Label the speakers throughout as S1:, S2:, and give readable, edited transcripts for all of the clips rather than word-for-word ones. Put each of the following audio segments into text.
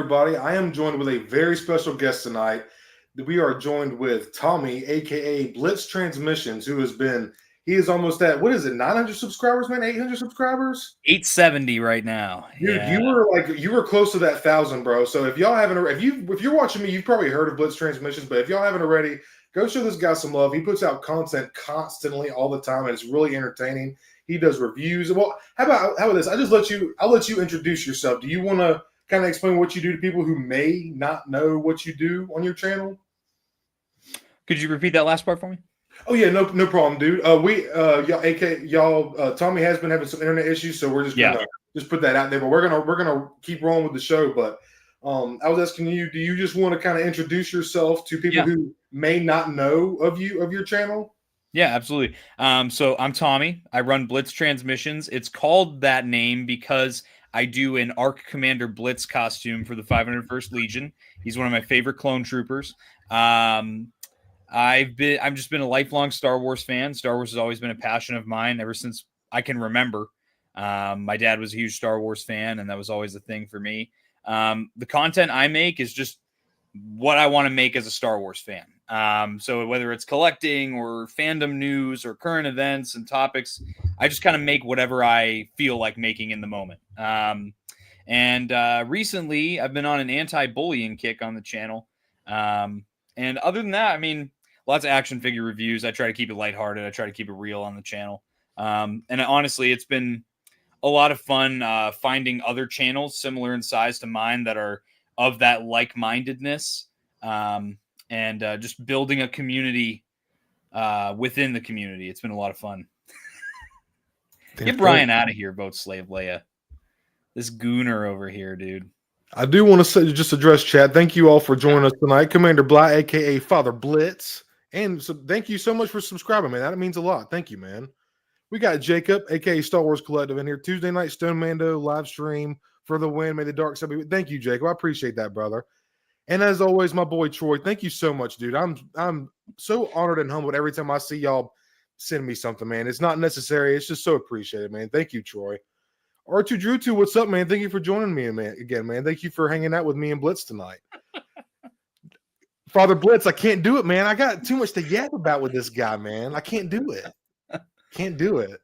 S1: everybody. I am joined with a very special guest tonight. We are joined with Tommy, aka Blitz Transmissions, who he is almost at, what is it, 900 subscribers, man? 800 subscribers?
S2: 870 right now.
S1: Dude,
S2: Yeah.
S1: you were close to that 1,000, bro. So if y'all haven't, if you're watching me, you've probably heard of Blitz Transmissions, but if y'all haven't already, go show this guy some love. He puts out content constantly all the time, and it's really entertaining. He does reviews. Well, how about this? I'll let you introduce yourself. Do you want to kind of explain what you do to people who may not know what you do on your channel?
S2: Could you repeat that last part for me?
S1: Oh yeah, no problem, dude. Tommy has been having some internet issues, so we're just gonna just put that out there. But we're gonna keep rolling with the show. But I was asking you, do you just want to kind of introduce yourself to people who may not know of your channel?
S2: Yeah, absolutely. So I'm Tommy. I run Blitz Transmissions. It's called that name because I do an Arc Commander Blitz costume for the 501st Legion. He's one of my favorite clone troopers. I've just been a lifelong Star Wars fan. Star Wars has always been a passion of mine ever since I can remember. My dad was a huge Star Wars fan, and that was always a thing for me. The content I make is just what I want to make as a Star Wars fan. So whether it's collecting or fandom news or current events and topics, I just kind of make whatever I feel like making in the moment. Recently I've been on an anti-bullying kick on the channel. And other than that, I mean, lots of action figure reviews. I try to keep it lighthearted. I try to keep it real on the channel. And honestly, it's been a lot of fun finding other channels similar in size to mine that are of that like-mindedness, and just building a community within the community. It's been a lot of fun. Get Brian out of here, Vote Slave Leia. This gooner over here, dude.
S1: I do want to just address chat. Thank you all for joining us tonight. Commander Bly, aka Father Blitz. And so thank you so much for subscribing, man. That means a lot. Thank you, man. We got Jacob, aka Star Wars Collective, in here. Tuesday night Stone Mando live stream for the win. May the dark side be. Thank you, Jacob. I appreciate that, brother. And as always, my boy Troy. Thank you so much, dude. I'm so honored and humbled every time I see y'all send me something, man. It's not necessary. It's just so appreciated, man. Thank you, Troy. R2 Drew 2, what's up, man? Thank you for joining me again, man. Thank you for hanging out with me and Blitz tonight. Father Blitz, I can't do it, man. I got too much to yap about with this guy, man. I can't do it. Can't do it.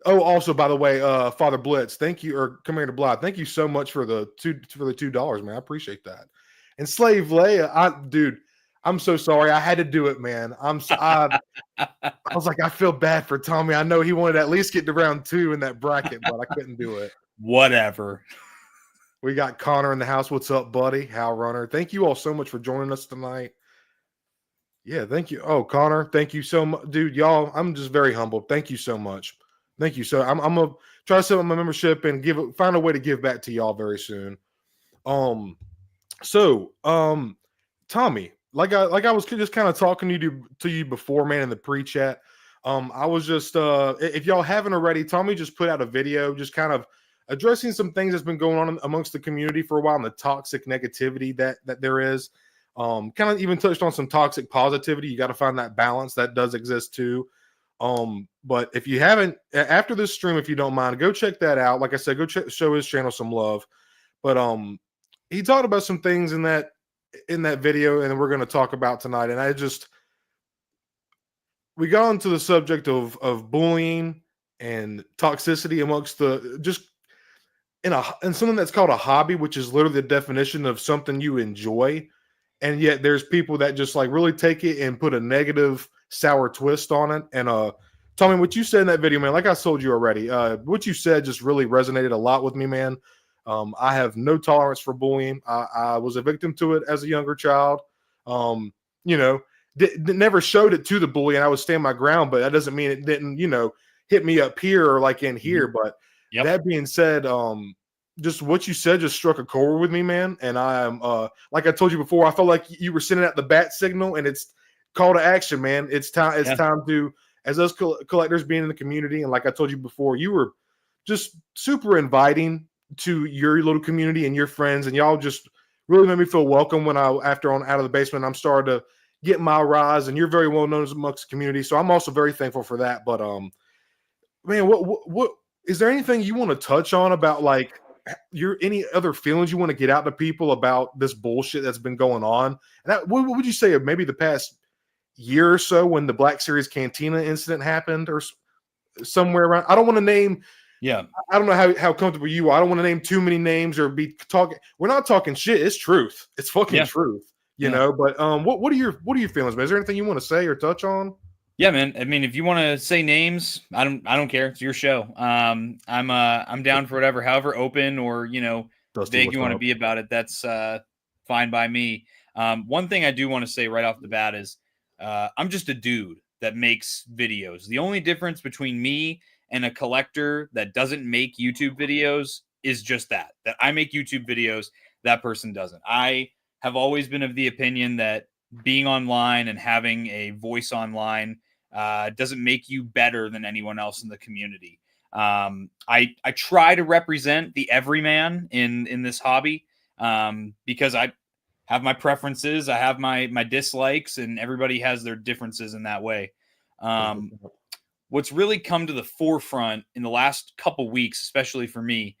S1: Oh, also, by the way, Father Blitz, thank you, or Commander Bly, thank you so much for the $2, man. I appreciate that. And Slave Leia, dude, I'm so sorry. I had to do it, man. I was like, I feel bad for Tommy. I know he wanted to at least get to round 2 in that bracket, but I couldn't do it.
S2: Whatever.
S1: We got Connor in the house. What's up, buddy? Hal Runner. Thank you all so much for joining us tonight. Yeah, thank you. Oh, Connor, thank you so much. Dude, y'all, I'm just very humbled. Thank you so much. Thank you. So I'm going to try to set up my membership and find a way to give back to y'all very soon. Tommy, like I was just kind of talking to you before, man, in the pre-chat. I was just if y'all haven't already, Tommy just put out a video just kind of addressing some things that's been going on amongst the community for a while, and the toxic negativity that there is. Kind of even touched on some toxic positivity. You got to find that balance that does exist too. But if you haven't, after this stream, if you don't mind, go check that out. Like I said, go show his channel some love. But he talked about some things in that video, and we're going to talk about tonight. And we got into the subject of bullying and toxicity amongst in something that's called a hobby, which is literally the definition of something you enjoy. And yet there's people that just like really take it and put a negative, sour twist on it. And Tommy, what you said in that video, man, like I told you already, what you said just really resonated a lot with me, man. I have no tolerance for bullying. I was a victim to it as a younger child. Never showed it to the bully, and I would stand my ground, but that doesn't mean it didn't, hit me up here or like in here. But that being said, just what you said just struck a chord with me, man. And I am, like I told you before, I felt like you were sending out the bat signal, and it's call to action, man. It's time. It's time to, as us collectors being in the community, and like I told you before, you were just super inviting to your little community and your friends, and y'all just really made me feel welcome when after on Out of the Basement, I'm starting to get my rise, and you're very well known amongst the community. So I'm also very thankful for that. But man, what is there anything you want to touch on about like your any other feelings you want to get out to people about this bullshit that's been going on? And what would you say of maybe the past year or so when the Black Series Cantina incident happened, or somewhere around? I don't want to name.
S2: Yeah.
S1: I don't know how comfortable you are. I don't want to name too many names or be talking. We're not talking shit. It's truth. It's fucking truth. You know. But what are your feelings, man? Is there anything you want to say or touch on?
S2: Yeah, man. I mean, if you want to say names, I don't care. It's your show. I'm down for whatever, however open or vague you want to be about it. That's fine by me. One thing I do want to say right off the bat is I'm just a dude that makes videos. The only difference between me and a collector that doesn't make YouTube videos is just that I make YouTube videos. That person doesn't. I have always been of the opinion that being online and having a voice online doesn't make you better than anyone else in the community. I try to represent the everyman in this hobby because I have my preferences, I have my dislikes, and everybody has their differences in that way. What's really come to the forefront in the last couple weeks, especially for me,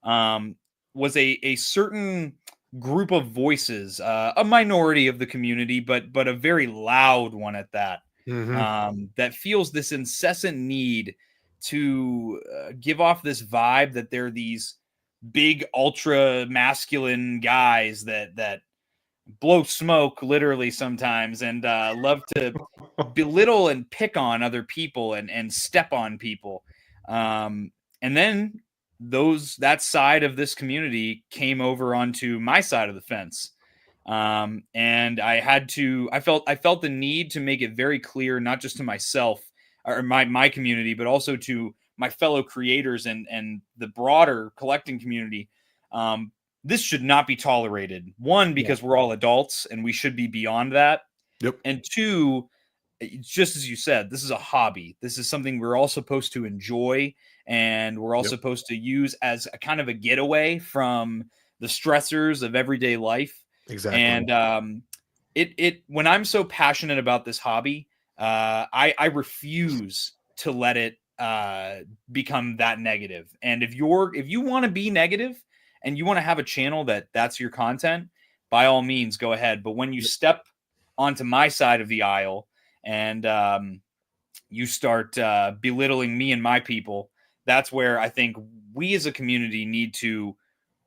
S2: was a certain group of voices, a minority of the community, but a very loud one at that, that feels this incessant need to give off this vibe that they're these big, ultra masculine guys that blow smoke literally sometimes and love to belittle and pick on other people and step on people. And then that side of this community came over onto my side of the fence. And I felt the need to make it very clear, not just to myself or my community, but also to my fellow creators and the broader collecting community. This should not be tolerated. One, because we're all adults and we should be beyond that.
S1: Yep.
S2: And two, just as you said, this is a hobby. This is something we're all supposed to enjoy, and we're all supposed to use as a kind of a getaway from the stressors of everyday life.
S1: Exactly.
S2: And when I'm so passionate about this hobby, I refuse to let it become that negative. And if you want to be negative and you want to have a channel that's your content, by all means, go ahead. But when you step onto my side of the aisle and you start belittling me and my people, that's where I think we as a community need to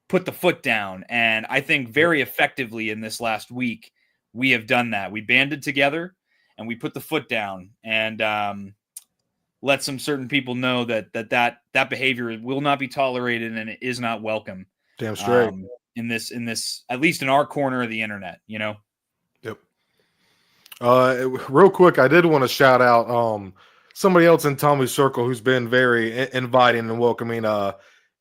S2: put the foot down. And I think very effectively in this last week, we have done that. We banded together and we put the foot down and let some certain people know that behavior will not be tolerated and it is not welcome.
S1: Damn straight.
S2: In this, at least in our corner of the internet, Yep.
S1: Real quick, I did want to shout out somebody else in Tommy's circle who's been very inviting and welcoming.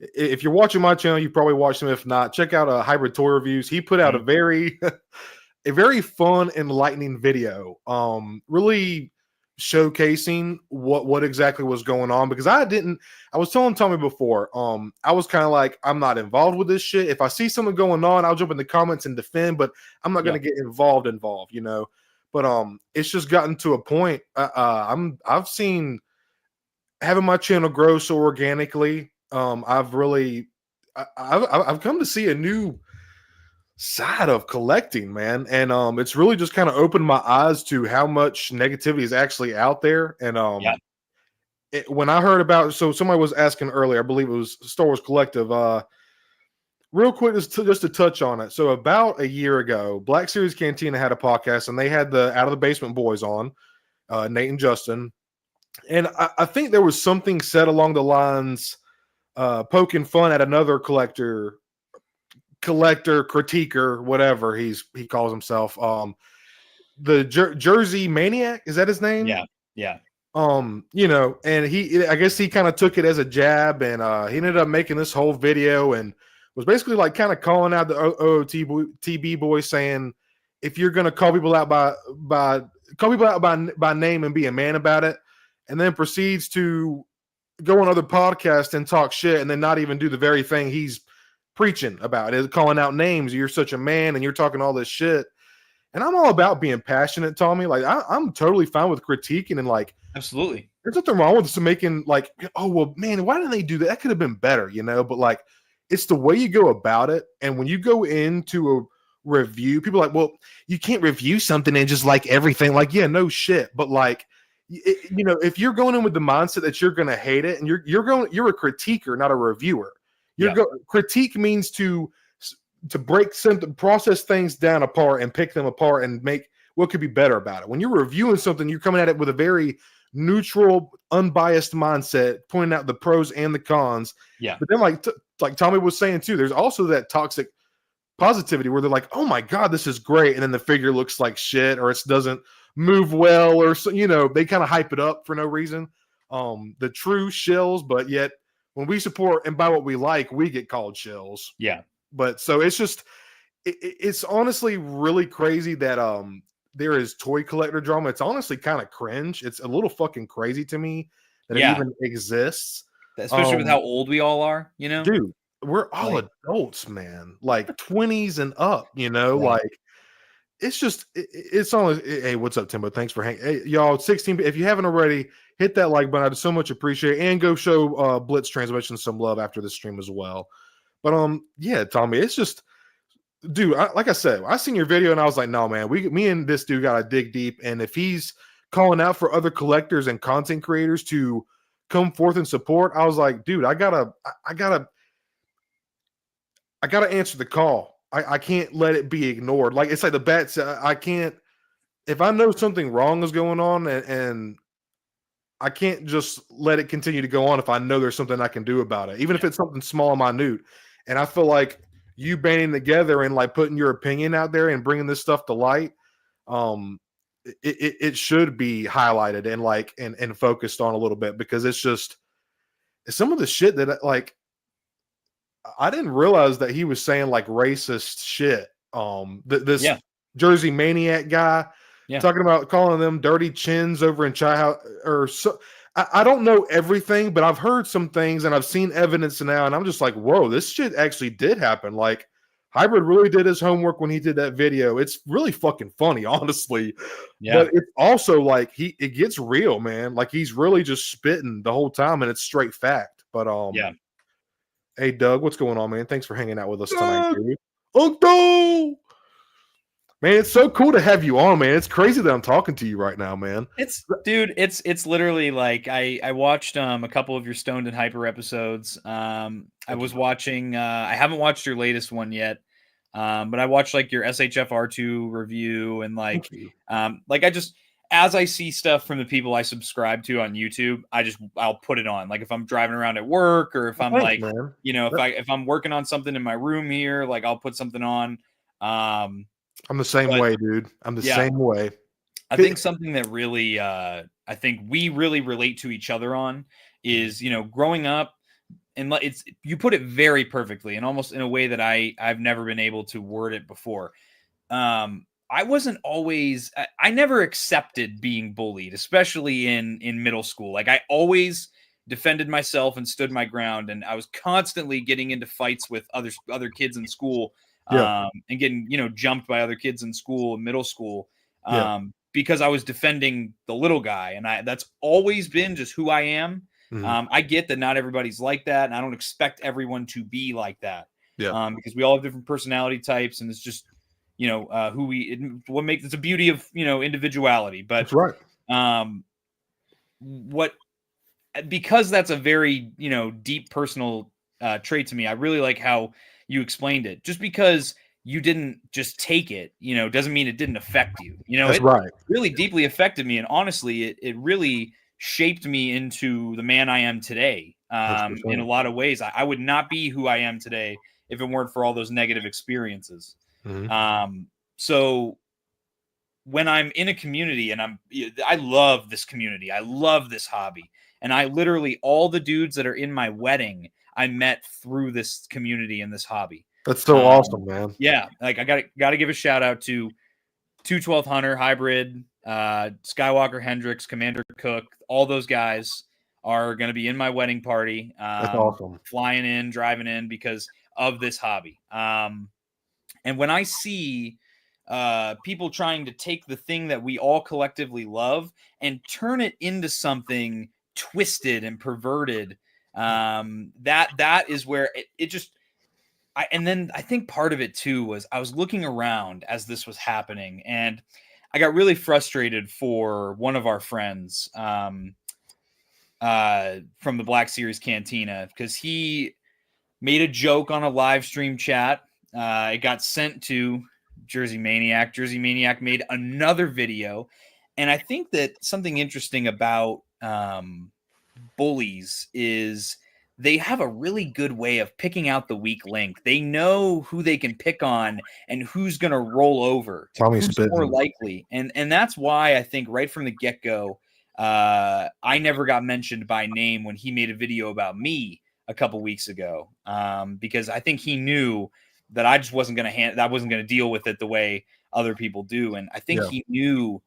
S1: If you're watching my channel, you probably watched him. If not, check out Hybrid Toy Reviews. He put out a very fun, enlightening video. Really showcasing what exactly was going on, because I was telling Tommy before, I was kind of like, I'm not involved with this shit. If I see something going on, I'll jump in the comments and defend, but I'm not going to get involved, but it's just gotten to a point. I've seen having my channel grow so organically. I've come to see a new side of collecting, man, and it's really just kind of opened my eyes to how much negativity is actually out there. And when I heard about, so somebody was asking earlier, I believe it was Star Wars Collective, real quick, just to touch on it. So about a year ago, Black Series Cantina had a podcast, and they had the Out of the Basement boys on, Nate and Justin, and I think there was something said along the lines, poking fun at another collector, critiquer, whatever he calls himself, the Jersey Maniac, is that his name?
S2: Yeah.
S1: And I guess he kind of took it as a jab, and he ended up making this whole video and was basically like kind of calling out the OOTB boys, saying, if you're gonna call people out by name and be a man about it, and then proceeds to go on other podcasts and talk shit, and then not even do the very thing he's preaching about, is calling out names. You're such a man and you're talking all this shit. And I'm all about being passionate, Tommy. Like I'm totally fine with critiquing, and like,
S2: absolutely,
S1: there's nothing wrong with making like, oh well, man, why didn't they do that? That could have been better, But like, it's the way you go about it. And when you go into a review, people are like, well, you can't review something and just like everything. Like, yeah, no shit. But like, if you're going in with the mindset that you're going to hate it, and you're a critiquer, not a reviewer. Critique means to break something, process things down apart and pick them apart and make what could be better about it. When you're reviewing something, you're coming at it with a very neutral, unbiased mindset, pointing out the pros and the cons.
S2: Yeah.
S1: But then, like Tommy was saying too, there's also that toxic positivity where they're like, "Oh my god, this is great," and then the figure looks like shit, or it doesn't move well, or so, they kind of hype it up for no reason. The true shills, but yet when we support and buy what we like, we get called shills.
S2: Yeah.
S1: But so it's just, it's honestly really crazy that there is toy collector drama. It's honestly kind of cringe. It's a little fucking crazy to me that it even exists.
S2: Especially with how old we all are,
S1: Dude, we're all adults, man. Like 20s and up, like it's just, it's on. Hey, what's up, Timbo? Thanks for hanging. Hey, y'all, 16. If you haven't already, hit that like button. I'd so much appreciate it. And go show Blitz Transmission some love after the stream as well. But yeah, Tommy, it's just, dude, like I said, I seen your video and I was like, no, man, me and this dude gotta dig deep. And if he's calling out for other collectors and content creators to come forth and support, I was like, dude, I gotta answer the call. I can't let it be ignored. Like, it's like the bats. I can't, if I know something wrong is going on, and I can't just let it continue to go on if I know there's something I can do about it, even if it's something small and minute. And I feel like you banding together and like putting your opinion out there and bringing this stuff to light, it should be highlighted and focused on a little bit, because it's some of the shit that like I didn't realize that he was saying like racist shit. This Jersey Maniac guy talking about calling them dirty chins over in Chai House, or so. I don't know everything, but I've heard some things and I've seen evidence now, and I'm just like, whoa, this shit actually did happen. Like, Hybrid really did his homework when he did that video. It's really fucking funny, honestly. Yeah. But it's also like it gets real, man. Like, he's really just spitting the whole time, and it's straight fact. But hey, Doug, what's going on, man? Thanks for hanging out with us tonight, dude. Uncle! Man, it's so cool to have you on, man. It's crazy that I'm talking to you right now, man.
S2: It's literally like I watched a couple of your Stoned and Hyper episodes. I was watching I haven't watched your latest one yet. But I watched like your SHFR2 review, and like I just, as I see stuff from the people I subscribe to on YouTube, I'll put it on. Like, if I'm driving around at work, or if I'm if I'm working on something in my room here, like I'll put something on.
S1: I'm the same way, dude. I'm the same way.
S2: I think something that really, I think we really relate to each other on is, growing up, and you put it very perfectly, and almost in a way that I've never been able to word it before. I wasn't always, I never accepted being bullied, especially in middle school. Like, I always defended myself and stood my ground, and I was constantly getting into fights with other kids in school. And getting, jumped by other kids in school, middle school, because I was defending the little guy. And that's always been just who I am. Mm-hmm. I get that not everybody's like that, and I don't expect everyone to be like that. Because we all have different personality types, and it's just, what makes, it's the beauty of, individuality. But
S1: that's right.
S2: Because that's a very, deep personal trait to me. I really like how you explained it. Just because you didn't just take it, doesn't mean it didn't affect you.
S1: That's right.
S2: Really deeply affected me. And honestly, it really shaped me into the man I am today. In a lot of ways, I would not be who I am today if it weren't for all those negative experiences. Mm-hmm. So when I'm in a community, and I love this community, I love this hobby. And I literally, all the dudes that are in my wedding, I met through this community and this hobby.
S1: That's so awesome, man.
S2: Yeah. Like, I got to give a shout out to 212 Hunter, Hybrid, Skywalker Hendricks, Commander Cook. All those guys are going to be in my wedding party.
S1: That's awesome.
S2: Flying in, driving in because of this hobby. And when I see people trying to take the thing that we all collectively love and turn it into something twisted and perverted, that is where it just, and then I think part of it too was I was looking around as this was happening, and I got really frustrated for one of our friends from the Black Series Cantina, because he made a joke on a live stream chat. It got sent to Jersey Maniac. Jersey Maniac made another video. And I think that something interesting about bullies is they have a really good way of picking out the weak link. They know who they can pick on and who's going to roll over,
S1: Tommy's
S2: who's
S1: spitting.
S2: more likely. And that's why I think right from the get-go, I never got mentioned by name when he made a video about me a couple weeks ago, because I think he knew that I just wasn't going to deal with it the way other people do. And I think he knew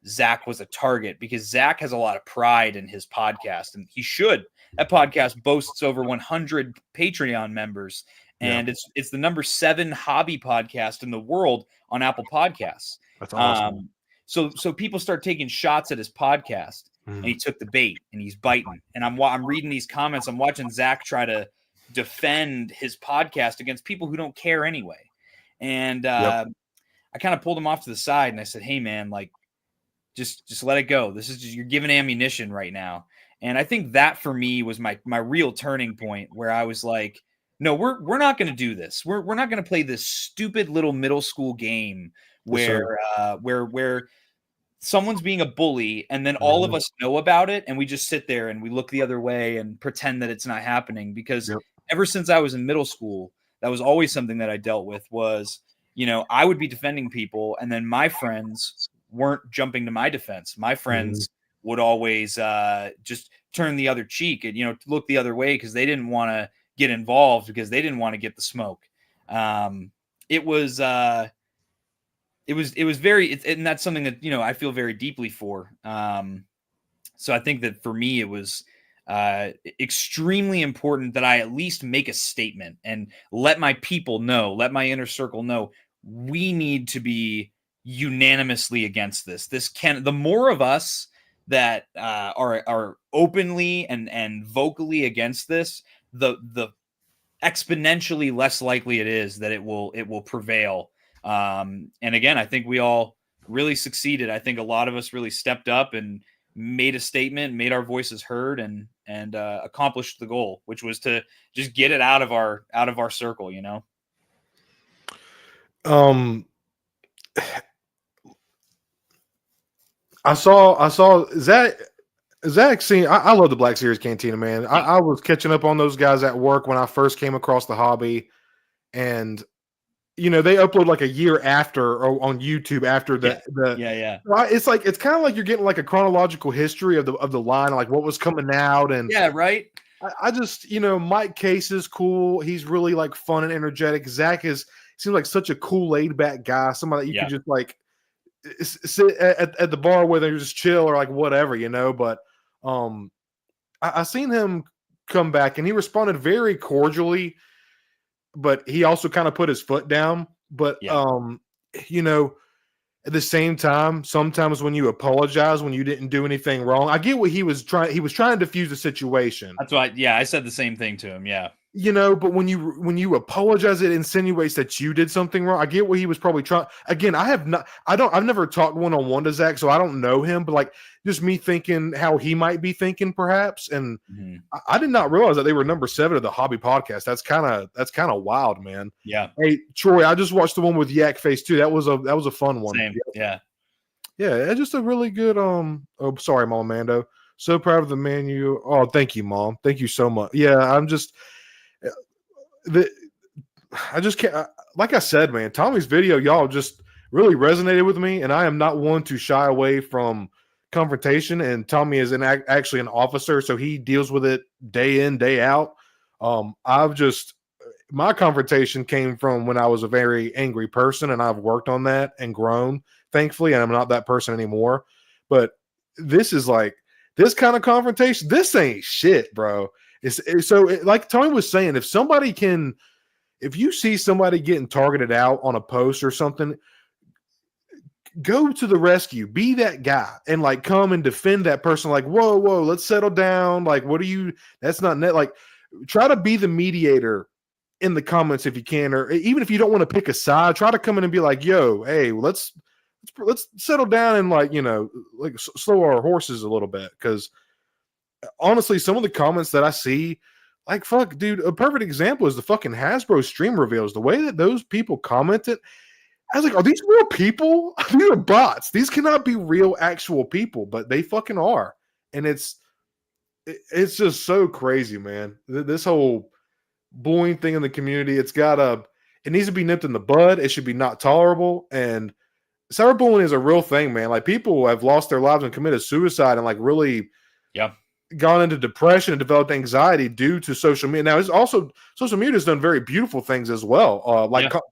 S2: Zach was a target, because Zach has a lot of pride in his podcast, and he should. That podcast boasts over 100 Patreon members, and it's the number 7 hobby podcast in the world on Apple Podcasts.
S1: That's awesome.
S2: So people start taking shots at his podcast, and he took the bait, and he's biting. And I'm reading these comments. I'm watching Zach try to defend his podcast against people who don't care anyway. And I kind of pulled him off to the side, and I said, "Hey, man, like, just let it go. This is just, you're giving ammunition right now." And I think that for me was my real turning point, where I was like, no, we're not going to do this. We're not going to play this stupid little middle school game where someone's being a bully, and then all of us know about it, and we just sit there and we look the other way and pretend that it's not happening. Because ever since I was in middle school, that was always something that I dealt with. Was, I would be defending people, and then my friends weren't jumping to my defense. My friends would always just turn the other cheek and, look the other way, because they didn't want to get involved, because they didn't want to get the smoke. It was very, and that's something that, I feel very deeply for. So I think that for me, it was extremely important that I at least make a statement and let my people know, let my inner circle know, we need to be unanimously against this. The more of us that are openly and vocally against this, the exponentially less likely it is that it will prevail. And again, I think we all really succeeded. I think a lot of us really stepped up and made a statement, made our voices heard, and accomplished the goal, which was to just get it out of our circle,
S1: I saw Zach seen. I love the Black Series Cantina, man. I was catching up on those guys at work when I first came across the hobby, and they upload like a year after, or on YouTube after the. It's like, it's kind of like you're getting like a chronological history of the line, like what was coming out, and
S2: right.
S1: I just Mike Case is cool. He's really like fun and energetic. Zach seems like such a cool, laid back guy. Somebody that you could just like sit at the bar with and just chill, or like whatever, But I seen him come back, and he responded very cordially, but he also kind of put his foot down. But at the same time, sometimes when you apologize when you didn't do anything wrong, I get what he was trying to diffuse the situation.
S2: That's why, I said the same thing to him. Yeah.
S1: But when you apologize, it insinuates that you did something wrong. I get what he was probably trying. Again, I've never talked one-on-one to Zach, so I don't know him, but like just me thinking how he might be thinking perhaps. And I did not realize that they were number 7 of the hobby podcast. That's kind of wild, man.
S2: Yeah.
S1: Hey, Troy, I just watched the one with Yak Face too. That was a fun one.
S2: Same. Yeah.
S1: Yeah. Just a really good, oh, sorry, Mom Mando. So proud of the man you, oh, thank you, Mom. Thank you so much. Yeah. I just can't, like I said, man, Tommy's video, y'all just really resonated with me, and I am not one to shy away from confrontation, and Tommy is actually an officer, so he deals with it day in, day out. My confrontation came from when I was a very angry person, and I've worked on that and grown, thankfully, and I'm not that person anymore. But this is like, this kind of confrontation, this ain't shit, bro. Like Tony was saying, if you see somebody getting targeted out on a post or something, go to the rescue, be that guy, and like come and defend that person. Like, whoa, let's settle down. Like, that's not net. Like, try to be the mediator in the comments if you can, or even if you don't want to pick a side, try to come in and be like, yo, hey, let's settle down and like, like slow our horses a little bit. Because honestly, some of the comments that I see, like, fuck, dude, a perfect example is the fucking Hasbro stream reveals. The way that those people commented, I was like, are these real people? These are bots. These cannot be real, actual people, but they fucking are. And it's just so crazy, man. This whole bullying thing in the community, it needs to be nipped in the bud. It should be not tolerable. And cyberbullying is a real thing, man. Like, people have lost their lives and committed suicide and like really gone into depression and developed anxiety due to social media. Now, it's also social media has done very beautiful things as well.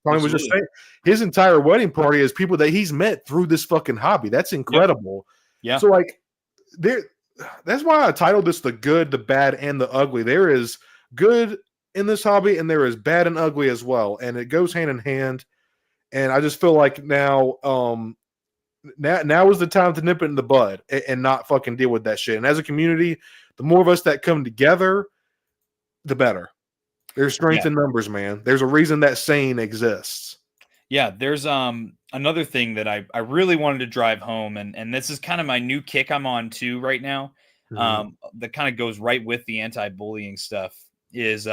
S1: Tony was just saying, his entire wedding party is people that he's met through this fucking hobby. That's incredible.
S2: Yeah.
S1: So like that's why I titled this The Good, the Bad, and the Ugly. There is good in this hobby and there is bad and ugly as well. And it goes hand in hand. And I just feel like now is the time to nip it in the bud and not fucking deal with that shit. And as a community, the more of us that come together, the better. There's strength in numbers, man. There's a reason that saying exists.
S2: Yeah, there's another thing that I really wanted to drive home, and this is kind of my new kick I'm on too right now. That kind of goes right with the anti-bullying stuff is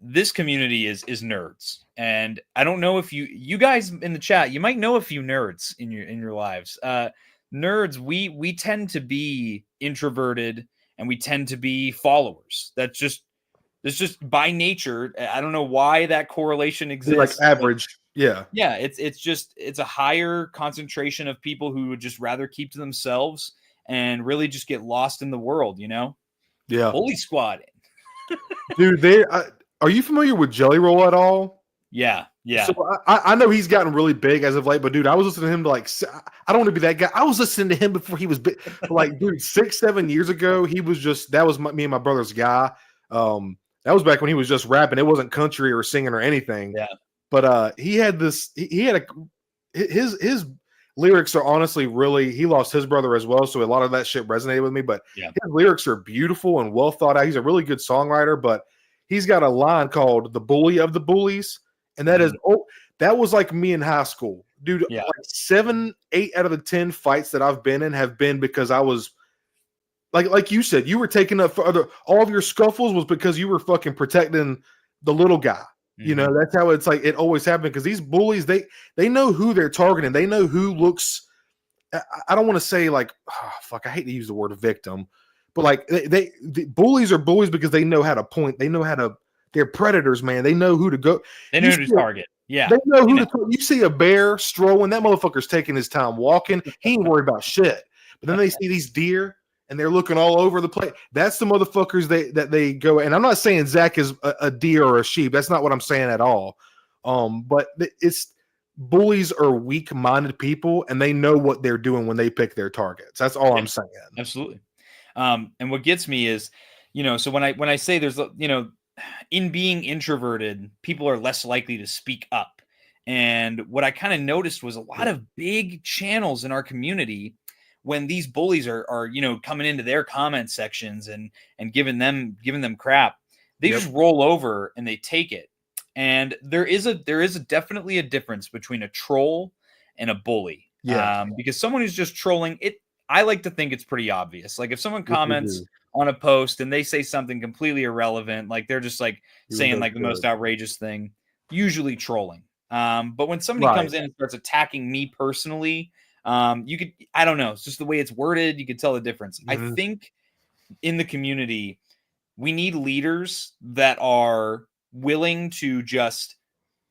S2: this community is nerds. And I don't know if you guys in the chat, you might know a few nerds in your lives. Nerds, we tend to be introverted and we tend to be followers. That's just by nature. I don't know why that correlation exists.
S1: Like average. Yeah.
S2: Yeah. It's a higher concentration of people who would just rather keep to themselves and really just get lost in the world, Yeah. Bully squad.
S1: Dude, are you familiar with Jelly Roll at all?
S2: Yeah. Yeah.
S1: So I know he's gotten really big as of late, but dude, I was listening to him I don't want to be that guy. I was listening to him before he was big. Like, dude, 6-7 years ago, he was me and my brother's guy. That was back when he was just rapping. It wasn't country or singing or anything.
S2: Yeah.
S1: But his lyrics are honestly he lost his brother as well. So a lot of that shit resonated with me, but his lyrics are beautiful and well thought out. He's a really good songwriter, but he's got a line called "The Bully of the Bullies." And that was like me in high school, dude. Like 7, 8 out of the 10 fights that I've been in have been because I was like you said, you were taking up for all of your scuffles was because you were fucking protecting the little guy. That's how it's like it always happened because these bullies, they know who they're targeting. They know who looks. I don't want to say like, oh, fuck, I hate to use the word victim, but like the bullies are bullies because they know how to point. They know how to. They're predators, man. They know who to go.
S2: They know who to target. Yeah.
S1: They know who to target. You see a bear strolling, that motherfucker's taking his time walking. He ain't worried about shit. But then they see these deer and they're looking all over the place. That's the motherfuckers that they go. And I'm not saying Zach is a deer or a sheep. That's not what I'm saying at all. But it's bullies are weak-minded people and they know what they're doing when they pick their targets. That's all I'm saying.
S2: Absolutely. And what gets me is, so when I say there's, in being introverted, people are less likely to speak up. And what I kind of noticed was a lot of big channels in our community, when these bullies are coming into their comment sections and giving them crap, they just roll over and they take it. And there is definitely a difference between a troll and a bully. Yeah. Because someone who's just trolling it, I like to think it's pretty obvious. Like if someone comments on a post and they say something completely irrelevant, like they're just like saying like the most outrageous thing, usually trolling. But when somebody comes in and starts attacking me personally, I don't know, it's just the way it's worded. You could tell the difference. I think in the community, we need leaders that are willing to just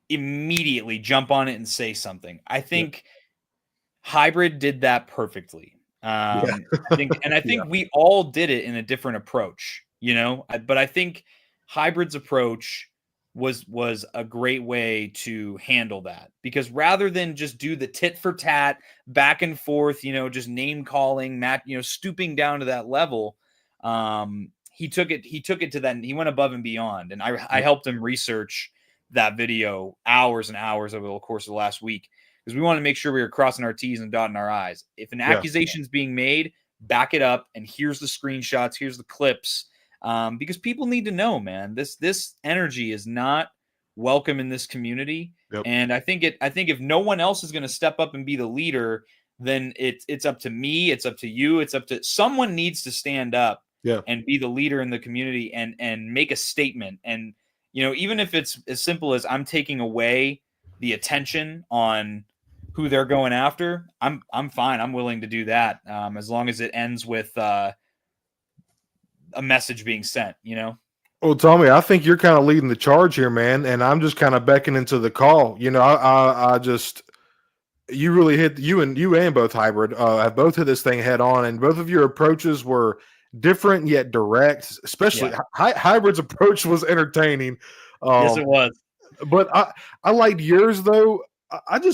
S2: immediately jump on it and say something. I think Hybrid did that perfectly. I think we all did it in a different approach, but I think Hybrid's approach was a great way to handle that, because rather than just do the tit for tat back and forth, just name calling, stooping down to that level, he took it to that, and he went above and beyond. And I helped him research that video hours and hours over the course of the last week, because we wanted to make sure we were crossing our T's and dotting our I's. If an accusation is being made, back it up. And here's the screenshots. Here's the clips. because people need to know, man. This energy is not welcome in this community,
S1: Yep.
S2: and I think if no one else is going to step up and be the leader, then it's up to me, it's up to you, it's up to someone needs to stand up
S1: Yeah.
S2: and be the leader in the community and make a statement. And even if it's as simple as I'm taking away the attention on who they're going after, I'm fine. I'm willing to do that, as long as it ends with a message being sent.
S1: Well, Tommy, I think you're kind of leading the charge here, man, and I'm just kind of beckoning to the call. I just you really hit you and both hybrid have both hit this thing head on, and both of your approaches were different yet direct. Especially hybrid's approach was entertaining.
S2: Yes, it was.
S1: But I liked yours though.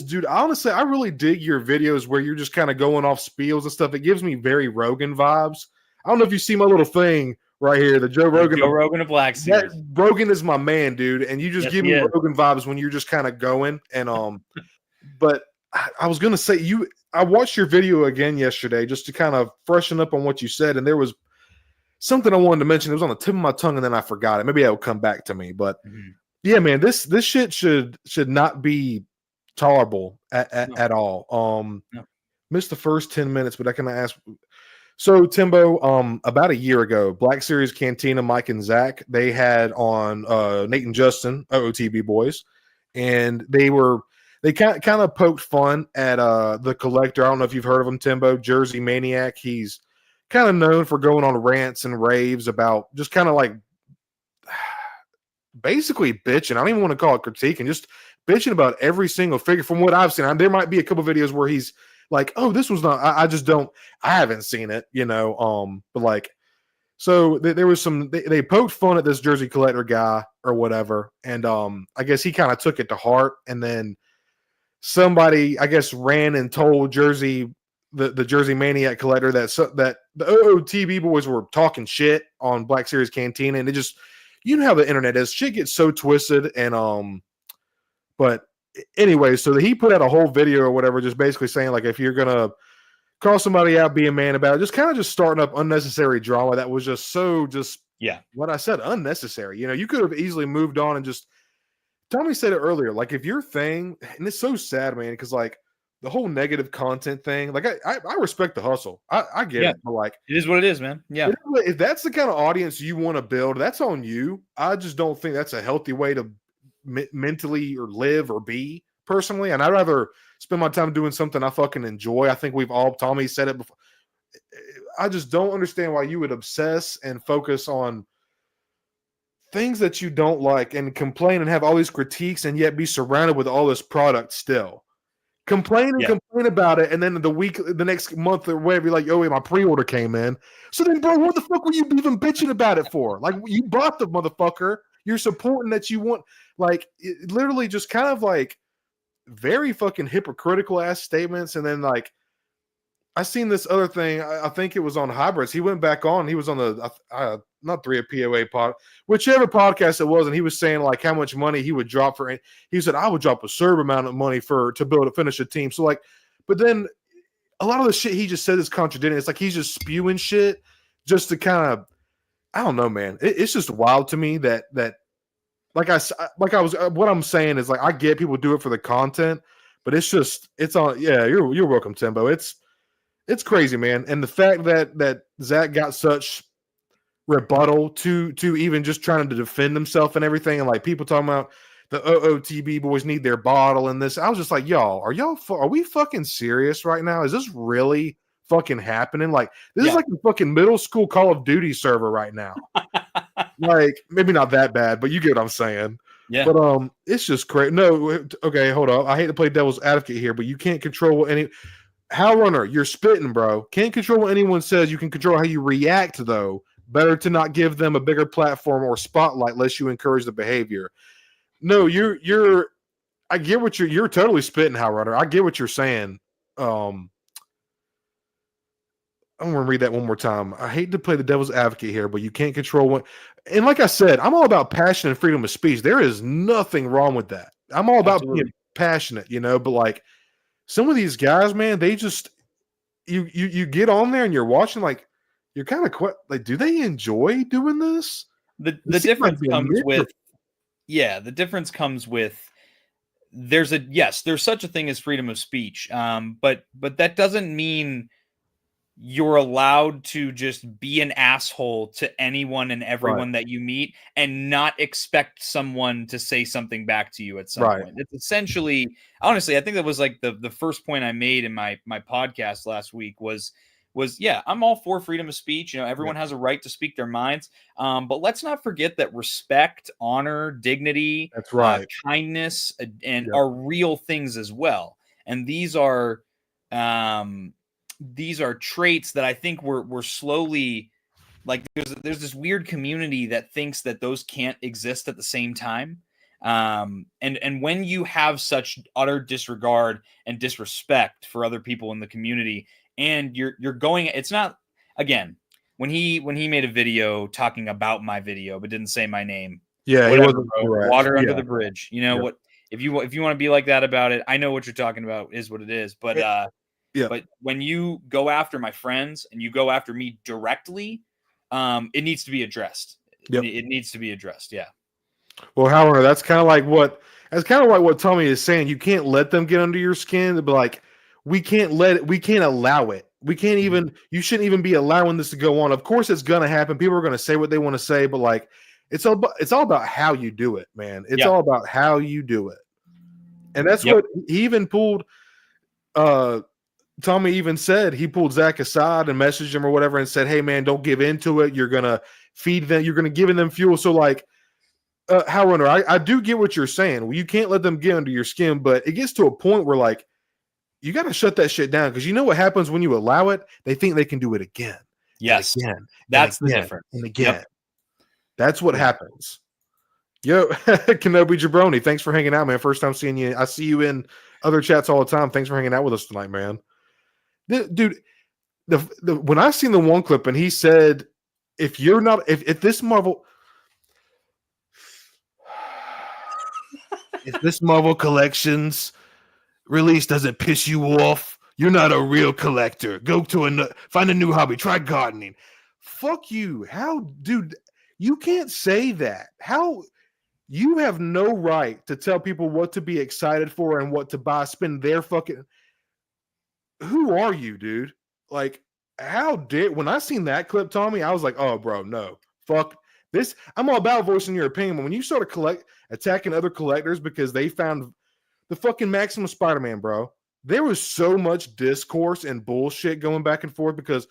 S1: Dude, honestly, I really dig your videos where you're just kind of going off spiels and stuff. It gives me very Rogan vibes. I don't know if you see my little thing right here, the Joe Rogan
S2: of Black Series.
S1: Rogan is my man, dude, and you just give me Rogan vibes when you're just kind of going. And but I was gonna say I watched your video again yesterday just to kind of freshen up on what you said, and there was something I wanted to mention. It was on the tip of my tongue, and then I forgot it. Maybe that will come back to me. But yeah, man, this shit should not be tolerable at all. Missed the first 10 minutes, but I can ask. So Timbo, about a year ago, Black Series Cantina, Mike and Zach, they had on Nate and Justin, OOTB boys, and they kind of poked fun at the Collector. I don't know if you've heard of him, Timbo, Jersey Maniac. He's kind of known for going on rants and raves about just kind of like basically bitching. I don't even want to call it critiquing, just bitching about every single figure from what I've seen. There might be a couple videos where he's like, oh, this was not, I just don't, I haven't seen it, but like, so there was they poked fun at this Jersey Collector guy or whatever. And I guess he kind of took it to heart. And then somebody, I guess, ran and told the Jersey Maniac Collector that the OOTB boys were talking shit on Black Series Cantina. And it just, you know how the internet is, shit gets so twisted. And but anyway, so he put out a whole video or whatever, just basically saying like, if you're gonna call somebody out, be a man about it, just starting up unnecessary drama that was what I said, unnecessary. You could have easily moved on and just. Tommy said it earlier, like if your thing, and it's so sad, man, because like the whole negative content thing, like I respect the hustle, I get it, but like
S2: it is what it is, man. Yeah,
S1: if that's the kind of audience you want to build, that's on you. I just don't think that's a healthy way to mentally or live or be personally, and I'd rather spend my time doing something I fucking enjoy. I think Tommy said it before. I just don't understand why you would obsess and focus on things that you don't like and complain and have all these critiques and yet be surrounded with all this product still. Complain about it, and then the next month or whatever, you're like, oh, wait, my pre-order came in. So then, bro, what the fuck were you even bitching about it for? Like, you bought the motherfucker. You're supporting that you want. Like, literally just kind of like very fucking hypocritical ass statements. And then like, I seen this other thing. I think it was on Hybrids. He went back on. He was on the not 3 a POA pod, whichever podcast it was, and he was saying like how much money he would drop for. He said I would drop a certain amount of money to finish a team. So like, but then a lot of the shit he just said is contradicting. It's like he's just spewing shit just to kind of, I don't know, man. It's just wild to me that what I'm saying is like I get people do it for the content, but it's on. Yeah, you're welcome, Timbo. It's crazy, man. And the fact that Zach got such rebuttal to even just trying to defend himself and everything, and like people talking about the OOTB boys need their bottle and this. I was just like, y'all, are we fucking serious right now? Is this really fucking happening? Like this is like a fucking middle school Call of Duty server right now. Like maybe not that bad, but you get what I'm saying.
S2: Yeah.
S1: But it's just crazy. No, okay, hold up. I hate to play devil's advocate here, but you can't control any. How runner, you're spitting, bro. Can't control what anyone says. You can control how you react, though. Better to not give them a bigger platform or spotlight lest you encourage the behavior. No, you're. I get what you're totally spitting, how runner. I get what you're saying. I'm gonna read that one more time. I hate to play the devil's advocate here, but you can't control what. And like I said, I'm all about passion and freedom of speech. There is nothing wrong with that. I'm all about being passionate, but like. Some of these guys, man, they just you get on there and you're watching like, you're kind of like, do they enjoy doing this?
S2: The
S1: It seems like
S2: difference
S1: they're
S2: comes
S1: miserable.
S2: with the difference comes with there's such a thing as freedom of speech. But that doesn't mean you're allowed to just be an asshole to anyone and everyone that you meet and not expect someone to say something back to you at some
S1: Right.
S2: point. It's essentially, honestly, I think that was like the first point I made in my podcast last week was yeah, I'm all for freedom of speech. You know, everyone has a right to speak their minds. But let's not forget that respect, honor, dignity,
S1: That's right.
S2: kindness, and
S1: Yep.
S2: are real things as well. And these are traits that I think we're slowly, like, there's this weird community that thinks that those can't exist at the same time. And when you have such utter disregard and disrespect for other people in the community, and you're going, it's not, again, when he made a video talking about my video but didn't say my name,
S1: Yeah, he
S2: whatever,
S1: wasn't
S2: bro,
S1: correct.
S2: water under
S1: Yeah.
S2: the bridge. You know
S1: Yep.
S2: what? If you want to be like that about it, I know what you're talking about is what it is. But
S1: Yeah.
S2: but when you go after my friends and you go after me directly, it needs to be addressed.
S1: Yep.
S2: It needs to be addressed. Yeah.
S1: Well, however, that's kind of like what Tommy is saying. You can't let them get under your skin. But like, we can't allow it. We can't even. You shouldn't even be allowing this to go on. Of course, it's gonna happen. People are gonna say what they want to say, but like, it's all about how you do it, man. It's all about how you do it, and that's what he even pulled. Tommy even said he pulled Zach aside and messaged him or whatever and said, "Hey, man, don't give into it. You're gonna feed them. You're gonna give them fuel." So like. Runner, I do get what you're saying. Well, you can't let them get under your skin, but it gets to a point where like you got to shut that shit down because you know what happens when you allow it? They think they can do it again.
S2: Yes,
S1: again,
S2: that's the difference.
S1: And again, that's what happens. Yo, Kenobi Jabroni, thanks for hanging out, man. First time seeing you. I see you in other chats all the time. Thanks for hanging out with us tonight, man. Dude, when I seen the one clip and he said, if this Marvel. If this Marvel Collections release doesn't piss you off, you're not a real collector. Go to find a new hobby. Try gardening. Fuck you. How, dude? You can't say that. How? You have no right to tell people what to be excited for and what to buy. Spend their fucking. Who are you, dude? Like, how did when I seen that clip, Tommy? I was like, oh, bro, no, fuck this. I'm all about voicing your opinion, but when you start attacking other collectors because they found the fucking Maximum Spider-Man, bro. There was so much discourse and bullshit going back and forth because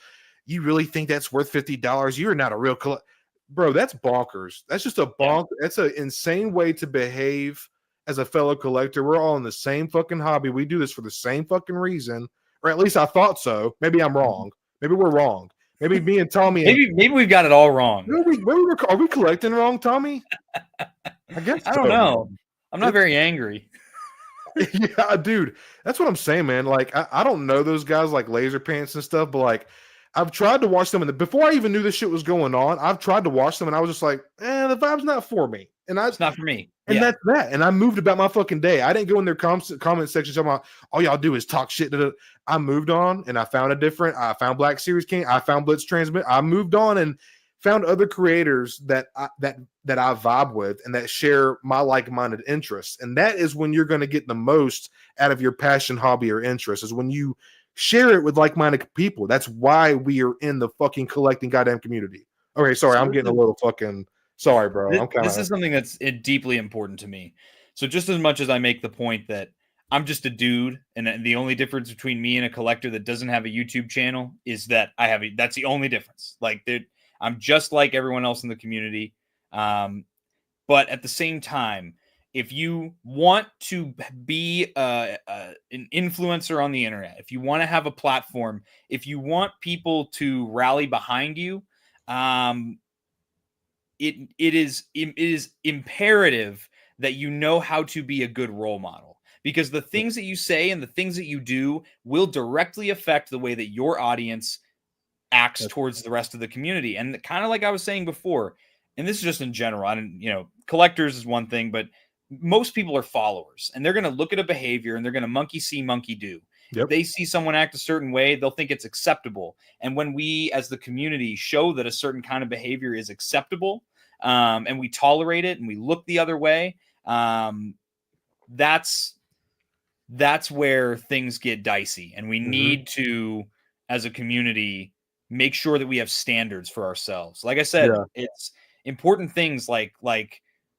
S1: you really think that's worth $50. You're not a real collector. Bro, that's bonkers. That's just a bonk. That's an insane way to behave as a fellow collector. We're all in the same fucking hobby. We do this for the same fucking reason, or at least I thought so. Maybe I'm wrong. Maybe we're wrong. Maybe me and Tommy.
S2: Maybe we've got it all wrong.
S1: Are we collecting wrong, Tommy? I guess
S2: I don't know. I'm not very angry.
S1: Yeah, dude, that's what I'm saying, man. Like, I don't know those guys like Laser Pants and stuff, but like, I've tried to watch them, and before I even knew this shit was going on, I've tried to watch them, and I was just like, the vibe's not for me, and
S2: it's not for me,
S1: and that's that. And I moved about my fucking day. I didn't go in their comment section talking about all y'all do is talk shit. I moved on, and I found I found Black Series King, I found Blitz Transmit. I moved on and found other creators that I vibe with and that share my like-minded interests. And that is when you're going to get the most out of your passion, hobby, or interest, is when you share it with like-minded people. That's why we are in the fucking collecting goddamn community. Okay, sorry, I'm getting a little fucking sorry, bro.
S2: This is something that's deeply important to me. So just as much as I make the point that I'm just a dude, and the only difference between me and a collector that doesn't have a YouTube channel is that that's the only difference. Like, dude, I'm just like everyone else in the community. But at the same time, if you want to be an influencer on the internet, if you want to have a platform, if you want people to rally behind you, it is imperative that you know how to be a good role model, because the things that you say and the things that you do will directly affect the way that your audience acts towards the rest of the community. And kind of like I was saying before, and this is just in general, collectors is one thing, but most people are followers, and they're going to look at a behavior and they're going to monkey see, monkey do. If they see someone act a certain way, they'll think it's acceptable. And when we, as the community, show that a certain kind of behavior is acceptable, and we tolerate it and we look the other way, that's where things get dicey. And we need to, as a community, make sure that we have standards for ourselves. Like I said, it's important things like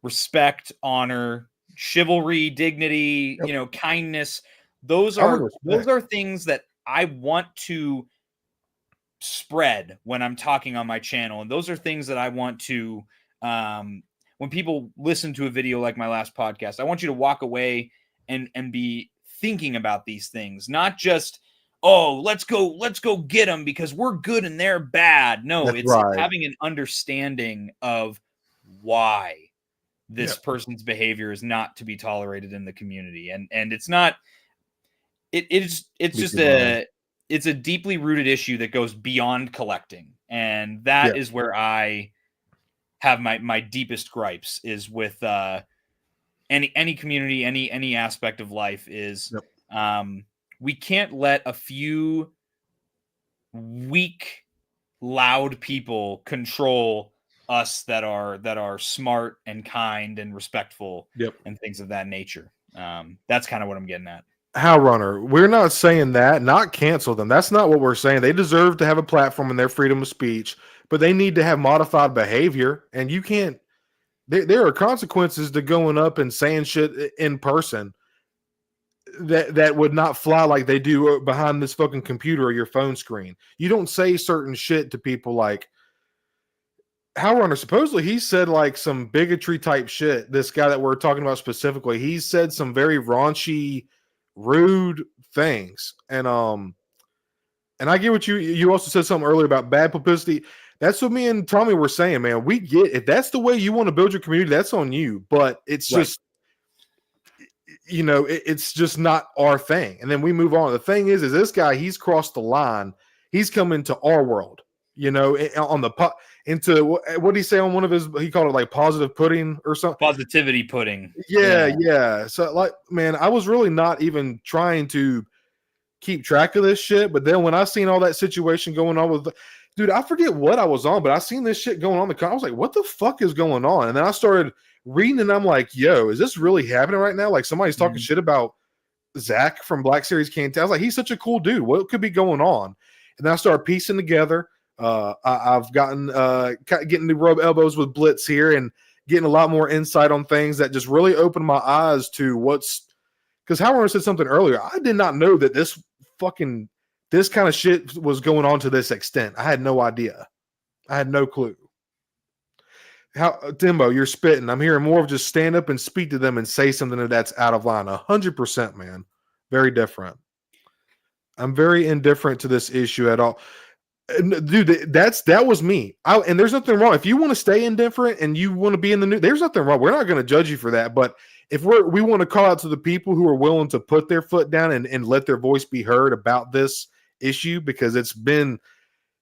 S2: respect, honor, chivalry, dignity, kindness. Those are things that I want to spread when I'm talking on my channel. And those are things that I want to, when people listen to a video like my last podcast, I want you to walk away and be thinking about these things, not just, oh, let's go get them because we're good and they're bad. No, it's having an understanding of why this person's behavior is not to be tolerated in the community. And it's not, it's just it's a deeply rooted issue that goes beyond collecting. And that is where I have my deepest gripes is with any community, any aspect of life is we can't let a few weak, loud people control us that are smart and kind and respectful and things of that nature. That's kind of what I'm getting at.
S1: How Runner, we're not saying that, not cancel them. That's not what we're saying. They deserve to have a platform and their freedom of speech, but they need to have modified behavior. And you can't, there are consequences to going up and saying shit in person that would not fly like they do behind this fucking computer or your phone screen. You don't say certain shit to people like How Runner. Supposedly he said like some bigotry type shit. This guy that we're talking about specifically, he said some very raunchy, rude things. And I get what you also said something earlier about bad publicity. That's what me and Tommy were saying, man. We get if that's the way you want to build your community, that's on you. But it's just, it's just not our thing. And then we move on. The thing is this guy, he's crossed the line. He's come into our world, on the into what did he say on one of his? He called it like positive pudding or something.
S2: Positivity pudding.
S1: Yeah. So like, man, I was really not even trying to keep track of this shit. But then when I seen all that situation going on with, dude, I forget what I was on, but I seen this shit going on. I was like, what the fuck is going on? And then I started reading and I'm like, yo, is this really happening right now? Like somebody's talking shit about Zach from Black Series Can't. I was like, he's such a cool dude. What could be going on? And then I started piecing together. I've gotten getting to rub elbows with Blitz here and getting a lot more insight on things that just really opened my eyes to because Howard said something earlier. I did not know that this kind of shit was going on to this extent. I had no idea. I had no clue. Timbo, you're spitting. I'm hearing more of just stand up and speak to them and say something that's out of line. 100%, man. Very different. I'm very indifferent to this issue at all. Dude, that was me. And there's nothing wrong. If you want to stay indifferent and you want to be in the news, there's nothing wrong. We're not going to judge you for that. But if we want to call out to the people who are willing to put their foot down and let their voice be heard about this issue, because it's been,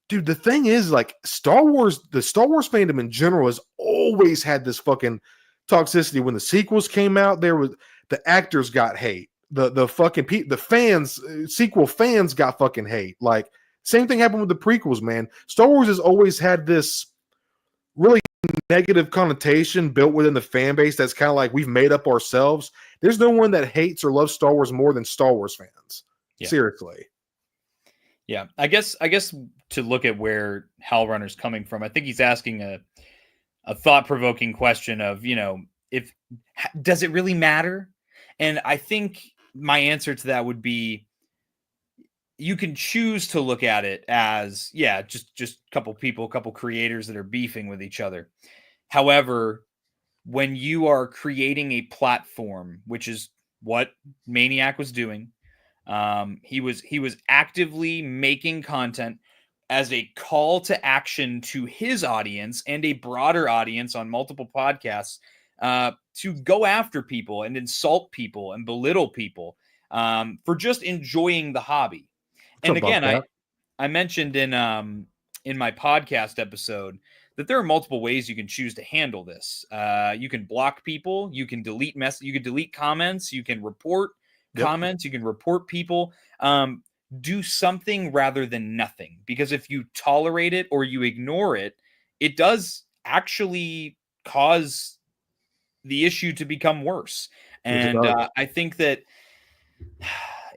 S1: dude, the thing is, like, the Star Wars fandom in general has always had this fucking toxicity. When the sequels came out, the actors got hate. The fucking the fans, sequel fans got fucking hate. Like, same thing happened with the prequels, man. Star Wars has always had this really negative connotation built within the fan base that's kind of like we've made up ourselves. There's no one that hates or loves Star Wars more than Star Wars fans. Yeah. Seriously.
S2: Yeah. I guess to look at where Hal Runner's coming from, I think he's asking a thought-provoking question of, does it really matter? And I think my answer to that would be, you can choose to look at it as, just a couple people, a couple creators that are beefing with each other. However, when you are creating a platform, which is what Maniac was doing, he was actively making content as a call to action to his audience and a broader audience on multiple podcasts, to go after people and insult people and belittle people, for just enjoying the hobby. And again, I mentioned in my podcast episode that there are multiple ways you can choose to handle this. You can block people, you can delete comments, you can report comments, you can report people. Do something rather than nothing, because if you tolerate it or you ignore it, it does actually cause the issue to become worse.
S1: Yes, it
S2: And
S1: does.
S2: I think that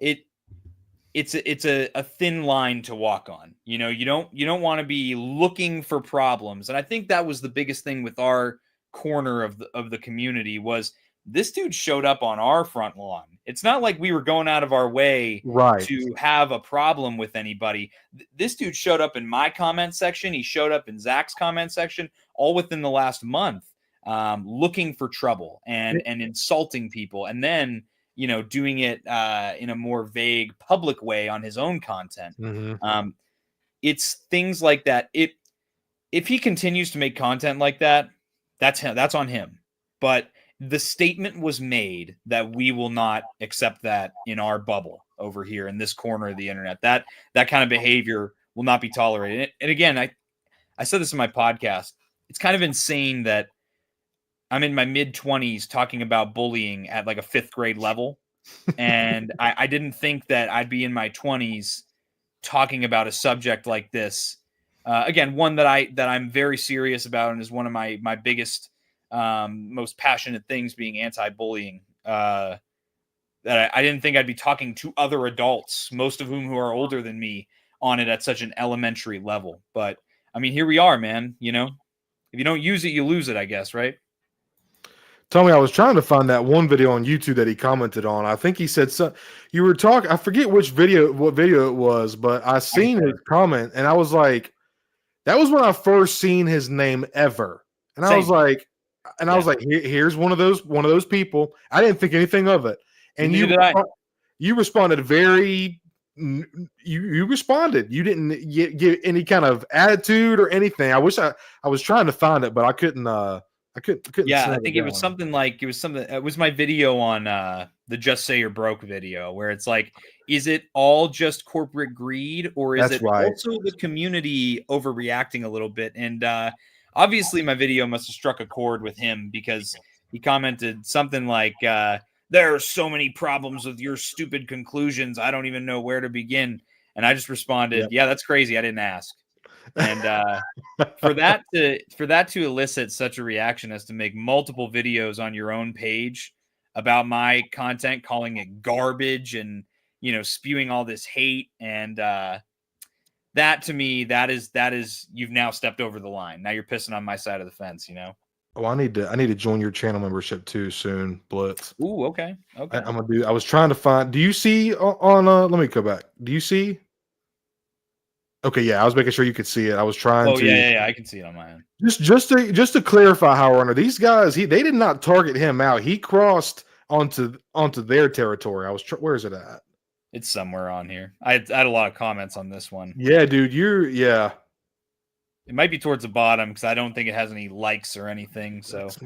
S2: it's a thin line to walk on. You know, you don't want to be looking for problems. And I think that was the biggest thing with our corner of the community was this dude showed up on our front lawn. It's not like we were going out of our way
S1: Right.
S2: to have a problem with anybody. This dude showed up in my comment section. He showed up in Zach's comment section, all within the last month, looking for trouble and insulting people, and then doing it in a more vague public way on his own content.
S1: Mm-hmm.
S2: It's things like that. If he continues to make content like that, that's him. That's on him. But the statement was made that we will not accept that in our bubble over here in this corner of the internet. That kind of behavior will not be tolerated. And again, I said this in my podcast. It's kind of insane that I'm in my mid-20s talking about bullying at like a 5th grade level. And I didn't think that I'd be in my 20s talking about a subject like this. Again, one that I'm very serious about, and is one of my biggest, most passionate things, being anti-bullying. That I didn't think I'd be talking to other adults, most of whom who are older than me, on it at such an elementary level. But I mean, here we are, man. If you don't use it, you lose it, I guess, right?
S1: Tommy, I was trying to find that one video on YouTube that he commented on. I think he said you were talking. I forget what video it was, but I seen his comment, and I was like, that was when I first seen his name ever, and I was like, here's one of those people. I didn't think anything of it, and you responded very. You responded. You didn't give any kind of attitude or anything. I wish I was trying to find it, but I couldn't. I couldn't.
S2: Yeah, I think it was something like it was my video on the Just Say You're Broke video, where it's like, is it all just corporate greed, or is it also the community overreacting a little bit? And obviously my video must have struck a chord with him, because he commented something like, there are so many problems with your stupid conclusions, I don't even know where to begin. And I just responded, yeah, that's crazy, I didn't ask. And for that to elicit such a reaction as to make multiple videos on your own page about my content, calling it garbage, and spewing all this hate, and that to me, that is you've now stepped over the line. Now you're pissing on my side of the fence.
S1: Oh, I need to join your channel membership too soon, Blitz.
S2: Ooh, okay.
S1: I'm gonna do. I was trying to find. Do you see on? Let me go back. Do you see? Okay, yeah, I was making sure you could see it. I was trying to.
S2: Yeah, I can see it on my end.
S1: Just to clarify, Howard, these guys, they did not target him out. He crossed onto their territory. Where is it at?
S2: It's somewhere on here. I had a lot of comments on this one.
S1: Yeah, dude, It
S2: might be towards the bottom, because I don't think it has any likes or anything. So
S1: I was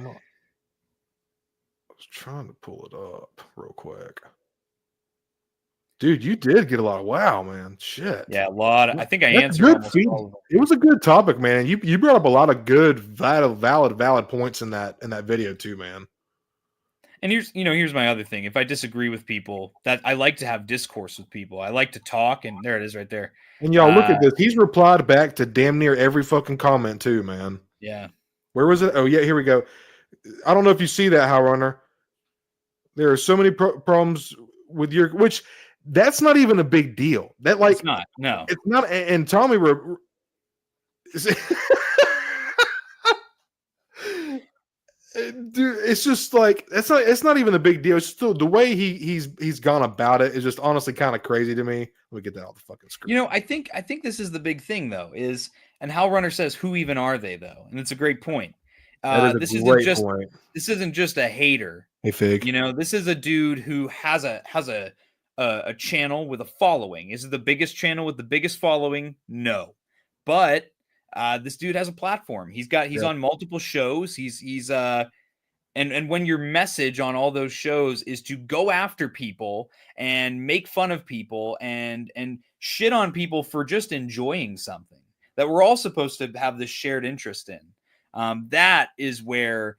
S1: trying to pull it up real quick. Dude, you did get a lot of wow, man. Shit.
S2: Yeah, a lot. I think I answered almost all of them.
S1: It was a good topic, man. You brought up a lot of good, valid points in that video too, man.
S2: And here's my other thing. If I disagree with people, that I like to have discourse with people. I like to talk, and there it is right there.
S1: And y'all look at this. He's replied back to damn near every fucking comment too, man.
S2: Yeah.
S1: Where was it? Oh yeah, here we go. I don't know if you see that, How Runner. There are so many problems with which that's not even a big deal. That
S2: It's not. No.
S1: It's not. And Tommy dude, it's just like it's not even a big deal. It's still the way he's gone about it is just honestly kind of crazy to me. Let me get that off the fucking screen.
S2: I think this is the big thing though, and Hal Runner says, who even are they though? And it's a great point. This isn't just a hater.
S1: Hey Fig.
S2: This is a dude who has a channel with a following. Is it the biggest channel with the biggest following? No. But this dude has a platform. He's on multiple shows. And when your message on all those shows is to go after people and make fun of people and shit on people for just enjoying something that we're all supposed to have this shared interest in, that is where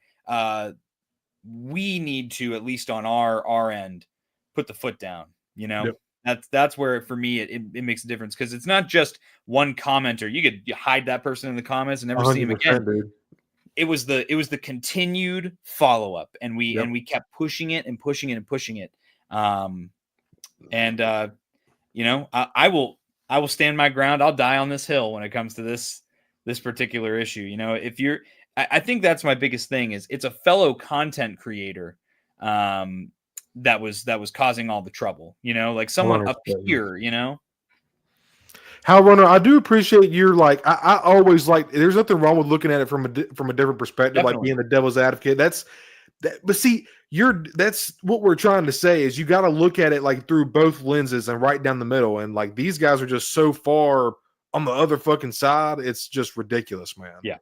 S2: we need to, at least on our end, put the foot down. You know,
S1: Yep.
S2: that's where for me it makes a difference, because it's not just one commenter. You hide that person in the comments and never see him again.
S1: Dude.
S2: It was the continued follow up, and we kept pushing it and pushing it and pushing it. You know, I will stand my ground. I'll die on this hill when it comes to this particular issue. You know, if you're, I think that's my biggest thing is it's a fellow content creator that was causing all the trouble. You know, like someone up here. You know.
S1: How Runner, I do appreciate your like. I always like. There's nothing wrong with looking at it from a different perspective,
S2: Definitely.
S1: like being the devil's advocate. But see, that's what we're trying to say is you got to look at it like through both lenses and right down the middle. And like these guys are just so far on the other fucking side. It's just ridiculous, man.
S2: Yeah.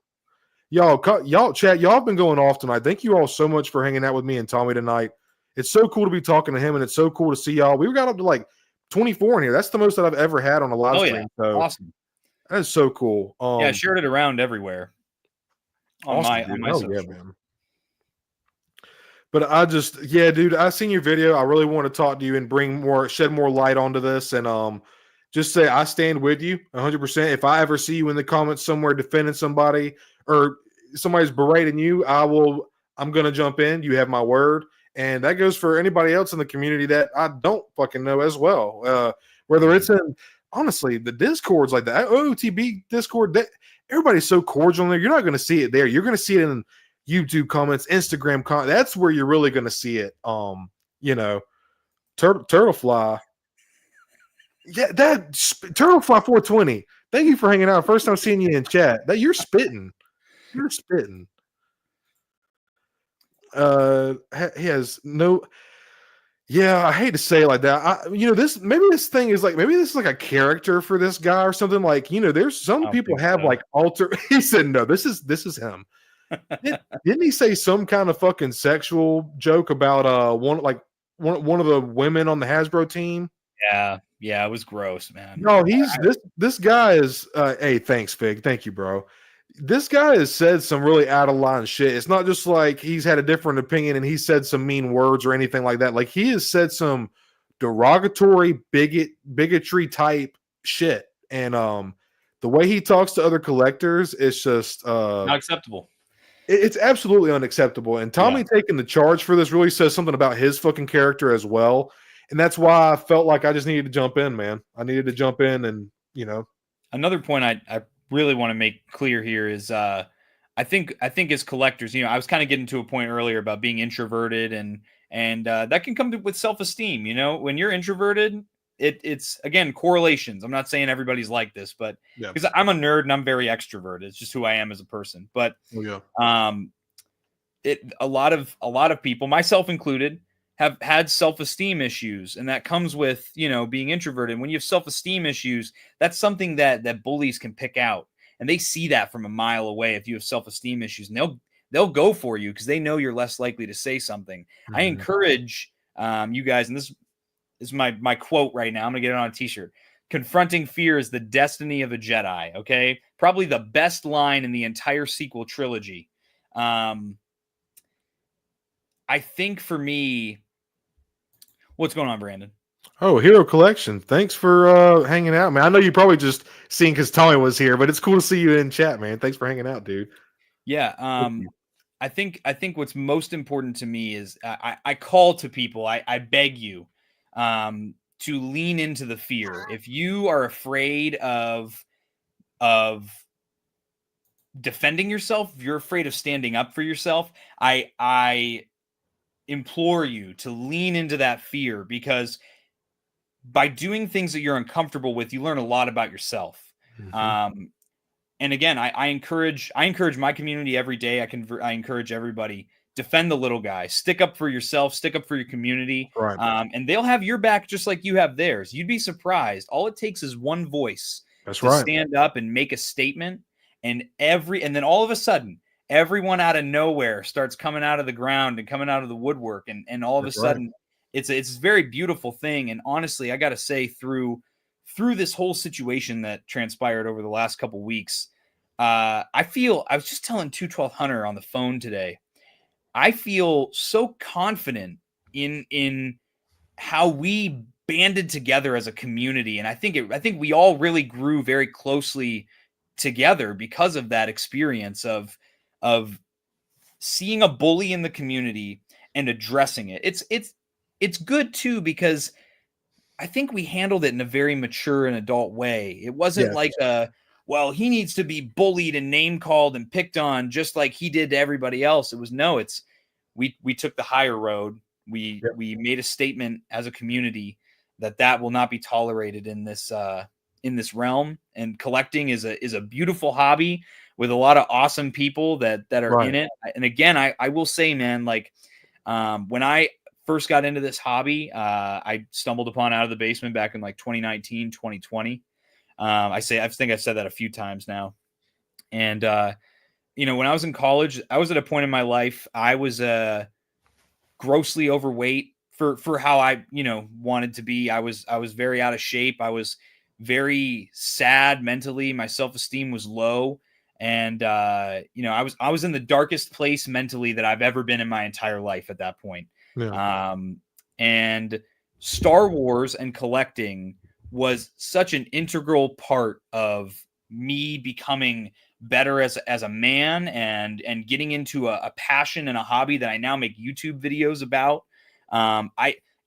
S1: Y'all chat. Y'all have been going off tonight. Thank you all so much for hanging out with me and Tommy tonight. It's so cool to be talking to him, and it's so cool to see y'all. We got up to like 24 in here. That's the most that I've ever had on a live stream. So
S2: awesome.
S1: That is so cool.
S2: Yeah, I shared it around everywhere. On my social.
S1: Yeah, man. But dude, I seen your video. I really want to talk to you and shed more light onto this, and just say I stand with you 100%. If I ever see you in the comments somewhere defending somebody or somebody's berating you, I'm gonna jump in. You have my word. And that goes for anybody else in the community that I don't fucking know as well. Whether it's in, honestly, the Discords like the OOTB Discord, everybody's so cordial in there. You're not going to see it there. You're going to see it in YouTube comments, Instagram comments. That's where you're really going to see it. You know, Turtlefly. Yeah, that Turtlefly 420. Thank you for hanging out. First time seeing you in chat. That you're spitting. You're spitting. He has no. Yeah, I hate to say it like that. Maybe this is like a character for this guy or something. Like, there's some people have like alter. He said, no, this is him. Didn't he say some kind of fucking sexual joke about one of the women on the Hasbro team?
S2: Yeah, it was gross, man.
S1: No, this guy is. Hey, thanks, Fig. Thank you, bro. This guy has said some really out of line shit. It's not just like he's had a different opinion and he said some mean words or anything like that. Like he has said some derogatory bigotry type shit. And the way he talks to other collectors is just
S2: not acceptable.
S1: It's absolutely unacceptable. And Tommy taking the charge for this really says something about his fucking character as well. And that's why I felt like I just needed to jump in, man. I needed to jump in and,
S2: Another point I really want to make clear here is I think as collectors, I was kind of getting to a point earlier about being introverted and that can come with self-esteem. When you're introverted, it's again correlations. I'm not saying everybody's like this, but because I'm a nerd and I'm very extroverted, it's just who I am as a person. But a lot of people, myself included, have had self-esteem issues, and that comes with being introverted. When you have self-esteem issues, that's something that bullies can pick out, and they see that from a mile away. If you have self-esteem issues, and they'll go for you because they know you're less likely to say something. Mm-hmm. I encourage you guys, and this is my quote right now. I'm gonna get it on a t-shirt. Confronting fear is the destiny of a Jedi. Okay, probably the best line in the entire sequel trilogy. I think for me. What's going on, Brandon?
S1: Oh, Hero Collection. Thanks for hanging out, man. I know you probably just seen because Tommy was here, but it's cool to see you in chat, man. Thanks for hanging out, dude.
S2: Yeah. I think what's most important to me is I call to people. I beg you to lean into the fear. If you are afraid of defending yourself, if you're afraid of standing up for yourself, I implore you to lean into that fear, because by doing things that you're uncomfortable with, you learn a lot about yourself. Mm-hmm. And again, I encourage my community every day. I encourage everybody, defend the little guy, stick up for yourself, stick up for your community.
S1: Right.
S2: And they'll have your back just like you have theirs. You'd be surprised. All it takes is one voice to stand up and make a statement. And then all of a sudden, everyone out of nowhere starts coming out of the ground and coming out of the woodwork. And all of a sudden it's a very beautiful thing. And honestly, I got to say through this whole situation that transpired over the last couple of weeks, I was just telling 212 Hunter on the phone today. I feel so confident in how we banded together as a community. And I think we all really grew very closely together because of that experience of seeing a bully in the community and addressing it. It's good too, because I think we handled it in a very mature and adult way. It wasn't like well, he needs to be bullied and name called and picked on just like he did to everybody else. It was we took the higher road. We made a statement as a community that will not be tolerated in this realm. And collecting is a beautiful hobby with a lot of awesome people that are in it. And again, I will say, man, like when I first got into this hobby, I stumbled upon Out of the Basement back in like 2019, 2020. I think I've said that a few times now. And when I was in college, I was at a point in my life, I was grossly overweight for how I, wanted to be. I was very out of shape. I was very sad mentally. My self-esteem was low. And, I was in the darkest place mentally that I've ever been in my entire life at that point.
S1: Yeah.
S2: And Star Wars and collecting was such an integral part of me becoming better as a man and getting into a passion and a hobby that I now make YouTube videos about.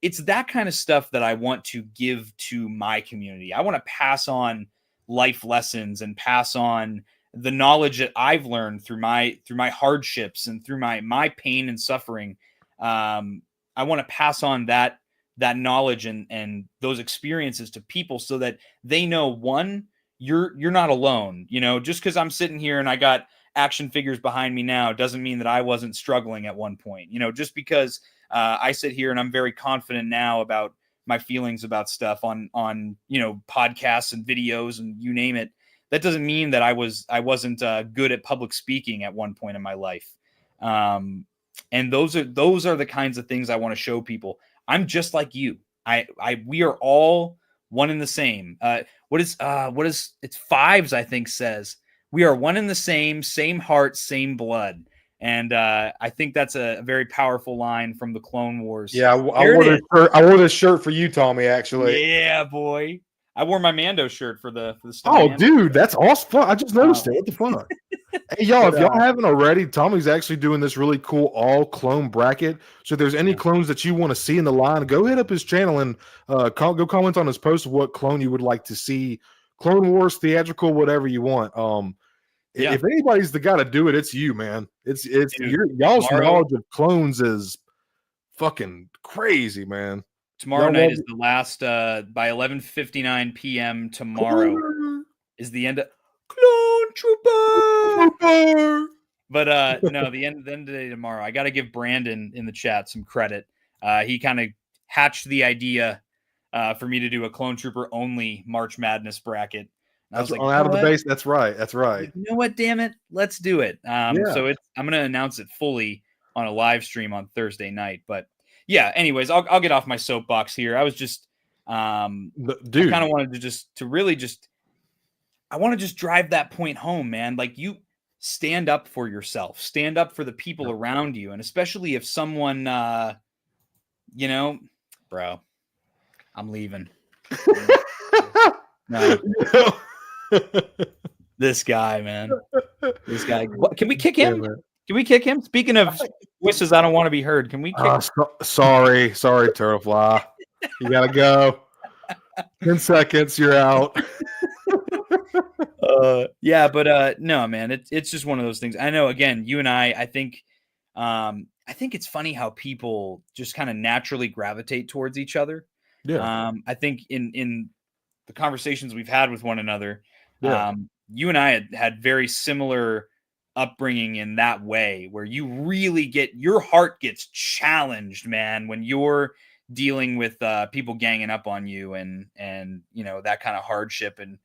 S2: It's that kind of stuff that I want to give to my community. I want to pass on life lessons and pass on the knowledge that I've learned through my hardships and through my pain and suffering. I want to pass on that knowledge and those experiences to people so that they know, one, you're not alone. Just because I'm sitting here and I got action figures behind me now doesn't mean that I wasn't struggling at one point. Just because I sit here and I'm very confident now about my feelings about stuff on podcasts and videos and you name it, that doesn't mean that I wasn't good at public speaking at one point in my life. And those are the kinds of things I want to show people. I'm just like you. We are all one and the same. What is it's Fives, I think, says we are one and the same heart, same blood. And I think that's a very powerful line from the Clone Wars.
S1: Yeah, I wore this shirt for you, Tommy, actually.
S2: Yeah, boy. I wore my Mando shirt for the
S1: Oh, dude, that's awesome. I just noticed it. What the fuck? Hey, y'all, if y'all haven't already, Tommy's actually doing this really cool all clone bracket. So if there's any clones that you want to see in the line, go hit up his channel and go comment on his post of what clone you would like to see. Clone Wars, theatrical, whatever you want. If anybody's the guy to do it, it's you, man. It's y'all's knowledge of clones is fucking crazy, man.
S2: Tomorrow night is the last by 11:59 p.m. tomorrow is the end of Clone Trooper. But no, the end of the day tomorrow. I got to give Brandon in the chat some credit. He kind of hatched the idea for me to do a Clone Trooper only March Madness bracket.
S1: I was like, Out of the Base. That's right. That's right.
S2: You know what? Damn it, let's do it. So I'm gonna announce it fully on a live stream on Thursday night. But yeah, anyways, I'll get off my soapbox here. I was just, dude, I kind of wanted to I want to just drive that point home, man. Like, you stand up for yourself, stand up for the people around you. And especially if someone, bro, I'm leaving. No. This guy, man, this guy, can we kick him? Can we kick him? Speaking of voices, I don't want to be heard. Can we kick
S1: sorry, Turtlefly. You gotta go. 10 seconds, you're out.
S2: No, man, it's just one of those things. I know, again, you and I think it's funny how people just kind of naturally gravitate towards each other.
S1: Yeah.
S2: I think in the conversations we've had with one another, you and I had very similar upbringing in that way, where you really your heart gets challenged, man, when you're dealing with people ganging up on you and that kind of hardship and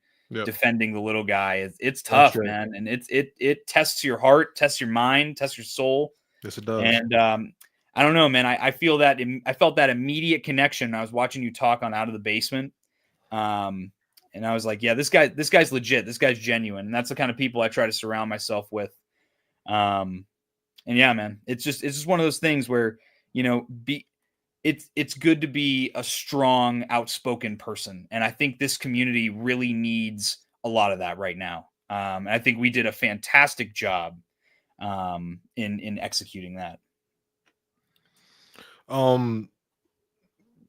S2: defending the little guy. It's tough, man, and it tests your heart, tests your mind, tests your soul.
S1: Yes, it does.
S2: And I don't know, man. I felt that immediate connection. I was watching you talk on Out of the Basement, and I was like, yeah, this guy's legit. This guy's genuine, and that's the kind of people I try to surround myself with. And yeah, man, it's just one of those things where it's good to be a strong, outspoken person, and I think this community really needs a lot of that right now. And I think we did a fantastic job in executing that.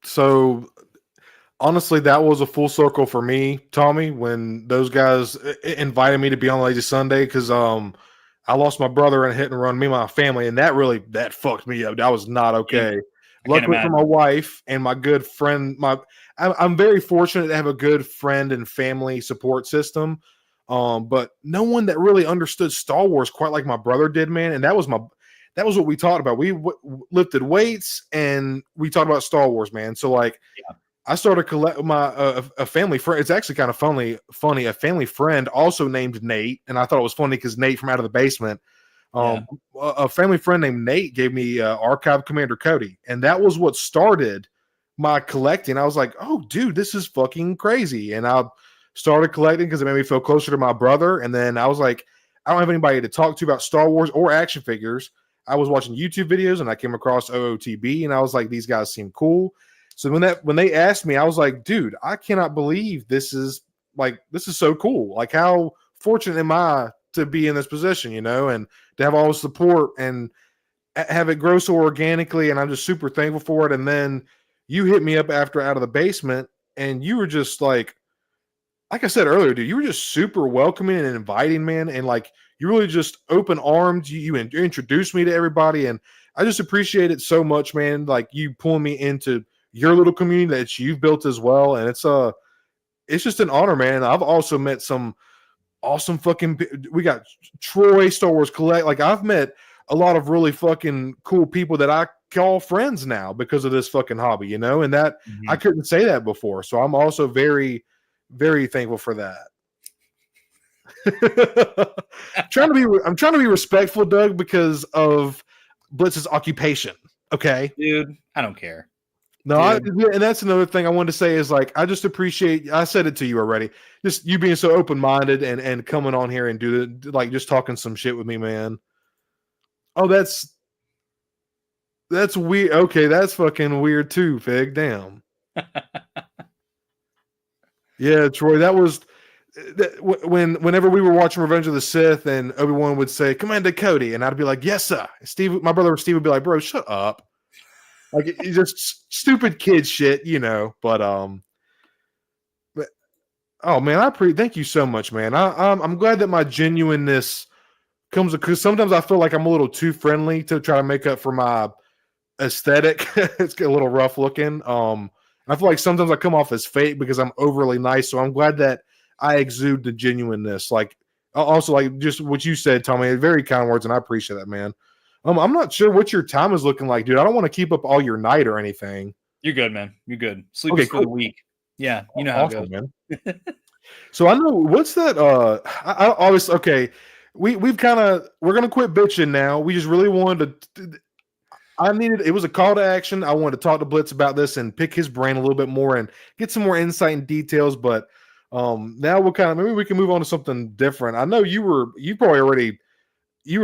S1: So honestly, that was a full circle for me, Tommy, when those guys invited me to be on Lazy Sunday, because I lost my brother in a hit and run, me and my family, and that fucked me up. That was not okay.
S2: I can't
S1: Luckily for my
S2: imagine.
S1: wife and my good friend, I'm very fortunate to have a good friend and family support system. But no one that really understood Star Wars quite like my brother did, man. And that was what we talked about. We lifted weights and we talked about Star Wars, man. So like,
S2: Yeah.
S1: I started collect my a family friend. It's actually kind of funny. A family friend also named Nate, and I thought it was funny because Nate from Out of the Basement.
S2: Yeah.
S1: A family friend named Nate gave me Archive Commander Cody, and that was what started my collecting. I was like, "Oh, dude, this is fucking crazy!" And I started collecting because it made me feel closer to my brother. And then I was like, "I don't have anybody to talk to about Star Wars or action figures." I was watching YouTube videos, and I came across OOTB, and I was like, "These guys seem cool." So when they asked me, I was like, "Dude, I cannot believe this is so cool. Like, how fortunate am I to be in this position, you know, and to have all the support and have it grow so organically." And I'm just super thankful for it. And then you hit me up after Out of the Basement, and you were just like I said earlier, dude, you were just super welcoming and inviting, man. And like, you really just open armed. You introduced me to everybody. And I just appreciate it so much, man. Like, you pulling me into your little community that you've built as well. And it's just an honor, man. I've also met some awesome we got Troy, Star Wars Collect. Like, I've met a lot of really fucking cool people that I call friends now because of this fucking hobby, you know, and that I
S2: Mhm.
S1: couldn't say that before. So I'm also very, very thankful for that. I'm trying to be respectful, Doug, because of Blitz's occupation. Okay.
S2: Dude, I don't care.
S1: No,
S2: Dude.
S1: and that's another thing I wanted to say is like, I just appreciate, I said it to you already, just you being so open minded and coming on here and just talking some shit with me, man. Oh, that's weird. Okay, that's fucking weird too, Fig. Damn. Yeah, Troy, that was whenever we were watching Revenge of the Sith and Obi-Wan would say, "Commander Cody," and I'd be like, "Yes, sir." Steve, my brother Steve would be like, "Bro, shut up." Like, it's just stupid kid shit, you know. But oh man, thank you so much, man. I'm glad that my genuineness comes, because sometimes I feel like I'm a little too friendly to try to make up for my aesthetic. It's a little rough looking. I feel like sometimes I come off as fake because I'm overly nice. So I'm glad that I exude the genuineness. Like, also, like, just what you said, Tommy, very kind words, and I appreciate that, man. I'm not sure what your time is looking like, dude. I don't want to keep up all your night or anything.
S2: You're good, man. You're good. Sleep
S1: Okay,
S2: is for the
S1: cool.
S2: weak. Yeah, you know how it
S1: Awesome,
S2: goes.
S1: man. So I know what's that. I always okay. We're gonna quit bitching now. We just really wanted to. It was a call to action. I wanted to talk to Blitz about this and pick his brain a little bit more and get some more insight and details. But now maybe we can move on to something different. I know you were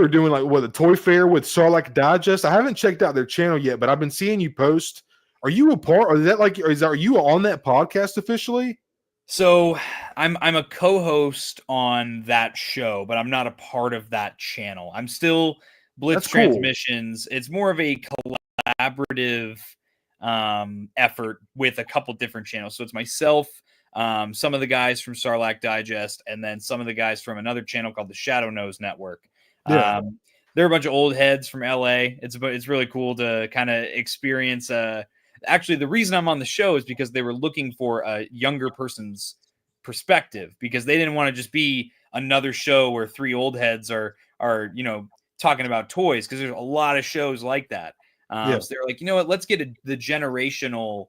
S1: doing like what, the toy fair with Sarlacc Digest. I haven't checked out their channel yet, but I've been seeing you post. Are you a part? Or is that like? Are you on that podcast officially?
S2: So I'm a co-host on that show, but I'm not a part of that channel. I'm still Blitz
S1: That's cool.
S2: Transmissions. It's more of a collaborative effort with a couple different channels. So it's myself, some of the guys from Sarlacc Digest, and then some of the guys from another channel called the Shadow Nose Network.
S1: Yeah.
S2: They're a bunch of old heads from LA. It's really cool to kind of experience actually, the reason I'm on the show is because they were looking for a younger person's perspective, because they didn't want to just be another show where three old heads are talking about toys, because there's a lot of shows like that.
S1: Yeah.
S2: So they're like, you know what, let's get the generational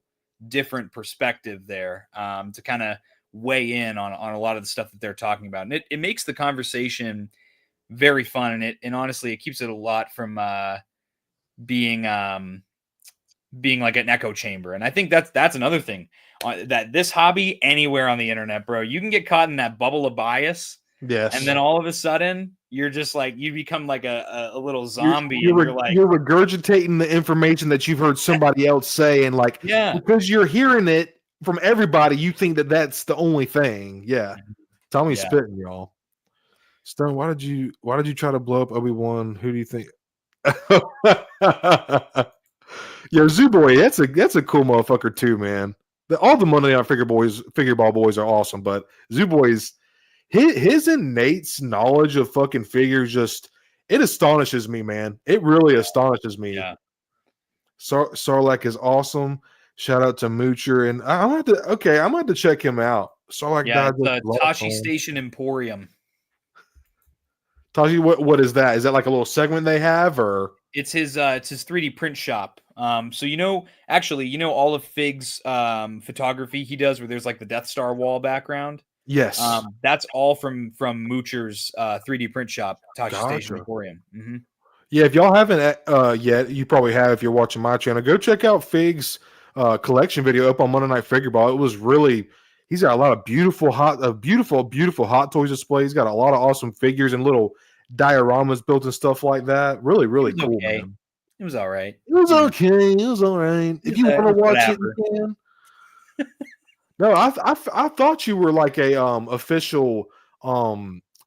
S2: different perspective there, to kind of weigh in on a lot of the stuff that they're talking about. And it makes the conversation very fun. And honestly, it keeps it a lot from being being like an echo chamber. And I think that's another thing, that this hobby, anywhere on the internet, bro, you can get caught in that bubble of bias, and
S1: Yes.
S2: then all of a sudden you're just like you become like a little zombie, and you're like,
S1: you're regurgitating the information that you've heard somebody else say, and like
S2: yeah,
S1: because you're hearing it from everybody, you think that that's the only thing. Yeah, Tommy's
S2: Yeah.
S1: spitting, y'all. Stone, why did you try to blow up Obi-Wan? Who do you think? Yo, Zoo Boy, that's a cool motherfucker too, man. All the Monday Night Figure Ball boys are awesome, but Zoo Boy's his innate knowledge of fucking figures just it astonishes me, man. It really astonishes me.
S2: Yeah.
S1: Sarlacc is awesome. Shout out to Moocher, and I'm gonna have to check him out. Sarlacc
S2: Yeah,
S1: died
S2: it's
S1: just
S2: Tashi Station Emporium.
S1: Tashi, what is that? Is that like a little segment they have, or
S2: it's his 3D print shop. So actually, all of Fig's photography he does, where there's like the Death Star wall background.
S1: yes,
S2: That's all from Moocher's 3D print shop, Tashi Station
S1: Gotcha.
S2: Emporium. Mm-hmm.
S1: Yeah, if y'all haven't yet, you probably have if you're watching my channel. Go check out Fig's collection video up on Monday Night Figure Ball. It was really he's got a lot of beautiful hot toys display. He's got a lot of awesome figures and little dioramas built and stuff like that. Really, really cool,
S2: Okay.
S1: man.
S2: It was all right.
S1: It was okay. It was all right. If you want to watch it, you can. No, I thought you were like a official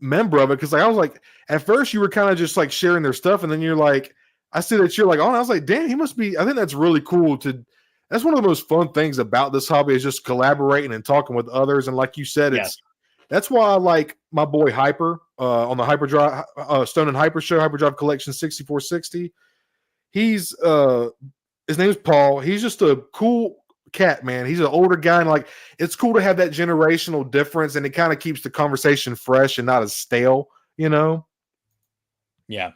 S1: member of it because like I was like at first you were kind of just like sharing their stuff and then you're like I see that you're like on. I was like, damn, he must be. I think that's really cool. That's one of the most fun things about this hobby is just collaborating and talking with others. And like you said, that's why I like my boy Hyper on the Hyperdrive Stone and Hyper Show Hyperdrive Collection 6460. He's his name's Paul. He's just a cool cat, man. He's an older guy, and like it's cool to have that generational difference, and it kind of keeps the conversation fresh and not as stale,
S2: Yeah.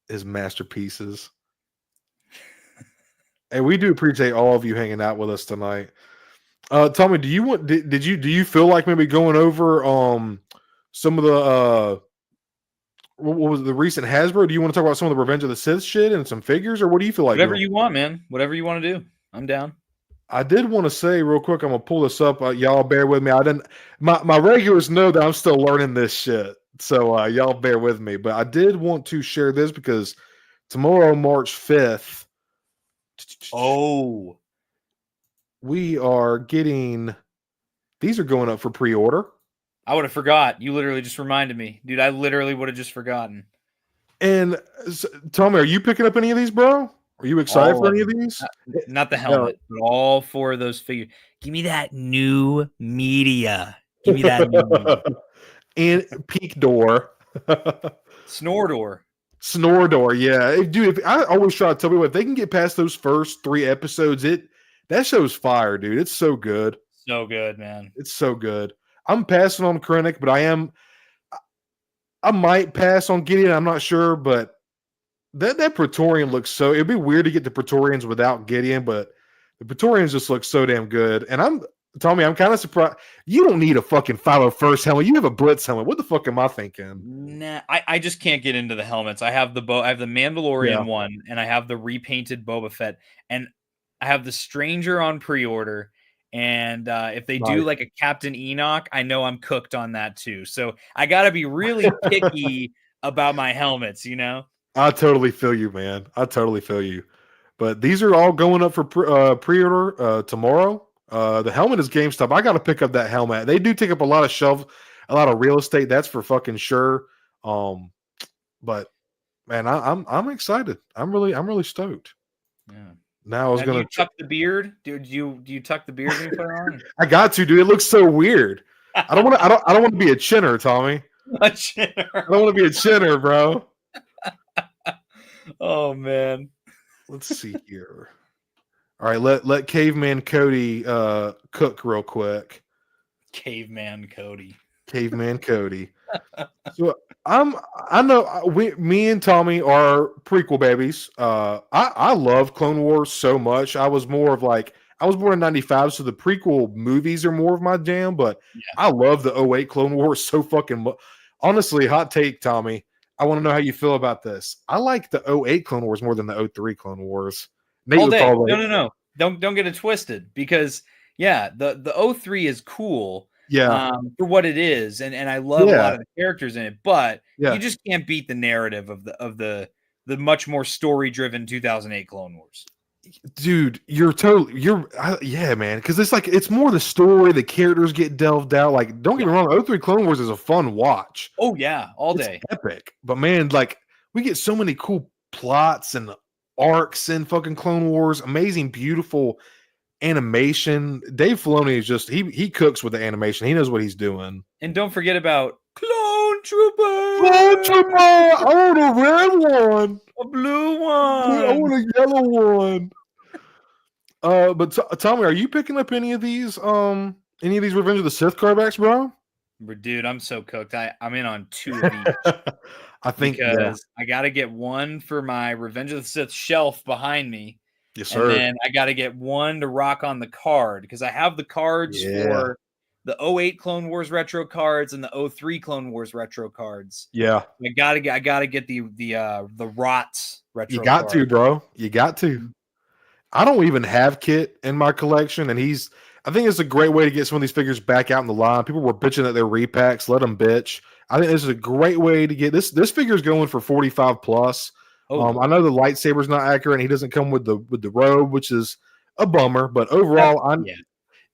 S1: His masterpieces. And we do appreciate all of you hanging out with us tonight. Tell me, do you feel like maybe going over some of the what was the recent Hasbro? Do you want to talk about some of the Revenge of the Sith shit and some figures, or what do you feel like?
S2: Whatever you want, man. Whatever you want to do. I'm down.
S1: I did want to say real quick, I'm gonna pull this up. Y'all bear with me. My regulars know that I'm still learning this shit, so y'all bear with me. But I did want to share this because tomorrow, March 5th, we are getting these are going up for pre-order.
S2: I would have forgot. You literally just reminded me, dude. I literally would have just forgotten.
S1: And tell me, are you picking up any of these, bro? Are you excited for any of these?
S2: Not the helmet, but all four of those figures. Give me that new media. Give me that new media.
S1: And Peak Door.
S2: Snordor,
S1: yeah. Dude, I always try to tell people if they can get past those first 3 episodes, that show's fire, dude. It's so good.
S2: So good, man.
S1: It's so good. I'm passing on Krennic, but I might pass on Gideon. I'm not sure, but that Praetorian looks so. It'd be weird to get the Praetorians without Gideon, but the Praetorians just look so damn good. And I'm kind of surprised. You don't need a fucking 501st helmet. You have a Blitz helmet. What the fuck am I thinking?
S2: Nah, I just can't get into the helmets. I have the Mandalorian one, and I have the repainted Boba Fett, and I have the Stranger on pre-order. And if they do like a Captain Enoch, I know I'm cooked on that too. So I got to be really picky about my helmets,
S1: I totally feel you, man. I totally feel you. But these are all going up for pre-order tomorrow. The helmet is GameStop. I got to pick up that helmet. They do take up a lot of real estate. That's for fucking sure. But man, I'm excited. I'm really stoked.
S2: Yeah.
S1: Now I was gonna
S2: tuck the beard. Do you tuck the beard when you put it on?
S1: I got to, dude. It looks so weird. I don't want to be a chinner, Tommy.
S2: A chinner.
S1: I don't want to be a chinner, bro.
S2: Oh man.
S1: Let's see here. All right, let Caveman Cody cook real quick.
S2: Caveman Cody.
S1: So I know me and Tommy are prequel babies. I love Clone Wars so much. I was born in 95, so the prequel movies are more of my jam, but I love the 08 Clone Wars so fucking much. Honestly, hot take, Tommy. I want to know how you feel about this. I like the 08 Clone Wars more than the 03 Clone Wars.
S2: All day. No. Don't get it twisted, because the 03 is cool.
S1: Yeah.
S2: for what it is, and I love a
S1: Yeah.
S2: lot of the characters in it, but
S1: Yeah.
S2: you just can't beat the narrative of the much more story driven 2008 Clone Wars.
S1: Dude, yeah, man, because it's more the story, the characters get delved out. Like, don't get me wrong, 03 Clone Wars is a fun watch.
S2: Oh yeah, all
S1: It's
S2: day.
S1: epic. But man, like, we get so many cool plots and arcs in fucking Clone Wars, amazing, beautiful animation. Dave Filoni is just he cooks with the animation. He knows what he's doing.
S2: And don't forget about Clone Trooper.
S1: Clone Trooper! I want a red one.
S2: A blue
S1: I
S2: one.
S1: want a yellow one. But Tommy, are you picking up any of these Revenge of the Sith cardbacks, bro?
S2: Dude, I'm so cooked. I'm in on 2 of each.
S1: I think
S2: because I got to get one for my Revenge of the Sith shelf behind me.
S1: Yes, sir.
S2: And then I got to get one to rock on the card because I have the cards for the 08 Clone Wars retro cards and the 03 Clone Wars retro cards.
S1: Yeah.
S2: I gotta get the Rots retro.
S1: You got to, bro. You got to.
S2: Mm-hmm.
S1: I don't even have Kit in my collection, and I think it's a great way to get some of these figures back out in the line. People were bitching that they're repacks. Let them bitch. I think this is a great way to get this. This figure is going for 45 plus.
S2: Oh.
S1: I know the lightsaber's not accurate, and he doesn't come with the robe, which is a bummer. But overall,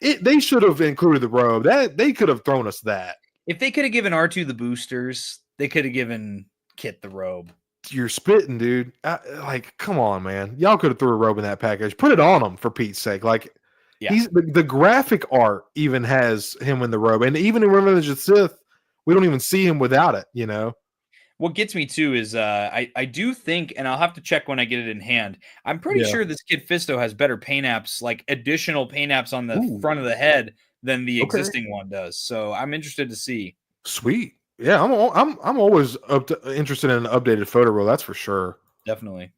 S1: they should have included the robe. That they could have thrown us that.
S2: If they could have given R2 the boosters, they could have given Kit the robe.
S1: You're spitting, dude. Like, come on, man. Y'all could have threw a robe in that package. Put it on him for Pete's sake. Like, he's the graphic art even has him in the robe, and even in Revenge of the Sith, we don't even see him without it. You know.
S2: What gets me too is I do think, and I'll have to check when I get it in hand. I'm pretty sure this Kid Fisto has better paint apps, like additional paint apps on the front of the head than the existing one does. So I'm interested to see.
S1: Sweet, yeah. I'm always interested in an updated photo roll. That's for sure.
S2: Definitely.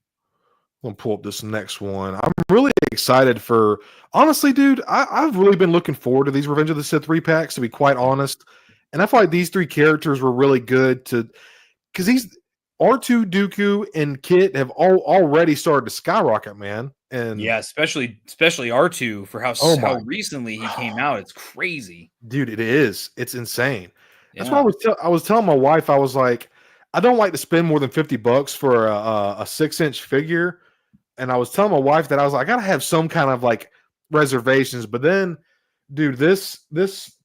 S1: I'm gonna pull up this next one. I'm really excited for. Honestly, dude, I've really been looking forward to these Revenge of the Sith repacks. To be quite honest, and I feel like these 3 characters were really good to. Because these R2, Dooku, and Kit have already started to skyrocket, man. And
S2: yeah, especially R2 for how recently he came out. It's crazy,
S1: dude. It is. It's insane. Yeah. That's why I was telling my wife. I was like, I don't like to spend more than $50 for a 6-inch figure. And I was telling my wife that I was like, I gotta have some kind of like reservations. But then, dude, this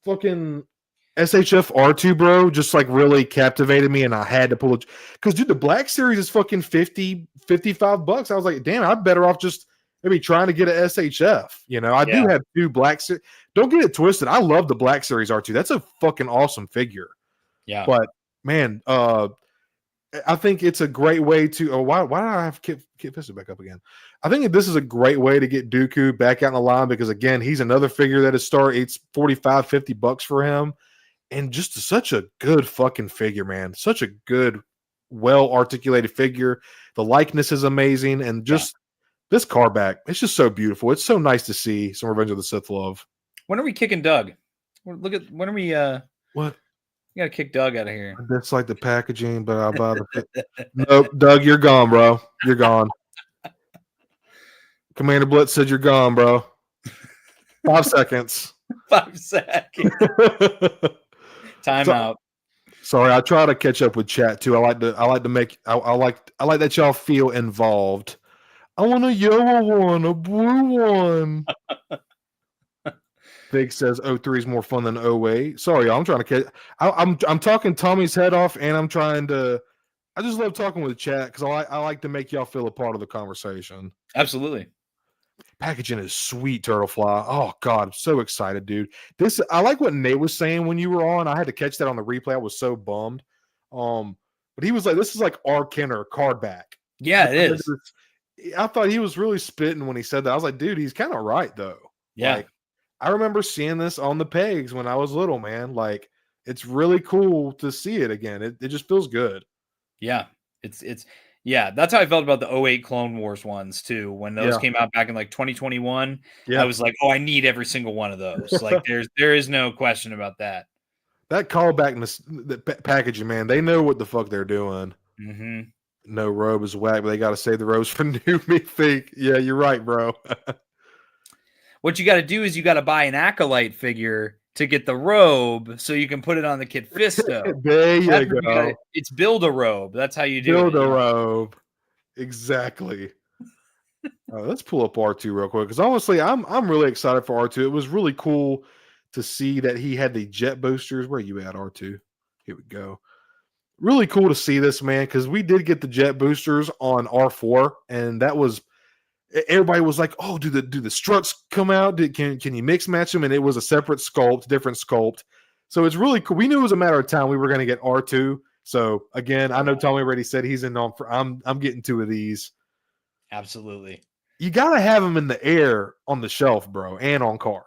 S1: fucking SHF R2, bro, just like really captivated me, and I had to pull it because, dude, the Black Series is fucking $50, $55. I was like, damn, I'm better off just maybe trying to get an SHF. You know, I do have 2 Black Series. Don't get it twisted. I love the Black Series R2. That's a fucking awesome figure.
S2: Yeah,
S1: but man, I think it's a great way to. Oh, why did I have Kit Fisto back up again? I think this is a great way to get Dooku back out in the line because, again, he's another figure that is it's $45, $50 for him. And just such a good fucking figure, man. Such a good, well-articulated figure. The likeness is amazing. And just this card back, it's just so beautiful. It's so nice to see some Revenge of the Sith love.
S2: When are we kicking Doug? Look at when are we
S1: what?
S2: You gotta kick Doug out of here.
S1: That's like the packaging, but I'll buy the nope, Doug, you're gone, bro. You're gone. Commander Blitz said you're gone, bro. 5 seconds.
S2: 5 seconds. Time out.
S1: Sorry, I try to catch up with chat too. I like that y'all feel involved. I want a yellow one, a blue one. Big says 03 is more fun than 08. Sorry, y'all. I'm trying to catch. I'm talking Tommy's head off, and I'm trying to. I just love talking with the chat because I like to make y'all feel a part of the conversation.
S2: Absolutely.
S1: Packaging is sweet, Turtlefly. Oh God, I'm so excited, dude. I like what Nate was saying when you were on. I had to catch that on the replay. I was so bummed. But he was like, "This is like our Kenner card back."
S2: Yeah, it is.
S1: I thought he was really spitting when he said that. I was like, dude, he's kind of right though.
S2: Yeah.
S1: Like, I remember seeing this on the pegs when I was little, man. Like, it's really cool to see it again. It just feels good.
S2: Yeah, yeah, that's how I felt about the 08 Clone Wars ones too. When those came out back in like 2021, I was like, oh, I need every single one of those. Like, there is no question about that. That
S1: callback, the packaging, man, they know what the fuck they're doing.
S2: Mm-hmm.
S1: No robe is whack, but they got to save the robes for new me think. Yeah, you're right, bro.
S2: What you got to do is you got to buy an Acolyte figure to get the robe so you can put it on the Kit Fisto.
S1: There you
S2: That's what
S1: go.
S2: it's build a robe. That's how you do
S1: Build
S2: it.
S1: a robe. Exactly. Let's pull up R2 real quick because honestly, I'm really excited for R2. It was really cool to see that he had the jet boosters. Where you at, R2? Here we go. Really cool to see this, man, because we did get the jet boosters on R4, and that was everybody was like, "Oh, do the struts come out? Can you mix match them?" And it was a separate sculpt, different sculpt. So it's really cool. We knew it was a matter of time we were going to get R2. So again, I know Tommy already said he's in on. I'm getting 2 of these.
S2: Absolutely.
S1: You got to have him in the air on the shelf, bro, and on card.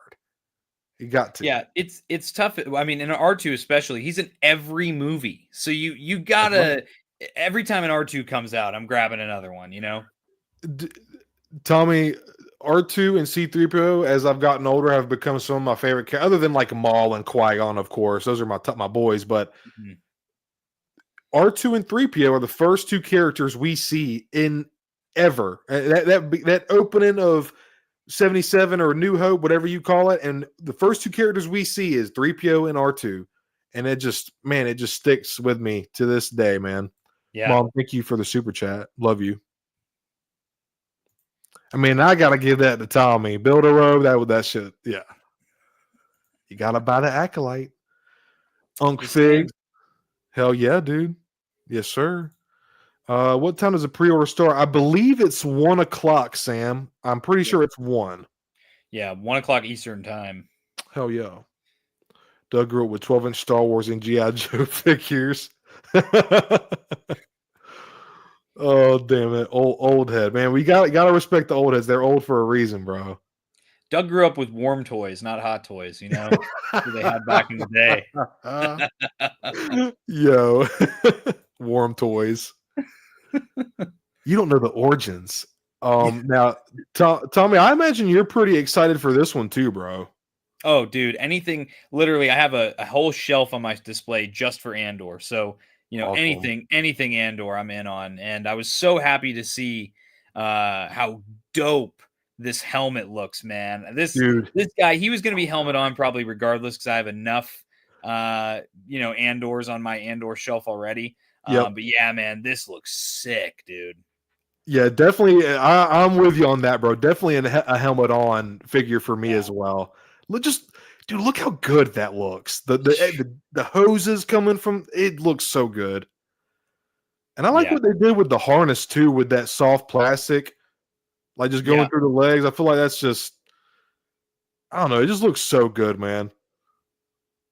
S1: You got to.
S2: Yeah, it's tough. I mean, in R2 especially, he's in every movie. So you gotta every time an R2 comes out, I'm grabbing another one. You know,
S1: Tommy, R2 and C-3PO, as I've gotten older, have become some of my favorite characters, other than like Maul and Qui-Gon, of course. Those are my boys. But R2 and 3PO are the first 2 characters we see in ever. That opening of 77 or New Hope, whatever you call it, and the first 2 characters we see is 3PO and R2. And it just sticks with me to this day, man.
S2: Yeah.
S1: Mom, thank you for the super chat. Love you. I mean, I gotta give that to Tommy. Build a robe, that shit. Yeah. You gotta buy the Acolyte. Unc Fig. Hell yeah, dude. Yes, sir. What time does the pre-order start? I believe it's 1 o'clock, Sam. I'm pretty sure it's 1.
S2: Yeah, 1 o'clock Eastern time.
S1: Hell yeah. Doug grew up with 12-inch Star Wars and G.I. Joe figures. Oh, damn it. Old head, man. We gotta respect the old heads. They're old for a reason, bro.
S2: Doug grew up with warm toys, not hot toys, you know, they had back in the day.
S1: Yo, warm toys. You don't know the origins. Now, Tommy, I imagine you're pretty excited for this one too, bro.
S2: Oh, dude, anything. Literally, I have a whole shelf on my display just for Andor. So, you know,
S1: Awesome.
S2: anything Andor I'm in on. And I was so happy to see how dope this helmet looks, man. This guy, he was going to be helmet on probably regardless because I have enough, you know, Andors on my Andor shelf already. But yeah, man, this looks sick, dude.
S1: Yeah, definitely. I'm with you on that, bro. Definitely a helmet on figure for me as well. Look how good that looks. The hoses coming from it looks so good. And I like what they did with the harness too, with that soft plastic, like just going through the legs. I feel like that's just, I don't know. It just looks so good, man.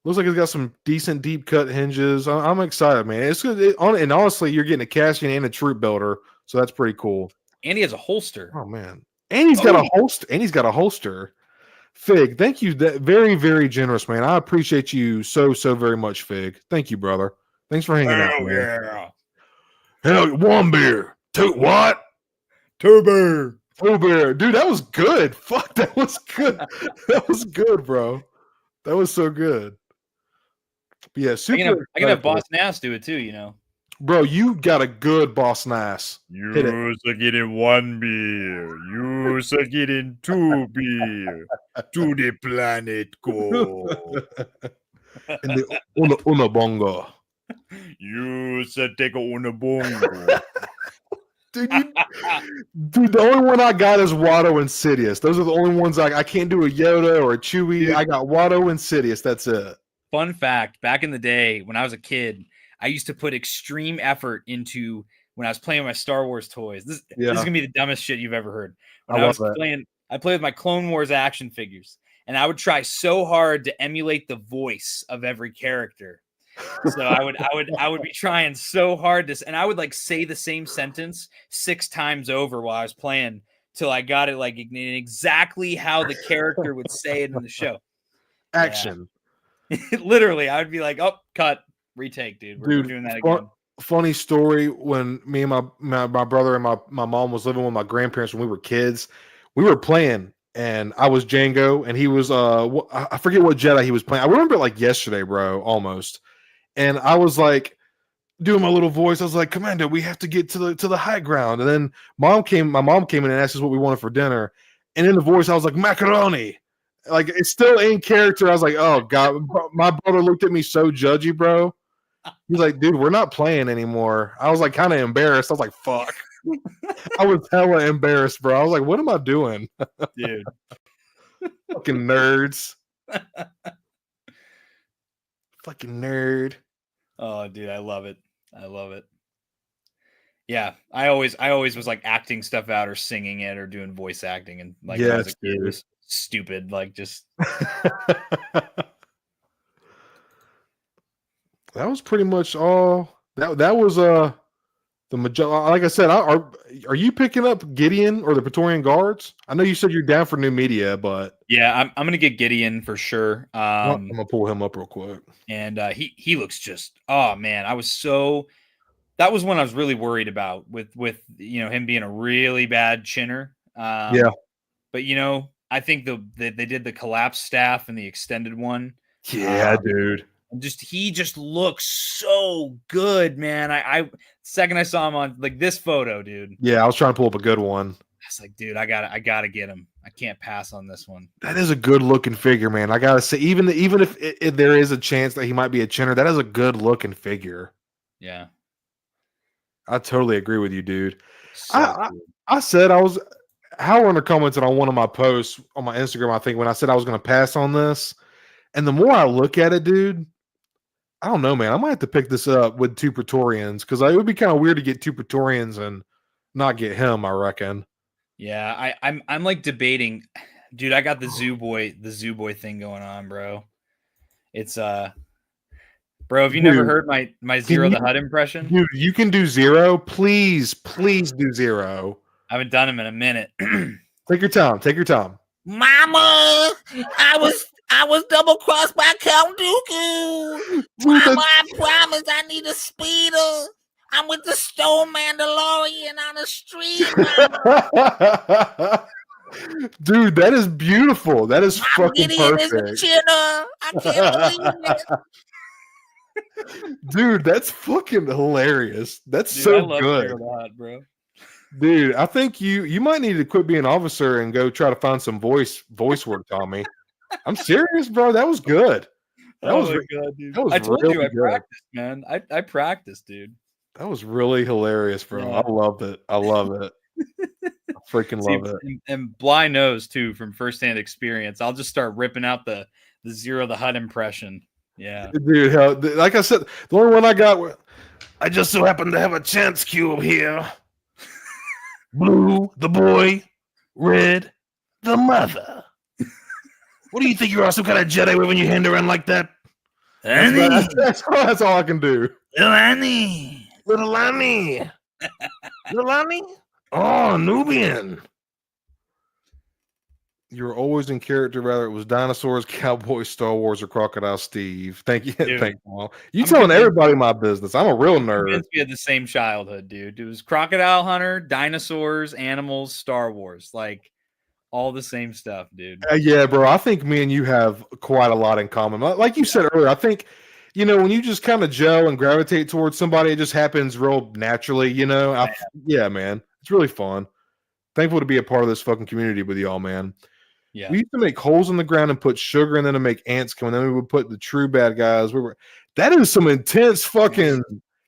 S1: Looks like it's got some decent deep cut hinges. I'm excited, man. It's good. And honestly, you're getting a Cassian and a troop builder, so that's pretty cool.
S2: And he has a holster.
S1: Oh man, and he's got a holster. And he's got a holster. Fig, thank you. That very, very generous, man. I appreciate you so very much, Fig. Thank you, brother. Thanks for hanging out, man.
S2: Yeah.
S1: Hell, 1 beer, 2 what?
S2: 2 beer.
S1: 2 beer, dude. That was good. Fuck, that was good. That was good, bro. That was so good. But yeah, super.
S2: I can have Boss Nass do it too, you know.
S1: Bro, you got a good Boss Nass.
S3: You suck it in 1 beer. You suck it in 2 beer. To the planet go.
S1: And the Unabongo.
S3: You said take a Unabongo.
S1: Dude, the only one I got is Watto and Sidious. Those are the only ones I can't do a Yoda or a Chewie. Dude. I got Watto and Sidious. That's it.
S2: Fun fact, back in the day when I was a kid, I used to put extreme effort into when I was playing with my Star Wars toys. This is going to be the dumbest shit you've ever heard. When I played with my Clone Wars action figures, and I would try so hard to emulate the voice of every character. So I would be trying so hard to, and I would like say the same sentence 6 times over while I was playing till I got it like exactly how the character would say it in the show.
S1: Action.
S2: Yeah. Literally, I would be like, "Oh, cut, retake, dude. We're doing that again."
S1: Funny story: when me and my brother and my mom was living with my grandparents when we were kids, we were playing. And I was Django, and he was I forget what Jedi he was playing. I remember it like yesterday, bro, almost. And I was like doing my little voice. I was like, "Commander, we have to get to the high ground." And then my mom came in and asked us what we wanted for dinner. And in the voice, I was like, "Macaroni." Like it's still in character. I was like, oh god, my brother looked at me so judgy, bro. He's like, dude, we're not playing anymore. I was like kind of embarrassed. I was like, fuck. I was hella embarrassed, bro. I was like, what am I doing?
S2: Dude.
S1: Fucking nerds. Fucking nerd.
S2: Oh, dude, I love it. I love it. Yeah, I always was like acting stuff out or singing it or doing voice acting, and like when I was a kid, it was stupid. Like just
S1: that was pretty much all. That was the majority. Like I said, are you picking up Gideon or the Praetorian Guards? I know you said you're down for new media, but
S2: yeah, I'm gonna get Gideon for sure.
S1: I'm gonna pull him up real quick.
S2: And he looks just, oh man, that was one I was really worried about with him being a really bad chinner.
S1: Yeah,
S2: but I think they did the collapse staff and the extended one.
S1: Yeah, dude.
S2: He just looks so good, man. I second I saw him on like this photo, dude.
S1: Yeah, I was trying to pull up a good one.
S2: I was like, dude, I gotta get him. I can't pass on this one.
S1: That is a good looking figure, man. I gotta say, even if there is a chance that he might be a chinner, that is a good looking figure.
S2: Yeah,
S1: I totally agree with you, dude.
S2: so
S1: I said Howard commented on one of my posts on my Instagram, I think, when I said I was going to pass on this. And the more I look at it, dude, I don't know, man. I might have to pick this up with 2 Praetorians because it would be kind of weird to get 2 Praetorians and not get him, I reckon.
S2: Yeah, I'm like debating, dude. I got the Zoo Boy thing going on, bro. It's bro, have you never heard my Zero the Hutt impression?
S1: Dude, you can do Zero. Please do Zero.
S2: I haven't done him in a minute.
S1: Take your time. Take your time.
S4: Mama, I was double crossed by Count Dooku. Mama, I promise I need a speeder. I'm with the Stone Mandalorian on the street.
S1: Dude, that is beautiful. That is fucking perfect.
S4: I can't believe it.
S1: Dude, that's fucking hilarious. That's
S2: Dude,
S1: so
S2: I love
S1: good.
S2: Zero the Hutt, bro.
S1: Dude, I think you might need to quit being an officer and go try to find some voice work, Tommy. I'm serious, bro. That was good. That was
S2: my God, dude.
S1: that was
S2: I told
S1: really
S2: you I
S1: good.
S2: practiced, man. I practiced, dude.
S1: That was really hilarious, bro.
S2: Yeah.
S1: I loved it. I love it. I freaking love it.
S2: And Bly knows too from firsthand experience. I'll just start ripping out the Zero the Hutt impression. Yeah,
S1: Dude, hell, like I said, the only one I got, I just so happen to have a chance cube here. Blue, the boy. Red, the mother. What do you think you are, some kind of Jedi waving your hand around like that? That's all I can do.
S4: Little Annie.
S1: Little Annie.
S4: Little Annie?
S1: Oh, Nubian. You were always in character, whether it was dinosaurs, cowboys, Star Wars, or Crocodile Steve. Thank you.
S2: Dude,
S1: Thank you. You telling everybody my business. I'm a real nerd.
S2: We had the same childhood, dude. It was Crocodile Hunter, dinosaurs, animals, Star Wars, like all the same stuff, dude.
S1: Yeah, bro. I think me and you have quite a lot in common. Like you said earlier, I think, when you just kind of gel and gravitate towards somebody, it just happens real naturally, Yeah, man. It's really fun. Thankful to be a part of this fucking community with y'all, man.
S2: Yeah.
S1: We used to make holes in the ground and put sugar in them to make ants come. And then we would put the true bad guys. That is some intense fucking.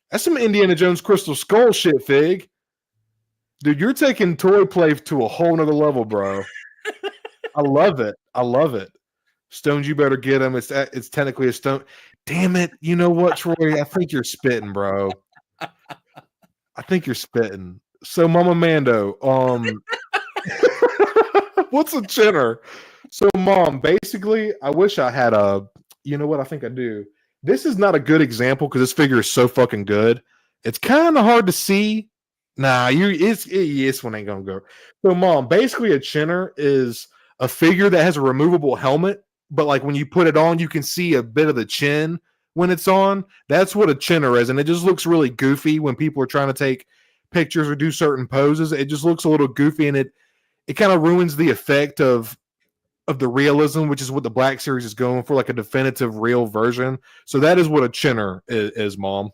S1: That's some Indiana Jones Crystal Skull shit, Fig. Dude, you're taking toy play to a whole nother level, bro. I love it. I love it. Stones, you better get them. It's technically a stone. Damn it. You know what, Troy? I think you're spitting, bro. I think you're spitting. So, Mama Mando, what's a chinner? So, Mom, basically, I wish I had you know what? I think I do. This is not a good example because this figure is so fucking good. It's kind of hard to see. Nah, this one ain't gonna go. So, Mom, basically, a chinner is a figure that has a removable helmet, but like when you put it on, you can see a bit of the chin when it's on. That's what a chinner is, and it just looks really goofy when people are trying to take pictures or do certain poses. It just looks a little goofy, and it kind of ruins the effect of the realism, which is what the Black Series is going for, like a definitive real version. So that is what a chinner is, Mom.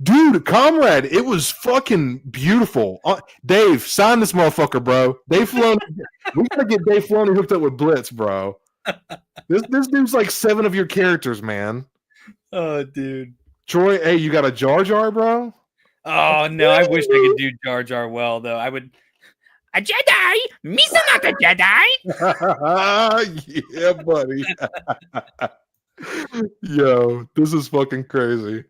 S1: Dude, comrade, it was fucking beautiful. Dave, sign this motherfucker, bro. Dave Filoni, we gotta get Dave Filoni hooked up with BLITZ, bro. This dude's like 7 of your characters, man.
S2: Oh, dude.
S1: Troy, hey, you got a Jar Jar, bro?
S2: Oh no, I wish I could do Jar Jar well though. I would. A Jedi? Me's not a Jedi.
S1: Yeah, buddy. Yo, this is fucking crazy.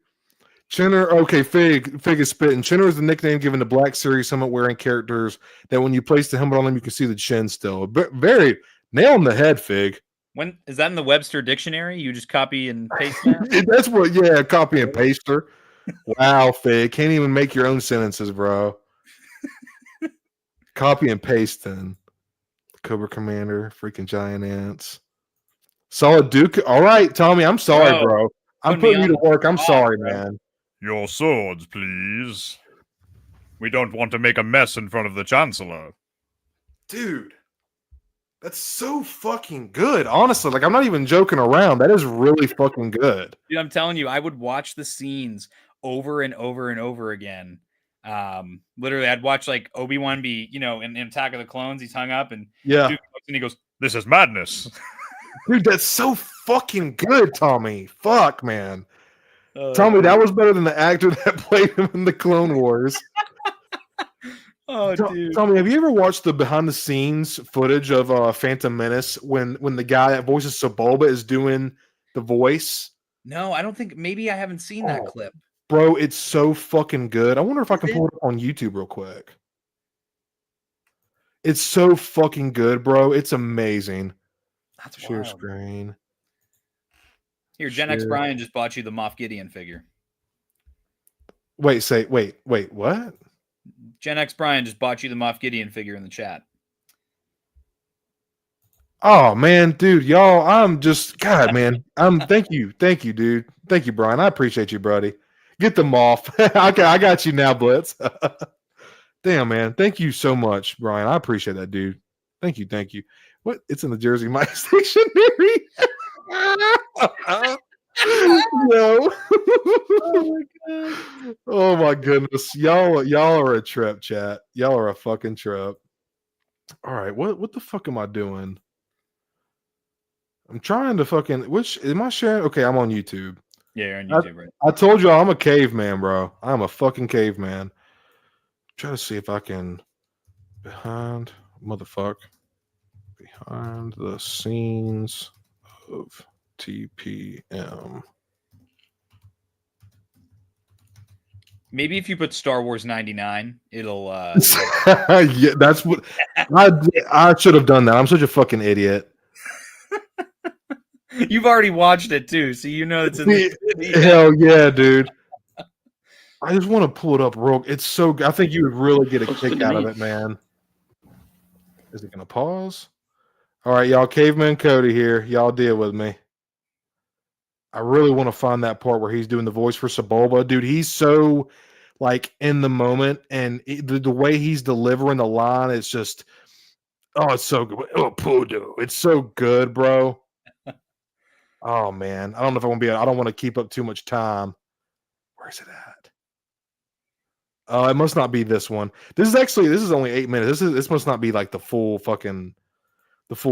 S1: Chinner, okay, Fig is spitting. Chinner is the nickname given to Black Series helmet wearing characters that when you place the helmet on them, you can see the chin still. Very nail on the head, Fig.
S2: When is that in the Webster dictionary? You just copy and paste that?
S1: That's what, yeah, copy and paster. Wow, Fig. Can't even make your own sentences, bro. Copy and paste then. Cobra Commander, freaking giant ants. Solid Duke. All right, Tommy, I'm sorry, bro. I'm putting you to work. I'm sorry, man.
S3: Your swords, please. We don't want to make a mess in front of the Chancellor.
S1: Dude, that's so fucking good. Honestly, like I'm not even joking around. That is really fucking good.
S2: Dude, I'm telling you, I would watch the scenes over and over and over again. Literally, I'd watch like Obi-Wan be, in Attack of the Clones, he's hung up and
S1: yeah,
S2: and he goes,
S3: "This is madness."
S1: Dude, that's so fucking good, Tommy. Fuck, man. Tommy, that was better than the actor that played him in the Clone Wars.
S2: Dude.
S1: Tommy, have you ever watched the behind-the-scenes footage of Phantom Menace when the guy that voices Sebulba is doing the voice?
S2: No, I don't think. Maybe I haven't seen that clip.
S1: Bro, it's so fucking good. I wonder if I can pull it up on YouTube real quick. It's so fucking good, bro. It's amazing.
S2: That's
S1: Share
S2: wild.
S1: screen.
S2: Here, Gen X Brian just bought you the Moff Gideon figure.
S1: Wait, what?
S2: Gen X Brian just bought you the Moff Gideon figure in the chat.
S1: Oh man, dude, y'all, I'm just God, man. Thank you, dude. Thank you, Brian. I appreciate you, buddy. Get them off. I got you now, Blitz. Damn, man. Thank you so much, Brian. I appreciate that, dude. Thank you. What? It's in the Jersey Mike Stationery. No. Oh my goodness. Y'all are a trip, chat. Y'all are a fucking trip. All right, what the fuck am I doing? I'm trying to fucking am I sharing? Okay, I'm on YouTube.
S2: Yeah, you're on YouTube, right?
S1: I told you I'm a caveman, bro. I'm a fucking caveman. Try to see if I can behind the scenes of TPM.
S2: Maybe if you put Star Wars 99, it'll
S1: yeah, that's what I should have done that. I'm such a fucking idiot.
S2: You've already watched it too, so you know it's in the
S1: hell yeah, dude. I just want to pull it up real. It's so good. I think you would really get a kick out of it, man. Is it gonna pause? All right, y'all. Caveman Cody here. Y'all deal with me. I really want to find that part where he's doing the voice for Sebulba, dude. He's so like in the moment, and the way he's delivering the line, it's just, oh, it's so good. Oh, Poodoo, it's so good, bro. Oh man, I don't know if I want to be. I don't want to keep up too much time. Where is it at? It must not be this one. This is only 8 minutes. This must not be like the full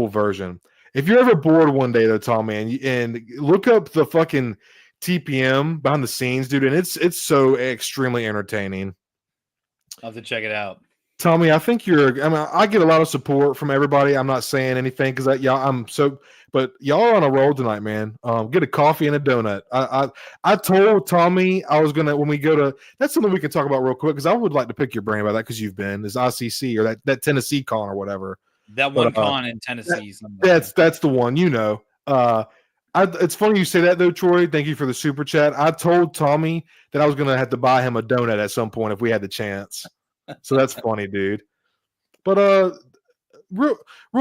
S1: version. If you're ever bored one day though, Tommy, and look up the fucking TPM behind the scenes, dude, and it's so extremely entertaining.
S2: I'll have to check it out.
S1: Tommy, I think I get a lot of support from everybody. I'm not saying anything because but y'all are on a roll tonight, man. Get a coffee and a donut. I told Tommy I was gonna, when we go to, that's something we can talk about real quick because I would like to pick your brain about that because you've been is ICC or that Tennessee con or whatever.
S2: That one con in Tennessee.
S1: That's the one, it's funny you say that though, Troy. Thank you for the super chat. I told Tommy that I was gonna have to buy him a donut at some point if we had the chance. So that's funny, dude. But real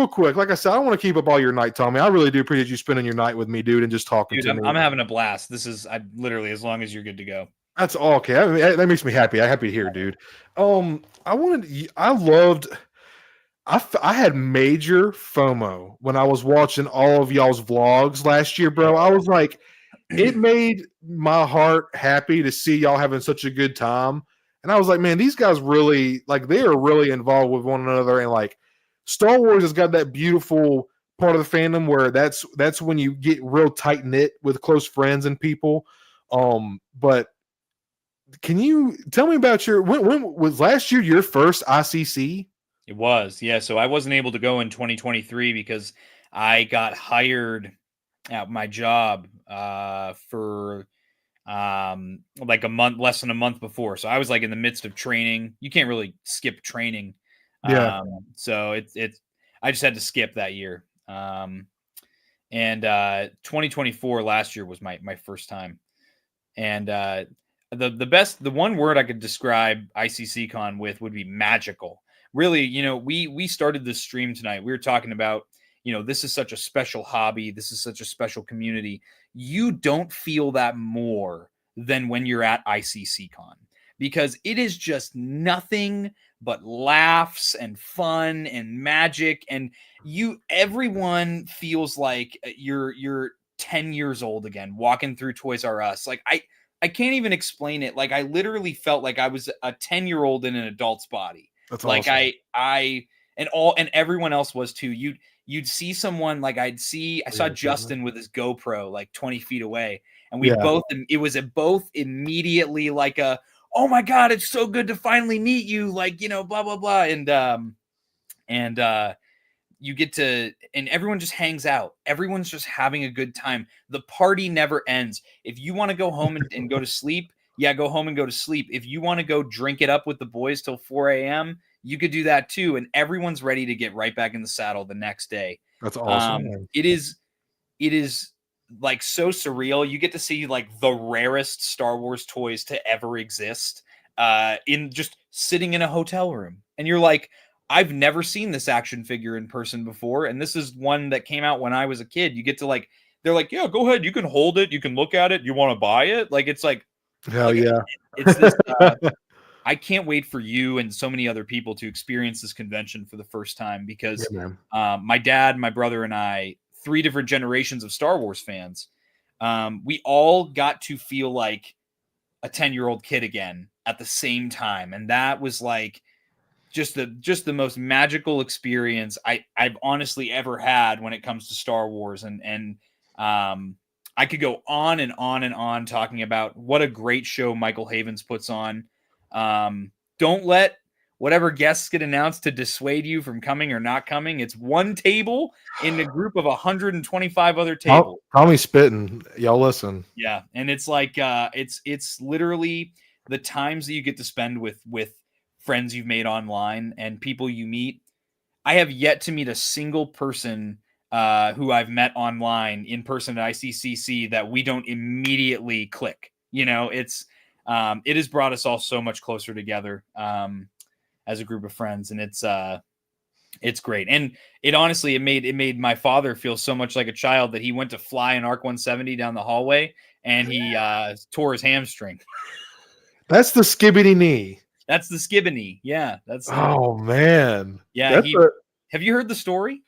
S1: quick, like I said, I don't want to keep up all your night, Tommy. I really do appreciate you spending your night with me, dude, and just talking to me.
S2: I'm having a blast. This is literally as long as you're good to go.
S1: That's all okay. I mean, that makes me happy. I'm happy to hear, dude. I had major FOMO when I was watching all of y'all's vlogs last year, bro. I was like, it made my heart happy to see y'all having such a good time. And I was like, man, these guys really like they are really involved with one another. And like Star Wars has got that beautiful part of the fandom where that's when you get real tight knit with close friends and people. But can you tell me about when was last year your first ICC?
S2: It was, yeah. So I wasn't able to go in 2023 because I got hired at my job for like a month, less than a month before. So I was like in the midst of training. You can't really skip training.
S1: Yeah.
S2: So I just had to skip that year. And 2024 last year was my first time. And the one word I could describe ICC Con with would be magical. Really, we started this stream tonight. We were talking about, this is such a special hobby. This is such a special community. You don't feel that more than when you're at ICC Con, because it is just nothing but laughs and fun and magic. And everyone feels like you're 10 years old again, walking through Toys R Us. Like I can't even explain it. Like I literally felt like I was a 10-year-old in an adult's body.
S1: That's
S2: like
S1: awesome.
S2: and everyone else was too. You'd see someone like I saw Justin with his GoPro like 20 feet away, and it was both immediately like oh my God, it's so good to finally meet you, like, blah blah blah, and you get to, and everyone just hangs out. Everyone's just having a good time. The party never ends. If you want to go home and go to sleep, go home and go to sleep. If you want to go drink it up with the boys till 4 a.m., you could do that too. And everyone's ready to get right back in the saddle the next day.
S1: That's awesome.
S2: It is like so surreal. You get to see like the rarest Star Wars toys to ever exist in just sitting in a hotel room. And you're like, I've never seen this action figure in person before. And this is one that came out when I was a kid. You get to like, they're like, yeah, go ahead. You can hold it. You can look at it. You want to buy it? Like, it's like,
S1: hell yeah.
S2: It's this, I can't wait for you and so many other people to experience this convention for the first time, because my dad, my brother, and I, 3 different generations of Star Wars fans, we all got to feel like a 10-year-old kid again at the same time. And that was like just the most magical experience I've honestly ever had when it comes to Star Wars. And I could go on and on and on talking about what a great show Michael Havens puts on. Don't let whatever guests get announced to dissuade you from coming or not coming. It's one table in a group of 125 other tables.
S1: Tommy's spitting. Y'all listen.
S2: Yeah. And it's like, it's literally the times that you get to spend with friends you've made online and people you meet. I have yet to meet a single person who I've met online in person at ICCC that we don't immediately click. It has brought us all so much closer together as a group of friends, and it's great. And it honestly, it made my father feel so much like a child that he went to fly an ARC 170 down the hallway and he tore his hamstring.
S1: That's the skibbity knee.
S2: That's the skibby. Yeah.
S1: Oh man.
S2: Yeah. Have you heard the story?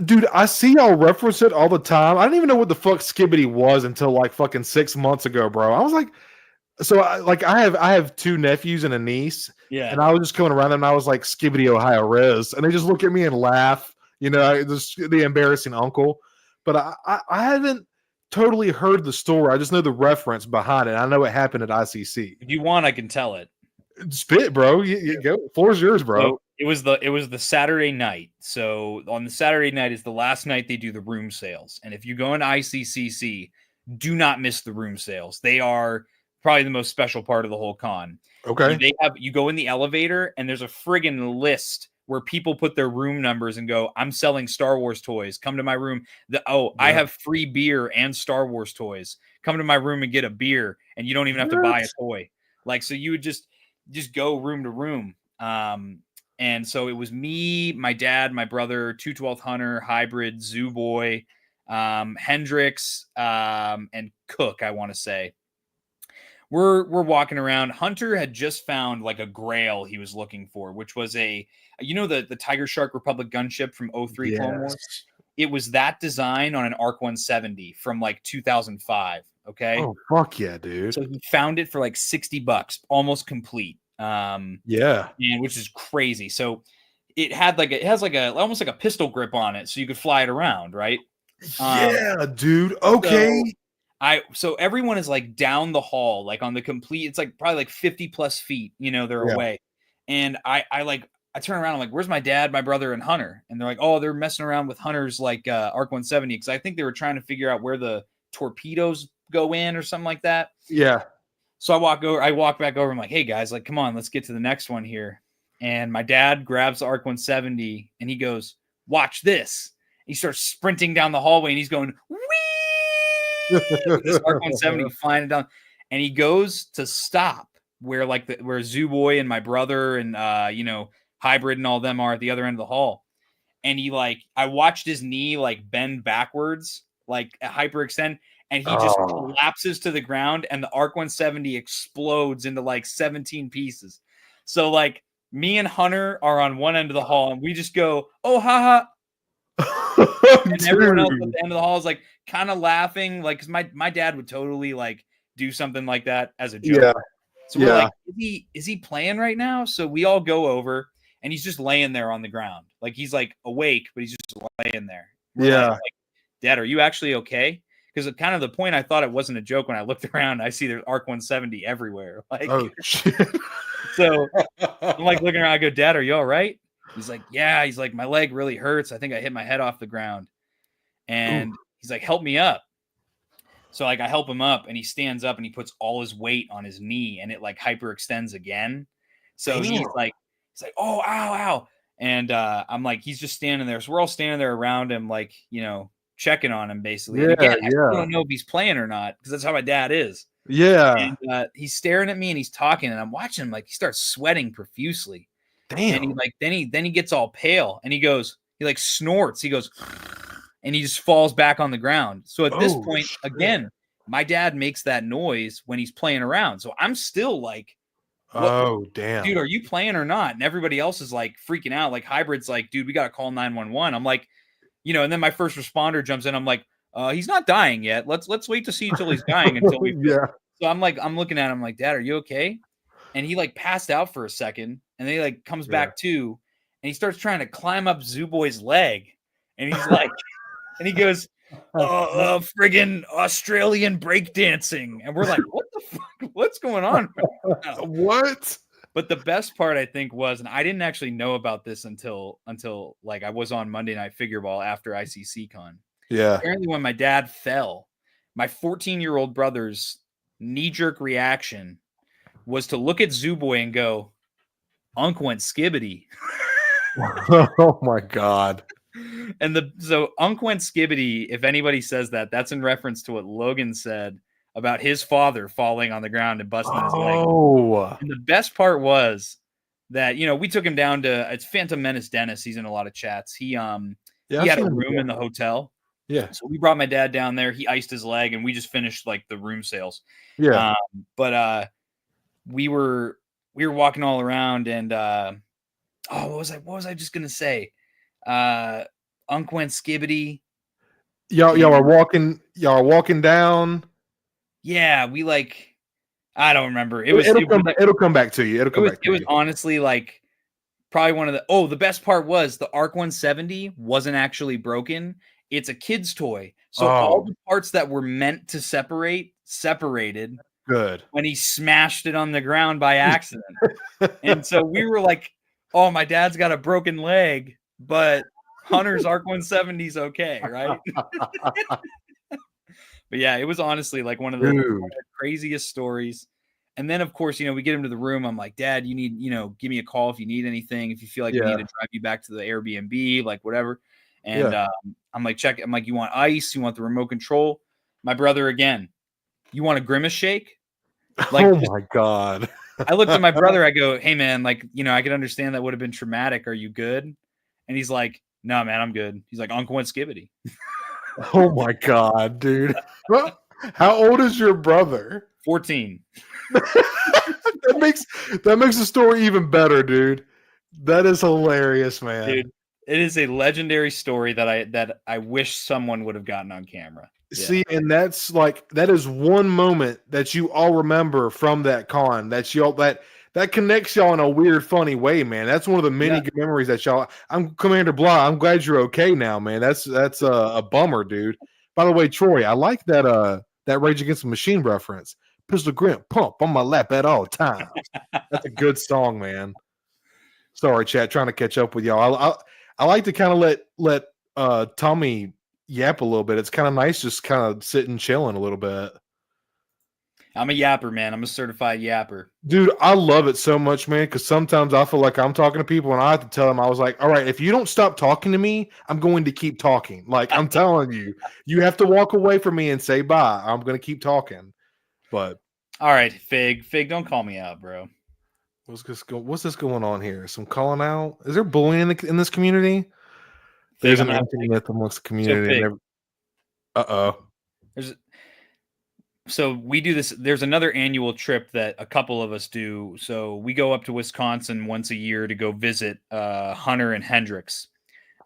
S1: Dude, I see y'all reference it all the time. I didn't even know what the fuck skibbity was until like fucking 6 months ago, bro. I was like, I have 2 nephews and a niece.
S2: Yeah.
S1: And I was just coming around them and I was like, Skibbity Ohio Res. And they just look at me and laugh, the embarrassing uncle. But I haven't totally heard the story. I just know the reference behind it. I know it happened at ICC.
S2: If you want, I can tell it.
S1: Spit, bro. You go. Floor's yours, bro.
S2: So it was the Saturday night. So on the Saturday night is the last night they do the room sales. And if you go into ICCC, do not miss the room sales. They are probably the most special part of the whole con.
S1: Okay.
S2: You go in the elevator and there's a friggin' list where people put their room numbers and go, I'm selling Star Wars toys. Come to my room. I have free beer and Star Wars toys. Come to my room and get a beer, and you don't even have to buy a toy. Like, so you would just go room to room. And so it was me, my dad, my brother, 212th Hunter, Hybrid, Zoo Boy, Hendrix, and Cook, I want to say. We're walking around. Hunter had just found like a grail he was looking for, which was the Tiger Shark Republic gunship from 03 Clone Wars. it was that design on an ARC 170 from like 2005. Okay.
S1: Oh, fuck yeah, dude.
S2: So he found it for like $60, almost complete.
S1: Yeah.
S2: And which is crazy. So it has almost like a pistol grip on it, so you could fly it around, right?
S1: Yeah, dude. Okay.
S2: So everyone is like down the hall, like on the complete, it's like probably like 50 plus feet, they're away. And I turn around, I'm like, where's my dad, my brother, and Hunter? And they're like, oh, they're messing around with Hunter's like ARC 170, because I think they were trying to figure out where the torpedoes go in or something like that.
S1: Yeah.
S2: So I walk back over. I'm like, hey guys, like, come on, let's get to the next one here. And my dad grabs the ARC 170 and he goes, watch this. He starts sprinting down the hallway and he's going, wee! This ARC 170 flying it down. And he goes to stop where where Zoo Boy and my brother and Hybrid and all them are at the other end of the hall. And I watched his knee like bend backwards, like hyperextend. And he just collapses to the ground, and the ARC 170 explodes into like 17 pieces. So like me and Hunter are on one end of the hall, and we just go, "Oh, haha!" And everyone else at the end of the hall is like kind of laughing, like because my dad would totally like do something like that as a joke.
S1: Yeah.
S2: So we're like, is he playing right now? So we all go over, and he's just laying there on the ground, like he's like awake, but he's just laying there. We're like, Dad, are you actually okay? Because kind of the point, I thought it wasn't a joke. When I looked around, I see there's ARC 170 everywhere. Like,
S1: oh shit.
S2: So I'm like looking around. I go, Dad, are you all right? He's like, yeah. He's like, my leg really hurts. I think I hit my head off the ground. And he's like, help me up. So like I help him up, and he stands up and he puts all his weight on his knee, and it like hyperextends again. So he's like, oh, ow, ow. And I'm like, he's just standing there. So we're all standing there around him, like, checking on him basically. And again, I still don't know if he's playing or not, because that's how my dad is.
S1: Yeah.
S2: And he's staring at me and he's talking, and I'm watching him, like he starts sweating profusely.
S1: Damn.
S2: And then he gets all pale, and he like snorts. He goes, and he just falls back on the ground. So at this point, again, my dad makes that noise when he's playing around. So I'm still like,
S1: oh damn,
S2: dude, are you playing or not? And everybody else is like freaking out. Like Hybrid's like, dude, we got to call 911. I'm like, and then my first responder jumps in. I'm like, he's not dying yet. Let's wait to see until he's dying until we. So I'm looking at him like, Dad, are you okay? And he like passed out for a second, and then he like comes back to, and he starts trying to climb up Zoo Boy's leg, and he's like, and he goes, friggin' Australian breakdancing, and we're like, what the fuck? What's going on?
S1: What?
S2: But the best part, I think, was, and I didn't actually know about this until like I was on Monday Night Figure Ball after ICC Con.
S1: Yeah.
S2: Apparently, when my dad fell, my 14-year-old brother's knee-jerk reaction was to look at Zoo Boy and go, Unc went skibbity.
S1: Oh my God.
S2: And so Unc went skibbity, if anybody says that, that's in reference to what Logan said about his father falling on the ground and busting his leg. And the best part was that, we took him down to, it's Phantom Menace Dennis. He's in a lot of chats. He had a room in the hotel.
S1: Yeah.
S2: So we brought my dad down there. He iced his leg, and we just finished like the room sales.
S1: Yeah.
S2: But we were walking all around, and what was I just gonna say? Unc went skibbity.
S1: Y'all are walking down.
S2: Yeah, we like, I don't remember.
S1: It'll come back to you. It was
S2: honestly like probably one of the best part was the ARC 170 wasn't actually broken. It's a kid's toy. So all the parts that were meant to separated.
S1: Good.
S2: When he smashed it on the ground by accident. And so we were like, oh, my dad's got a broken leg, but Hunter's ARC 170's okay, right? But yeah, it was honestly like one of the craziest stories. And then, of course, we get him to the room. I'm like, Dad, you need, give me a call if you need anything. If you feel like we need to drive you back to the Airbnb, like whatever. And I'm like, I'm like, you want ice? You want the remote control? My brother, again, you want a grimace shake? Like,
S1: oh my God.
S2: I looked at my brother. I go, hey, man, like, I could understand that would have been traumatic. Are you good? And he's like, no, man, I'm good. He's like, Uncle went skibbity.
S1: Oh my God, dude. How old is your brother?
S2: 14.
S1: That makes the story even better, dude. That is hilarious, man.
S2: Dude, It is a legendary story that I wish someone would have gotten on camera. Yeah.
S1: See, and that's like that is one moment that you all remember from that con. That's y'all that connects y'all in a weird, funny way, man. That's one of the many good memories that y'all. I'm Commander Blah. I'm glad you're okay now, man. That's a bummer, dude. By the way, Troy, I like that Rage Against the Machine reference. Pistol Grip pump on my lap at all times. That's a good song, man. Sorry, chat, trying to catch up with y'all. I like to kind of let Tommy yap a little bit. It's kind of nice just kind of sitting chilling a little bit.
S2: I'm a yapper, man. I'm a certified yapper.
S1: Dude, I love it so much, man, because sometimes I feel like I'm talking to people and I have to tell them, I was like, all right, if you don't stop talking to me, I'm going to keep talking. Like, I'm telling you, you have to walk away from me and say bye. I'm going to keep talking. But
S2: all right, Fig, don't call me out, bro.
S1: What's this going on here? Some calling out? Is there bullying in this community? There's an anti-myth amongst the community.
S2: So we do this. There's another annual trip that a couple of us do. So we go up to Wisconsin once a year to go visit Hunter and Hendrix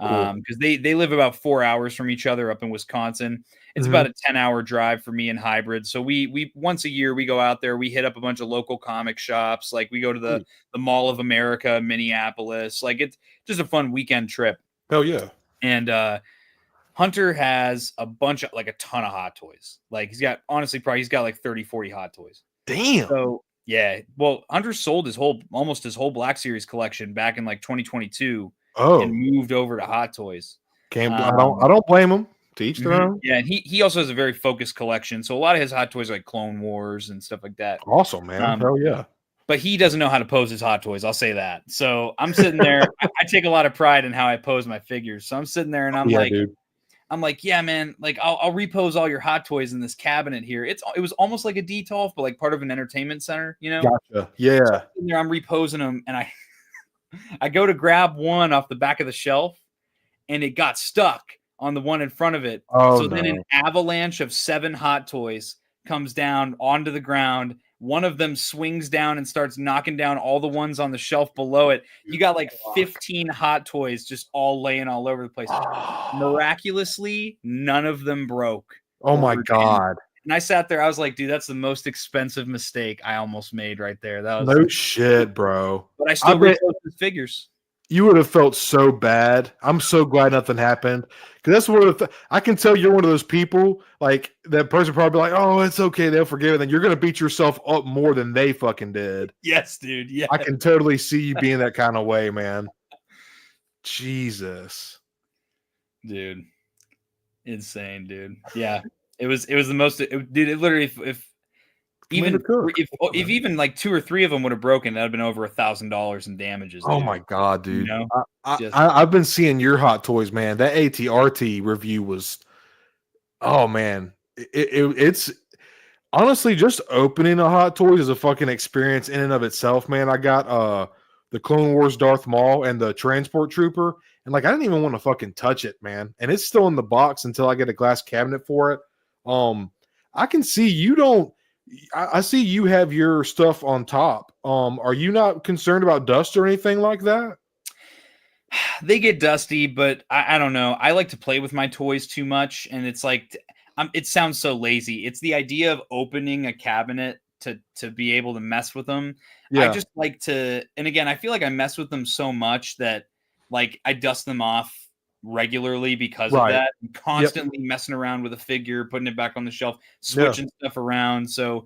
S2: because they live about 4 hours from each other up in Wisconsin. It's about a 10-hour drive for me and Hybrid. So we once a year we go out there. We hit up a bunch of local comic shops. Like we go to the Mall of America, Minneapolis. Like it's just a fun weekend trip.
S1: Hell yeah!
S2: And Hunter has a ton of Hot Toys. Like he's got like 30, 40 Hot Toys.
S1: Damn.
S2: So yeah. Well, Hunter sold almost his whole Black Series collection back in like 2022 and moved over to Hot Toys.
S1: I don't blame him. To each their own.
S2: Yeah, and he also has a very focused collection. So a lot of his Hot Toys are like Clone Wars and stuff like that.
S1: Awesome, man. Hell yeah.
S2: But he doesn't know how to pose his Hot Toys. I'll say that. So I'm sitting there. I take a lot of pride in how I pose my figures. So I'm sitting there and I'm like, yeah, man, like I'll repose all your Hot Toys in this cabinet here. It was almost like a DTOF, but like part of an entertainment center, you know?
S1: Gotcha. Yeah.
S2: So I'm reposing them and I go to grab one off the back of the shelf and it got stuck on the one in front of it. Then an avalanche of 7 Hot Toys comes down onto the ground. One of them swings down and starts knocking down all the ones on the shelf below it. You got like 15 Hot Toys just all laying all over the place. Miraculously, none of them broke.
S1: Oh my God.
S2: And I sat there. I was like, dude, that's the most expensive mistake I almost made right there. That was
S1: no shit, bro.
S2: But I still reposted his figures.
S1: You would have felt so bad. I'm so glad nothing happened. Because that's one of the I can tell you're one of those people, like that person probably like, oh, it's okay, they'll forgive it. Then you're gonna beat yourself up more than they fucking did.
S2: Yes, dude. Yeah.
S1: I can totally see you being that kind of way, man. Jesus.
S2: Dude. Insane, dude. Yeah. It was the most dude, it literally if even like 2 or 3 of them would have broken, that'd have been over $1,000 in damages.
S1: Oh my God, dude!
S2: You know?
S1: I've been seeing your Hot Toys, man. That ATRT review was, oh man, it's honestly just opening a Hot Toys is a fucking experience in and of itself, man. I got the Clone Wars Darth Maul and the Transport Trooper, and like I didn't even want to fucking touch it, man. And it's still in the box until I get a glass cabinet for it. I can see you don't. I see you have your stuff on top. Are you not concerned about dust or anything like that?
S2: They get dusty, but I don't know. I like to play with my toys too much, and it's like it sounds so lazy. It's the idea of opening a cabinet to be able to mess with them. Yeah. I just like to, and again, I feel like I mess with them so much that like I dust them off regularly because of that. I'm constantly messing around with a figure, putting it back on the shelf, switching stuff around. So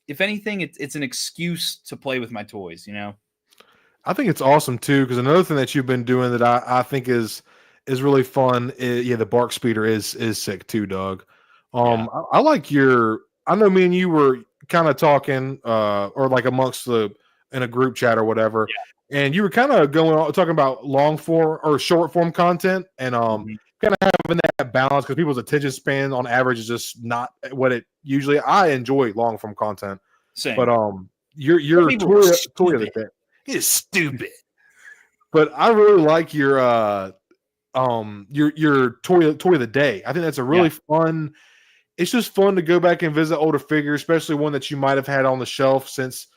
S2: if anything, it's an excuse to play with my toys, you know?
S1: I think it's awesome too, because another thing that you've been doing that I think is really fun is, the Bark Speeder is sick too, Doug. I like I know me and you were kind of talking or like amongst in a group chat or whatever. Yeah. And you were kind of talking about long form or short form content and kind of having that balance because people's attention span on average is just not what it usually. I enjoy long form content. Same. But your toy of the day is stupid. But I really like your toy of the day. I think that's a really fun. It's just fun to go back and visit older figures, especially one that you might have had on the shelf since.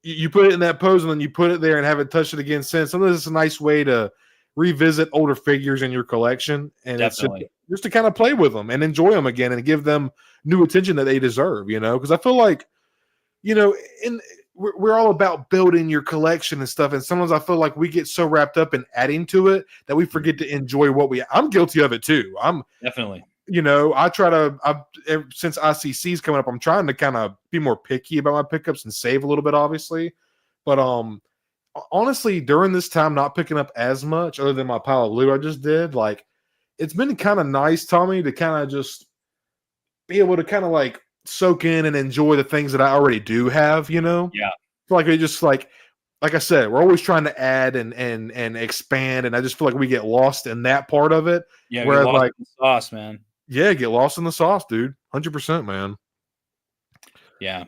S1: You put it in that pose and then you put it there and haven't touched it again since. Sometimes it's a nice way to revisit older figures in your collection, and
S2: Definitely.
S1: it's just to kind of play with them and enjoy them again and give them new attention that they deserve. Because I feel like in we're all about building your collection and stuff, and sometimes I feel like we get so wrapped up in adding to it that we forget to enjoy what I'm guilty of it too.
S2: Definitely.
S1: I try to, since ICC's coming up, I'm trying to kind of be more picky about my pickups and save a little bit, obviously. But honestly, during this time, not picking up as much other than my pile of loot I just did, like it's been kind of nice, Tommy, to kind of just be able to kind of like soak in and enjoy the things that I already do have,
S2: Yeah.
S1: Feel like it just like I said, we're always trying to add and expand, and I just feel like we get lost in that part of it.
S2: Yeah.
S1: Whereas,
S2: Like the sauce, man.
S1: Yeah, get lost in the sauce, dude. 100%, man.
S2: Yeah.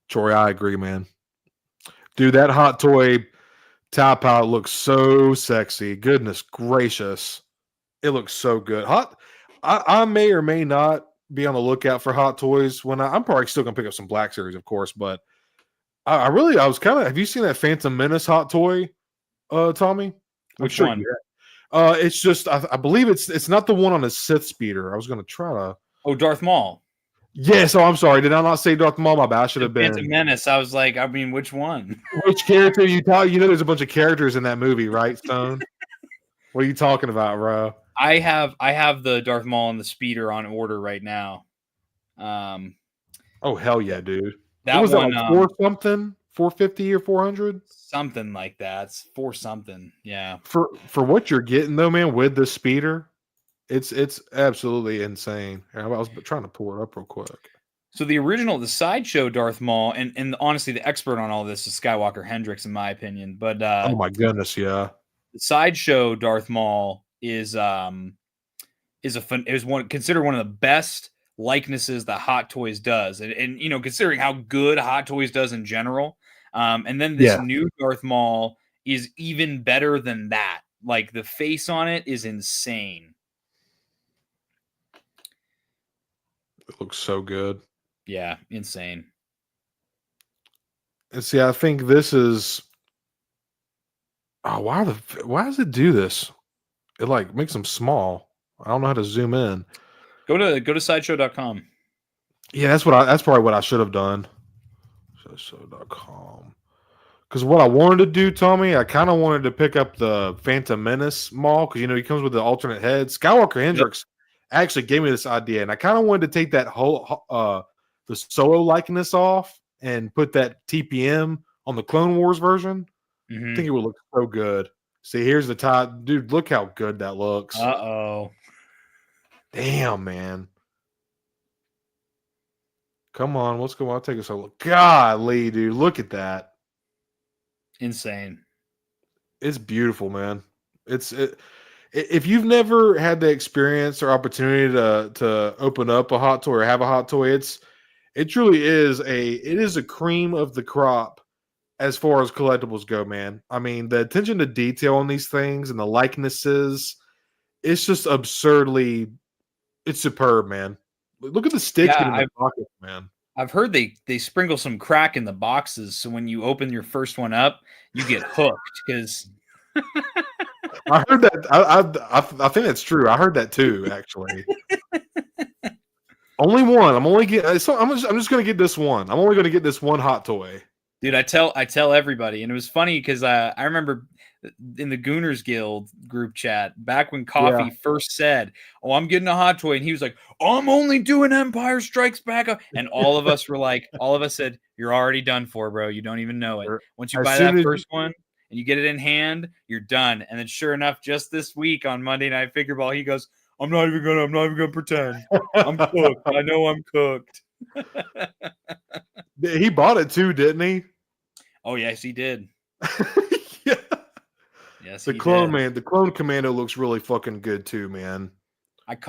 S1: Troy, I agree, man. Dude, that hot toy Towel palette looks so sexy. Goodness gracious. It looks so good. I may or may not be on the lookout for hot toys when I'm probably still gonna pick up some Black Series, of course, but I was kind of. Have you seen that Phantom Menace hot toy, Tommy?
S2: Which one?
S1: It's just I believe it's not the one on the Sith speeder. I was gonna try to.
S2: Oh, Darth Maul.
S1: Yes. Oh, I'm sorry. Did I not say Darth Maul? My bad. I should have been.
S2: Phantom Menace. I was like, I mean, which one?
S1: Which character you talk? There's a bunch of characters in that movie, right, Stone? What are you talking about, bro?
S2: I have the Darth Maul and the speeder on order right now.
S1: Oh hell yeah, dude!
S2: That
S1: what was
S2: one,
S1: that like 450 or 400,
S2: something like that. It's 4 something. Yeah.
S1: For what you're getting though, man, with the speeder, it's absolutely insane. I was trying to pull it up real quick.
S2: So the sideshow Darth Maul, and honestly, the expert on all this is Skywalker Hendricks, in my opinion. But
S1: oh my goodness, yeah,
S2: the sideshow Darth Maul is considered one of the best likenesses that Hot Toys does, and considering how good Hot Toys does in general, and then this new Darth Maul is even better than that. Like the face on it is insane.
S1: It looks so good.
S2: Yeah, insane.
S1: And see, I think this is. Oh, why does it do this? It like makes them small. I don't know how to zoom in.
S2: Go to sideshow.com.
S1: Yeah, that's probably what I should have done. Sideshow.com. Because what I wanted to do, Tommy, I kind of wanted to pick up the Phantom Menace Maul because he comes with the alternate head. Skywalker Hendricks actually gave me this idea, and I kind of wanted to take that whole the Solo likeness off and put that TPM on the Clone Wars version.
S2: Mm-hmm.
S1: I think it would look so good. See, here's the top, dude. Look how good that looks.
S2: Uh-oh.
S1: Damn, man. Come on, let's go. I'll take a look. Golly, dude, look at that.
S2: Insane. It's
S1: beautiful, man. If you've never had the experience or opportunity to open up a hot toy or have a hot toy, it truly is a cream of the crop as far as collectibles go, man. I mean, the attention to detail on these things and the likenesses, it's just absurdly, it's superb, man. Look at the sticks in the pocket, man.
S2: I've heard they sprinkle some crack in the boxes, so when you open your first one up, you get hooked. Because
S1: I heard that. I think that's true. I heard that too, actually. Only one. I'm just gonna get this one. I'm only gonna get this one hot toy.
S2: Dude, I tell everybody, and it was funny because I remember in the Gooners Guild group chat back when Coffee first said, "Oh, I'm getting a hot toy," and he was like, "I'm only doing Empire Strikes Back," and all of us said, "You're already done for, bro. You don't even know it. Once you buy that first one and you get it in hand, you're done." And then, sure enough, just this week on Monday Night Figure Ball, he goes, I'm not even gonna pretend. I'm cooked. I know I'm cooked."
S1: He bought it too, didn't he?
S2: Oh yes, he did.
S1: Yeah.
S2: Yes,
S1: the clone man, the clone commando looks really fucking good too, man.
S2: Looks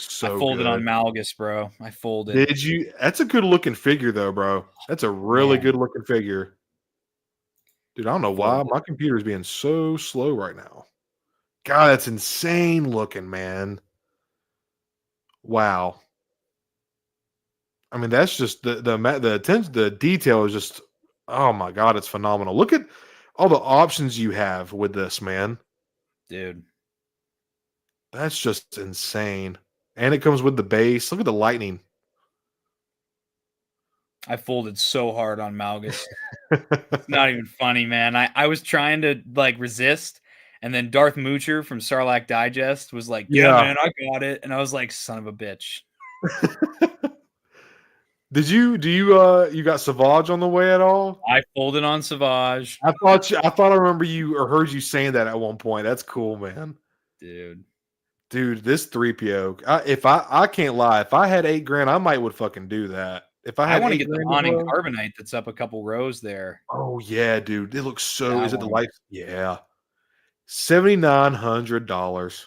S2: so I folded good on Malgus, bro. I folded.
S1: Did you? That's a good looking figure though, bro. That's a really good looking figure. Dude, I don't know why my computer is being so slow right now. God, that's insane looking, man. Wow. I mean, that's just the attention, the detail is just, oh my God, it's phenomenal. Look at all the options you have with this, man.
S2: Dude.
S1: That's just insane. And it comes with the base. Look at the lightning.
S2: I folded so hard on Malgus. It's not even funny, man. I was trying to like resist, and then Darth Moocher from Sarlacc Digest was like, "Yeah,
S1: Yeah.
S2: man, I got it," and I was like, "Son of a bitch."
S1: Do you got Savage on the way at all?
S2: I folded on Savage,
S1: I thought I remember you or heard you saying that at one point. That's cool, man.
S2: dude.
S1: Dude, this 3PO. I can't lie. If I had $8,000, I might would fucking do that. If I
S2: I
S1: had
S2: want to
S1: $8,000
S2: get the
S1: to
S2: on and
S1: throw-
S2: carbonite that's up a couple rows there.
S1: Oh yeah, dude. It looks so.
S2: That
S1: Is it the
S2: one.
S1: life? Yeah. $7,900.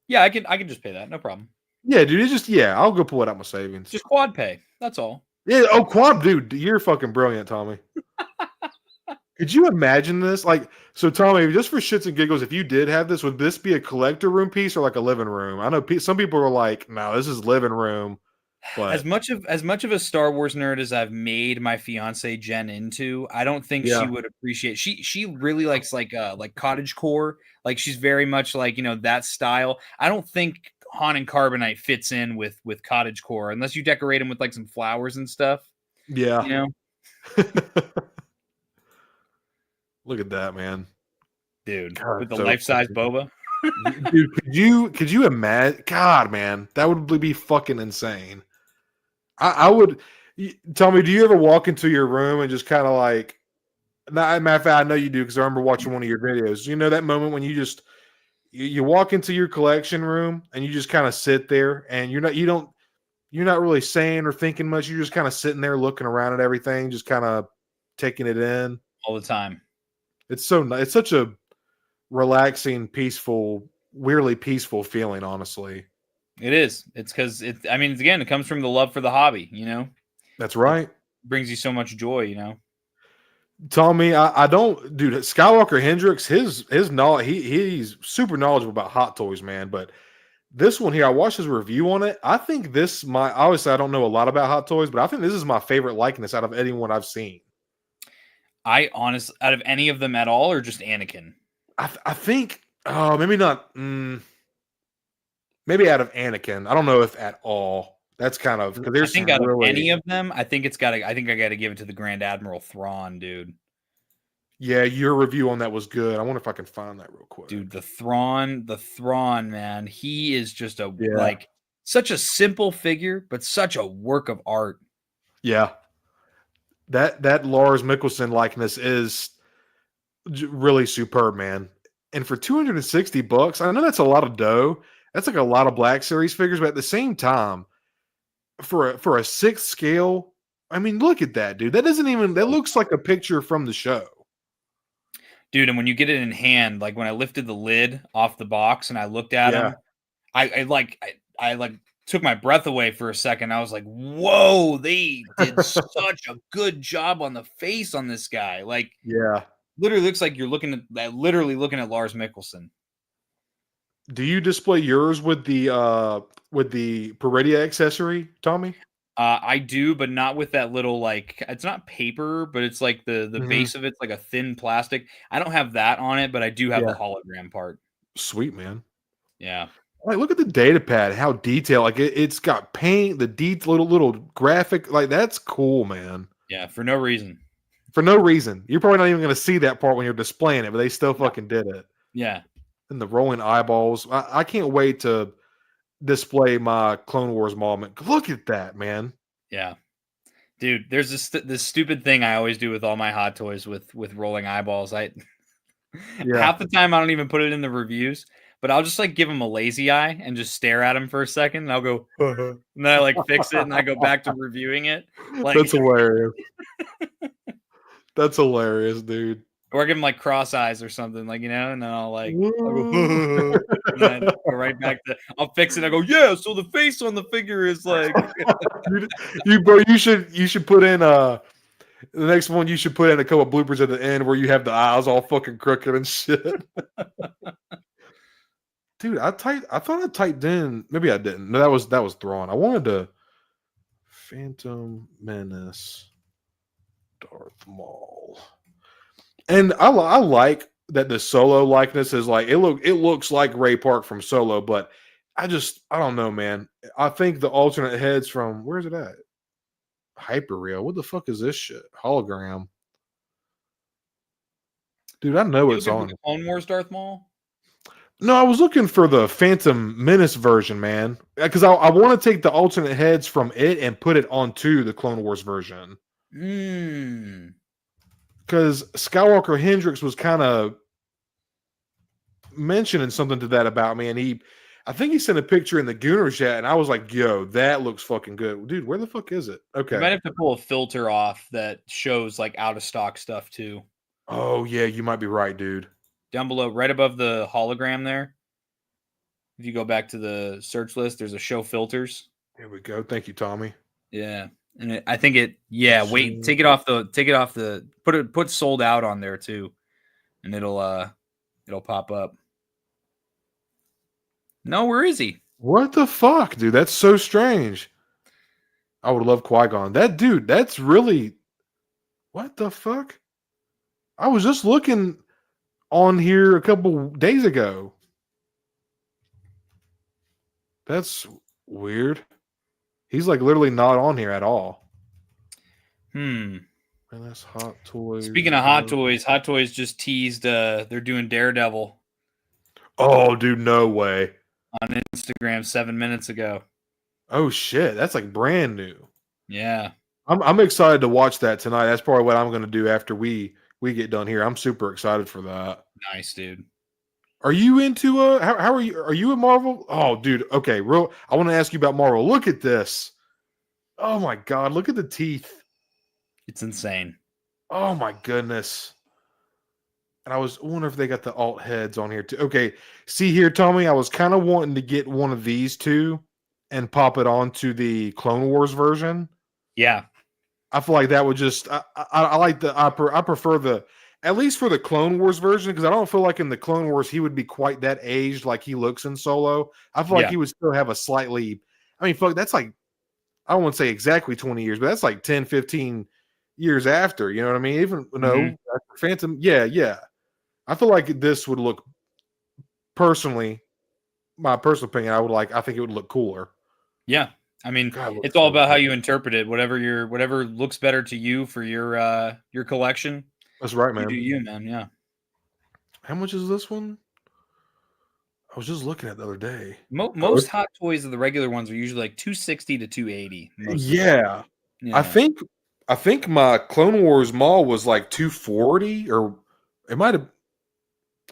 S2: Yeah, I can just pay that, no problem.
S1: Yeah, dude. It's just I'll go pull it out my savings.
S2: Just quad pay. That's all.
S1: Yeah. Oh, quad, dude. You're fucking brilliant, Tommy. Could you imagine this? Like, so Tommy, just for shits and giggles, if you did have this, would this be a collector room piece or like a living room? I know some people are like, no, this is living room. But
S2: As much of a Star Wars nerd as I've made my fiance Jen into, I don't think
S1: Yeah.
S2: she would appreciate. She really likes like cottagecore. Like she's very much like, that style. I don't think Han and Carbonite fits in with cottagecore unless you decorate them with like some flowers and stuff.
S1: yeah.
S2: You know,
S1: Look at that, man.
S2: dude,
S1: God,
S2: with the
S1: so
S2: life-size
S1: fucking-
S2: boba.
S1: Dude, could you imagine? God, man, that would be fucking insane. I would tell me. Do you ever walk into your room and just kind of like? Matter of fact, I know you do because I remember watching one of your videos. You know that moment when you just you walk into your collection room and you just kind of sit there and you're not really saying or thinking much. You're just kind of sitting there looking around at everything, just kind of taking it in.
S2: All the time.
S1: It's so nice. It's such a relaxing, peaceful, weirdly peaceful feeling, honestly.
S2: It is. It's because again, it comes from the love for the hobby.
S1: That's right.
S2: Brings you so much joy.
S1: Tommy, I don't, dude. Skywalker Hendricks, his knowledge, he's super knowledgeable about hot toys, man. But this one here, I watched his review on it. I think obviously I don't know a lot about hot toys, but I think this is my favorite likeness out of anyone I've seen.
S2: Out of any of them at all, or just Anakin?
S1: I think, maybe not. Maybe out of Anakin. I don't know if at all. That's kind of because there's
S2: I think out of any of them, I think I got to give it to the Grand Admiral Thrawn, dude.
S1: Yeah, your review on that was good. I wonder if I can find that real quick.
S2: Dude, the Thrawn, man, he is just like such a simple figure, but such a work of art.
S1: Yeah, that Lars Mikkelsen likeness is really superb, man. And for $260, I know that's a lot of dough. That's like a lot of Black Series figures, but at the same time, for a 6th scale, I mean, look at that, dude. That looks like a picture from the show.
S2: Dude, and when you get it in hand, like when I lifted the lid off the box and I looked at him, I took my breath away for a second. I was like, whoa, they did such a good job on the face on this guy. Like,
S1: yeah,
S2: literally looks like you're looking at Lars Mikkelsen.
S1: Do you display yours with the Peridia accessory, Tommy?
S2: I do, but not with that little, like, it's not paper, but it's like the base of it's like a thin plastic. I don't have that on it, but I do have the hologram part.
S1: Sweet, man.
S2: Yeah.
S1: Like, look at the data pad, how detailed. Like, it's got paint, the little graphic. Like, that's cool, man.
S2: Yeah, for no reason.
S1: For no reason. You're probably not even going to see that part when you're displaying it, but they still fucking did it.
S2: Yeah.
S1: And the rolling eyeballs. I can't wait to display my Clone Wars moment. Look at that, man.
S2: Yeah. Dude, there's this stupid thing I always do with all my hot toys with rolling eyeballs. Half the time I don't even put it in the reviews, but I'll just like give them a lazy eye and just stare at them for a second, and I'll go, and then I like fix it, and I go back to reviewing it. Like,
S1: that's hilarious. That's hilarious, dude.
S2: Or give them like cross eyes or something, like, and then I'll like, I'll go, and then go right back to, I'll fix it. I go, yeah. So the face on the figure is like,
S1: you should put in the next one. You should put in a couple of bloopers at the end where you have the eyes all fucking crooked and shit. Dude, I thought I typed in. Maybe I didn't. No, that was Thrawn. I wanted to Phantom Menace, Darth Maul. And I like that the Solo likeness is like it looks like Ray Park from Solo, but I don't know, man. I think the alternate heads from where's it at? Hyperreal. What the fuck is this shit? Hologram. Dude, I know
S2: You
S1: it's
S2: looking for
S1: on.
S2: the Clone Wars Darth Maul?
S1: No, I was looking for the Phantom Menace version, man. Because I want to take the alternate heads from it and put it onto the Clone Wars version.
S2: Hmm.
S1: Because Skywalker Hendrix was kind of mentioning something to that about me, and I think he sent a picture in the Gooner chat, and I was like, "Yo, that looks fucking good, dude. Where the fuck is it?"
S2: You
S1: Okay.
S2: might have to pull a filter off that shows like out of stock stuff too.
S1: Oh yeah, you might be right, dude.
S2: Down below, right above the hologram there. If you go back to the search list, there's a show filters.
S1: Here we go. Thank you, Tommy.
S2: Yeah. And I think wait, take it off the put sold out on there too. And it'll pop up. No, where is he?
S1: What the fuck, dude? That's so strange. I would love Qui-Gon. That dude, that's really what the fuck? I was just looking on here a couple days ago. That's weird. He's like literally not on here at all.
S2: And
S1: that's Hot Toys.
S2: Speaking of Hot Toys just teased they're doing Daredevil.
S1: Oh, dude, no way.
S2: On Instagram 7 minutes ago.
S1: Oh shit, that's like brand new.
S2: Yeah.
S1: I'm excited to watch that tonight. That's probably what I'm going to do after we get done here. I'm super excited for that.
S2: Nice, dude.
S1: Are you into how are you? Are you a Marvel? Oh, dude. Okay, I want to ask you about Marvel. Look at this. Oh my god, look at the teeth.
S2: It's insane.
S1: Oh my goodness. And I wondering if they got the alt heads on here too. Okay, see here, Tommy. I was kind of wanting to get one of these two and pop it onto the Clone Wars version.
S2: Yeah,
S1: I feel like that would just. I prefer the at least for the Clone Wars version because I don't feel like in the Clone Wars he would be quite that aged like he looks in Solo. I feel like he would still have a slightly. I mean, fuck, that's like I don't want to say exactly 20 years, but that's like 10, 15 years after. You know what I mean? Even after Phantom, yeah. I feel like this would look personally, my personal opinion. I think it would look cooler.
S2: Yeah, I mean,
S1: God,
S2: it's all about how you interpret it. Whatever looks better to you for your collection.
S1: That's right, man.
S2: You do you, man. Yeah.
S1: How much is this one? I was just looking at the other day.
S2: Most Hot Toys of the regular ones are usually like $260 to $280.
S1: Yeah. I think my Clone Wars mall was like $240, or it might have.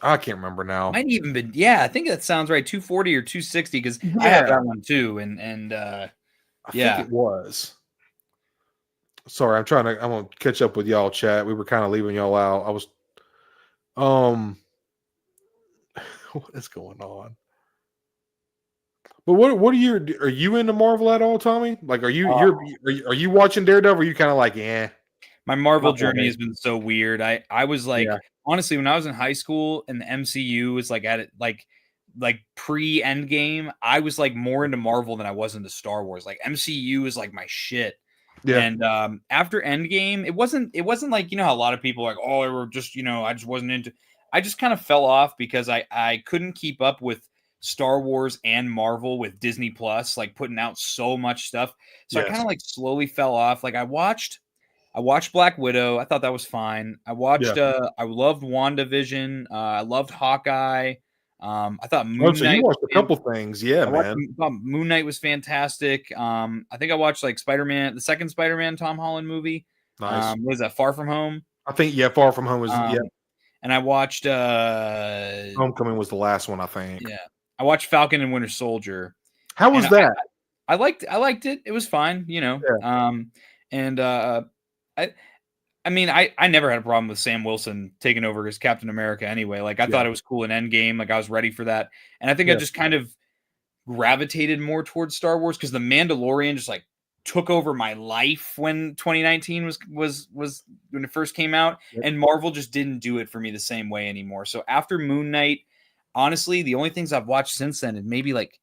S1: I can't remember now.
S2: Might even been, I think that sounds right. $240 or $260 because I have that one too, and
S1: I think it was. Sorry, I'm gonna catch up with y'all, chat. We were kind of leaving y'all out. I was, what is going on? But what are you into Marvel at all, Tommy? Like, are you watching Daredevil? Or are you kind of like, yeah?
S2: My Marvel journey has been so weird. I was like, honestly, when I was in high school and the MCU was like at it, like pre Endgame, I was like more into Marvel than I was into Star Wars. Like MCU is like my shit. Yeah. And after Endgame, it wasn't like, you know, how a lot of people are like, oh, I were just, you know, I just wasn't into. I just kind of fell off because I couldn't keep up with Star Wars and Marvel with Disney Plus, like putting out so much stuff. So I kind of like slowly fell off. Like I watched Black Widow. I thought that was fine. I watched I loved WandaVision. I loved Hawkeye. I thought Moon Knight.
S1: You watched a couple things. Yeah, man.
S2: Moon Knight was fantastic. I think I watched like Spider-Man, the second Spider-Man Tom Holland movie.
S1: Nice.
S2: What is that? Far From Home?
S1: I think Far From Home is
S2: And I watched
S1: Homecoming was the last one, I think.
S2: Yeah. I watched Falcon and Winter Soldier.
S1: How was that?
S2: I liked it. It was fine, you know. Yeah. I mean, I never had a problem with Sam Wilson taking over as Captain America anyway. Like, I thought it was cool in Endgame. Like, I was ready for that. And I think I just kind of gravitated more towards Star Wars because The Mandalorian just, like, took over my life when 2019 was when it first came out. And Marvel just didn't do it for me the same way anymore. So after Moon Knight, honestly, the only things I've watched since then is maybe, like,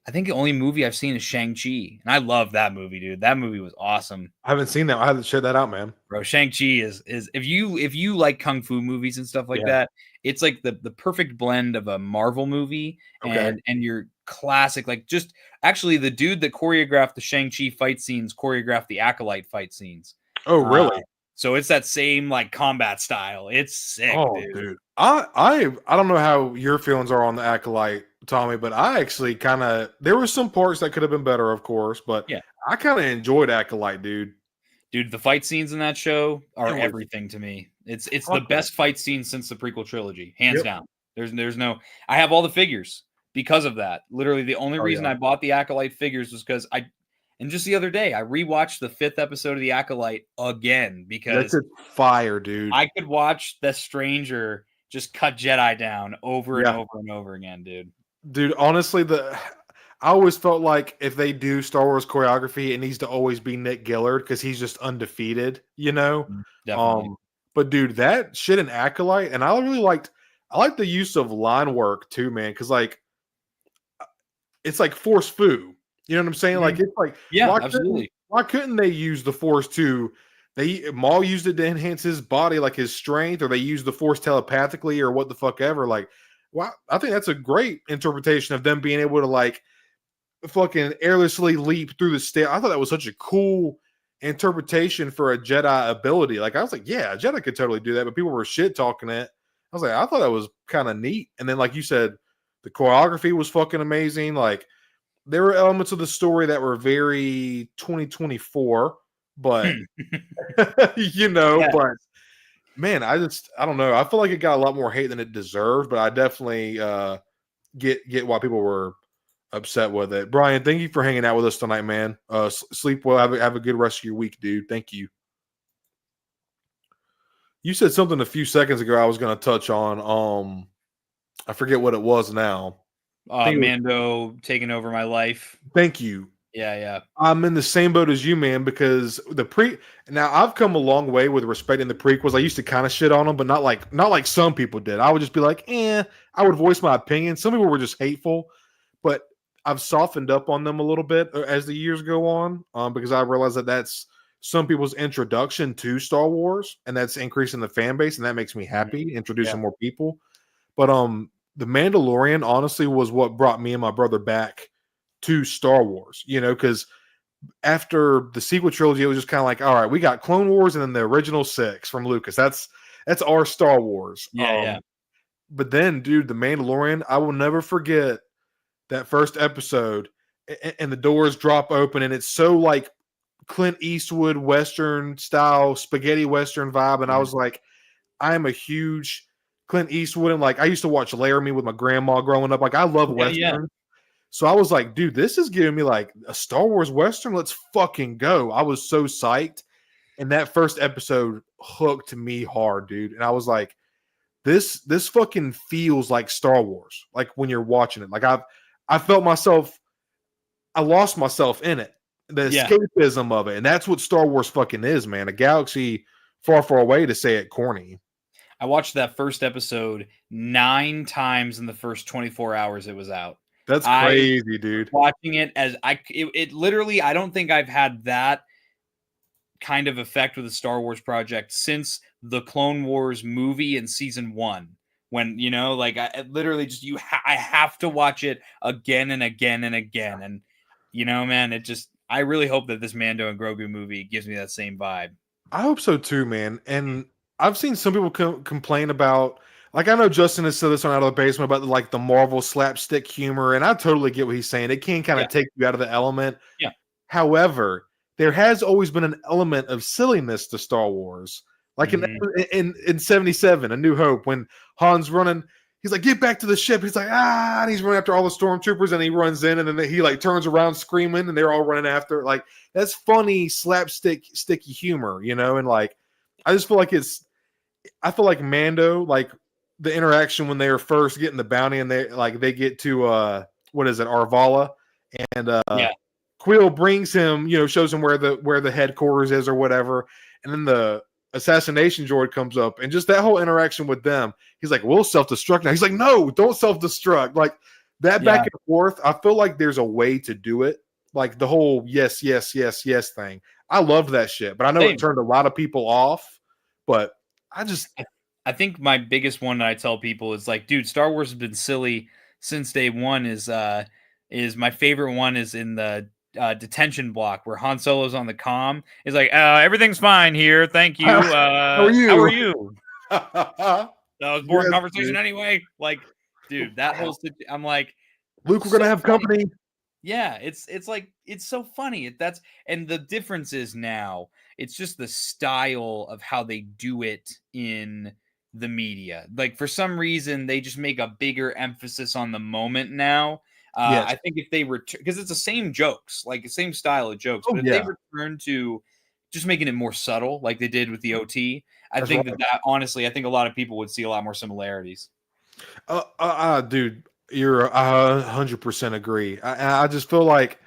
S2: I think the only movie I've seen is Shang-Chi, and I love that movie, dude. That movie was awesome.
S1: I haven't seen that. I haven't checked that out, man.
S2: Bro, Shang-Chi is if you like kung fu movies and stuff like
S1: Yeah.
S2: that, it's like the perfect blend of a Marvel movie
S1: Okay.
S2: and your classic, like just actually the dude that choreographed the Shang-Chi fight scenes choreographed the Acolyte fight scenes.
S1: Oh, really?
S2: So it's that same like combat style. It's sick,
S1: Oh, dude. I don't know how your feelings are on the Acolyte, Tommy, but I actually kind of there were some parts that could have been better, of course, but
S2: Yeah.
S1: I kind of enjoyed Acolyte, dude.
S2: Dude, the fight scenes in that show are
S1: It was-
S2: everything to me. It's the
S1: Fuck
S2: best fight scene since the prequel trilogy, hands
S1: Yep.
S2: down. There's no. I have all the figures because of that. Literally, the only
S1: Oh,
S2: reason
S1: yeah.
S2: I bought the Acolyte figures was because and just the other day I rewatched the 5th episode of the Acolyte again because
S1: That's fire, dude.
S2: I could watch the Stranger just cut Jedi down over and
S1: Yeah.
S2: over and over again, dude.
S1: Dude, honestly, I always felt like if they do Star Wars choreography, it needs to always be Nick Gillard because he's just undefeated, you know.
S2: Definitely.
S1: But dude, that shit in Acolyte, and I like the use of line work too, man, because like it's like Force Fu. You know what I'm saying?
S2: Mhm.
S1: Like it's like
S2: Yeah,
S1: why
S2: absolutely.
S1: Why couldn't they use the Force to? Maul used it to enhance his body, like his strength, or they used the Force telepathically, or what the fuck ever. Like, well, I think that's a great interpretation of them being able to like fucking airlessly leap through the stair. I thought that was such a cool interpretation for a Jedi ability. Like, I was like, yeah, a Jedi could totally do that, but people were shit talking it. I was like, I thought that was kind of neat. And then, like you said, the choreography was fucking amazing. Like, there were elements of the story that were very 2024, but you know,
S2: Yeah.
S1: but man, I don't know. I feel like it got a lot more hate than it deserved, but I definitely get why people were upset with it. Brian, thank you for hanging out with us tonight, man. Sleep well. Have a good rest of your week, dude. Thank you. You said something a few seconds ago I was going to touch on. I forget what it was now.
S2: Mando taking over my life.
S1: Thank you.
S2: Yeah.
S1: I'm in the same boat as you, man, because now I've come a long way with respecting the prequels. I used to kind of shit on them, but not like some people did. I would just be like, I would voice my opinion. Some people were just hateful, but I've softened up on them a little bit as the years go on, because I realize that that's some people's introduction to Star Wars, and that's increasing the fan base, and that makes me happy, introducing more people. But The Mandalorian honestly was what brought me and my brother back to Star Wars, you know, because after the sequel trilogy, it was just kind of like, all right, we got Clone Wars and then the original 6 from Lucas. That's our Star Wars.
S2: Yeah.
S1: But then, dude, The Mandalorian, I will never forget that first episode, and the doors drop open, and it's so like Clint Eastwood Western style, spaghetti Western vibe. And I was like, I am a huge Clint Eastwood, and like I used to watch Laramie with my grandma growing up. Like I love Western.
S2: Yeah.
S1: So I was like, dude, this is giving me like a Star Wars Western. Let's fucking go. I was so psyched. And that first episode hooked me hard, dude. And I was like, this fucking feels like Star Wars. Like when you're watching it. Like I felt myself, I lost myself in it. The escapism of it. And that's what Star Wars fucking is, man. A galaxy far, far away, to say it corny.
S2: I watched that first episode 9 times in the first 24 hours it was out.
S1: That's crazy, dude.
S2: Watching it as it literally, I don't think I've had that kind of effect with the Star Wars project since the Clone Wars movie in season 1. When, you know, like I literally just, I have to watch it again and again and again. And, you know, man, I really hope that this Mando and Grogu movie gives me that same vibe.
S1: I hope so too, man. And I've seen some people complain about, like, I know Justin has said this on Out of the Basement about like the Marvel slapstick humor, and I totally get what he's saying. It can kind of take you out of the element.
S2: Yeah.
S1: However, there has always been an element of silliness to Star Wars. Like in 77, A New Hope, when Han's running, he's like, get back to the ship. He's like, and he's running after all the stormtroopers, and he runs in, and then he like turns around screaming, and they're all running after. Like, that's funny slapstick sticky humor, you know? And like, I just feel like I feel like Mando, like the interaction when they were first getting the bounty, and they get to what is it, Arvala, and Quill brings him, you know, shows him where the headquarters is or whatever, and then the assassination droid comes up, and just that whole interaction with them, he's like, we'll self-destruct now. He's like, no, don't self-destruct. Like, that
S2: Yeah.
S1: back and forth, I feel like there's a way to do it. Like the whole yes, yes, yes, yes thing. I loved that shit, but I know
S2: Same.
S1: it turned a lot of people off. But I just
S2: I think my biggest one that I tell people is like, dude, Star Wars has been silly since day one. Is my favorite one is in the detention block where Han Solo's on the comm. He's like, everything's fine here, thank you.
S1: How are you?
S2: How are you? That was boring
S1: Yes,
S2: conversation
S1: dude.
S2: anyway. Like, dude, that whole I'm like,
S1: Luke, we're gonna have
S2: funny.
S1: company.
S2: Yeah, it's like it's so funny. That's and the difference is now it's just the style of how they do it in the media. Like for some reason they just make a bigger emphasis on the moment now.
S1: Yes.
S2: I think if they return because it's the same jokes, like the same style of jokes,
S1: Oh,
S2: but if
S1: yeah.
S2: they return to just making it more subtle, like they did with the OT, I
S1: That's
S2: think
S1: right.
S2: that honestly, I think a lot of people would see a lot more similarities.
S1: Dude, you're 100% agree. I just feel like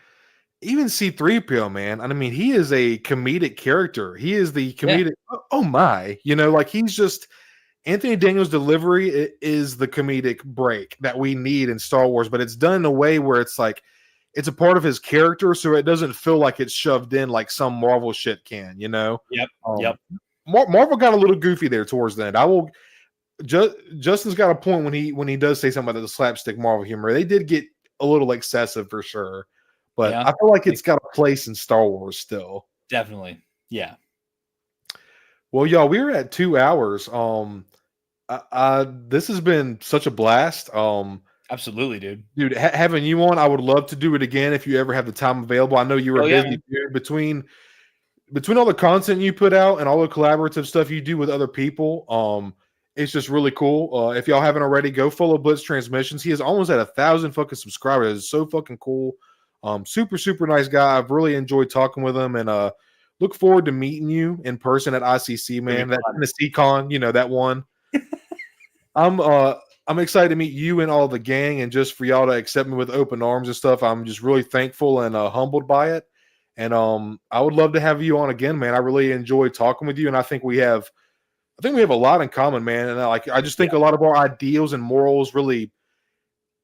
S1: even C3PO, man. I mean, he is a comedic character. He is the comedic. Oh my, like he's just Anthony Daniels' delivery is the comedic break that we need in Star Wars, but it's done in a way where it's like it's a part of his character, so it doesn't feel like it's shoved in like some Marvel shit can.
S2: Yep. Yep.
S1: Marvel got a little goofy there towards the end. I will. Justin's got a point when he does say something about the slapstick Marvel humor. They did get a little excessive for sure, but
S2: Yeah.
S1: I feel like it's got a place in Star Wars still.
S2: Definitely. Yeah.
S1: Well, y'all, we're at 2 hours. This has been such a blast.
S2: Absolutely, dude.
S1: Dude, having you on, I would love to do it again if you ever have the time available. I know you were
S2: Yeah,
S1: busy dude, between all the content you put out and all the collaborative stuff you do with other people. It's just really cool. If y'all haven't already, go follow Blitz Transmissions. He is almost at 1,000 fucking subscribers. It's so fucking cool. Super, super nice guy. I've really enjoyed talking with him and look forward to meeting you in person at ICC, man. That Tennessee Con, that one. I'm excited to meet you and all the gang and just for y'all to accept me with open arms and stuff. I'm just really thankful and humbled by it. And I would love to have you on again, man. I really enjoyed talking with you, and I think we have a lot in common, man. And I just think a lot of our ideals and morals really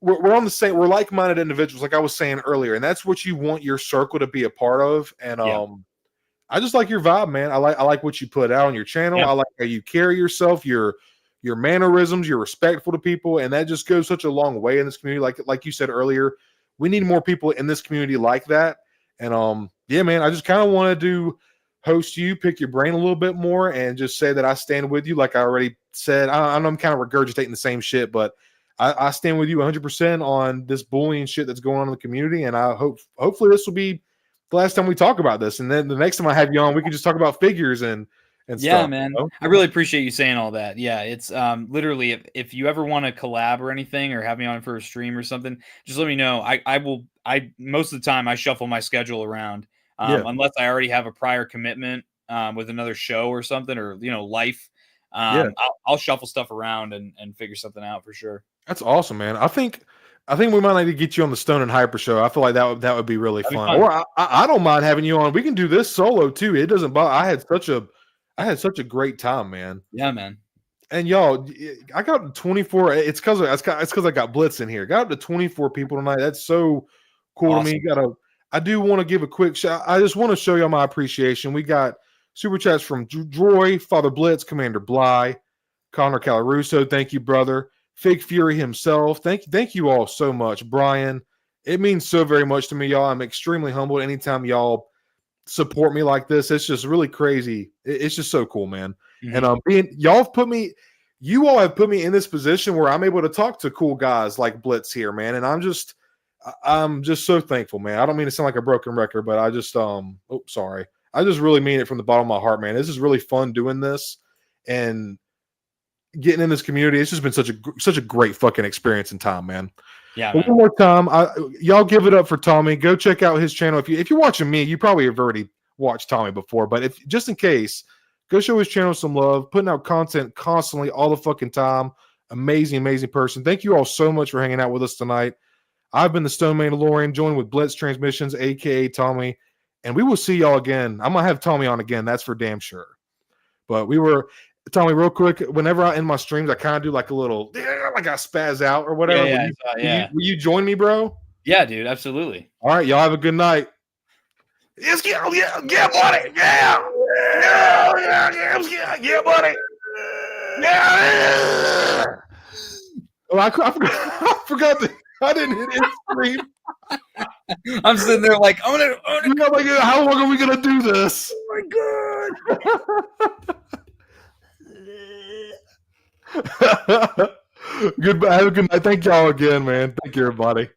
S1: we're on the same. We're like-minded individuals, like I was saying earlier, and that's what you want your circle to be a part of. And I just like your vibe, man. I like what you put out on your channel. I like how you carry yourself, your mannerisms. You're respectful to people, and that just goes such a long way in this community. Like you said earlier, we need more people in this community like that. And yeah, man, I just kind of wanted to host you, pick your brain a little bit more, and just say that I stand with you. Like I already said, I know I'm kind of regurgitating the same shit, but I stand with you 100% on this bullying shit that's going on in the community. And I hopefully this will be the last time we talk about this. And then the next time I have you on, we can just talk about figures and stuff.
S2: Man. I really appreciate you saying all that. Yeah, it's literally if you ever want to collab or anything or have me on for a stream or something, just let me know. I will most of the time I shuffle my schedule around unless I already have a prior commitment with another show or something or life. I'll shuffle stuff around and figure something out for sure.
S1: That's awesome, man. I think we might need to get you on the Stone and Hyper show. I feel like that would be really fun. Or I don't mind having you on. We can do this solo too. It doesn't bother. I had such a great time, man.
S2: Yeah, man.
S1: And y'all, I got up to 24. It's because I got Blitz in here. Got up to 24 people tonight. That's so cool to me. I do want to give a quick shout. I just want to show y'all my appreciation. We got super chats from Droy, Father Blitz, Commander Bly, Connor Calaruso. Thank you, brother. Fake Fury himself. Thank you all so much, Brian. It means so very much to me, y'all. I'm extremely humbled anytime y'all support me like this. It's just really crazy. It's just so cool, man.
S2: Mm-hmm.
S1: And you all have put me in this position where I'm able to talk to cool guys like Blitz here, man. And I'm just so thankful, man. I don't mean to sound like a broken record, but I just sorry. I just really mean it from the bottom of my heart, man. This is really fun doing this and getting in this community. It's just been such a great fucking experience and time, man.
S2: Yeah.
S1: One more time, y'all give it up for Tommy. Go check out his channel. If you're watching me, you probably have already watched Tommy before, but if just in case, go show his channel some love. Putting out content constantly, all the fucking time. Amazing, amazing person. Thank you all so much for hanging out with us tonight. I've been the Stone Mandalorian, joined with Blitz Transmissions, aka Tommy, and we will see y'all again. I'm gonna have Tommy on again. That's for damn sure. But Tommy, real quick, whenever I end my streams, I kind of do like a little, like I spaz out or whatever.
S2: Yeah,
S1: Will you join me, bro?
S2: Yeah, dude, absolutely.
S1: All right, y'all have a good night. Yes, yeah, buddy. Yeah, buddy. Yeah. Oh, I forgot that I didn't hit end stream.
S2: I'm sitting there like, I'm gonna
S1: Like, how long are we gonna do this?
S3: Oh my god.
S1: Goodbye. Have a good night. Thank y'all again, man. Thank you, everybody.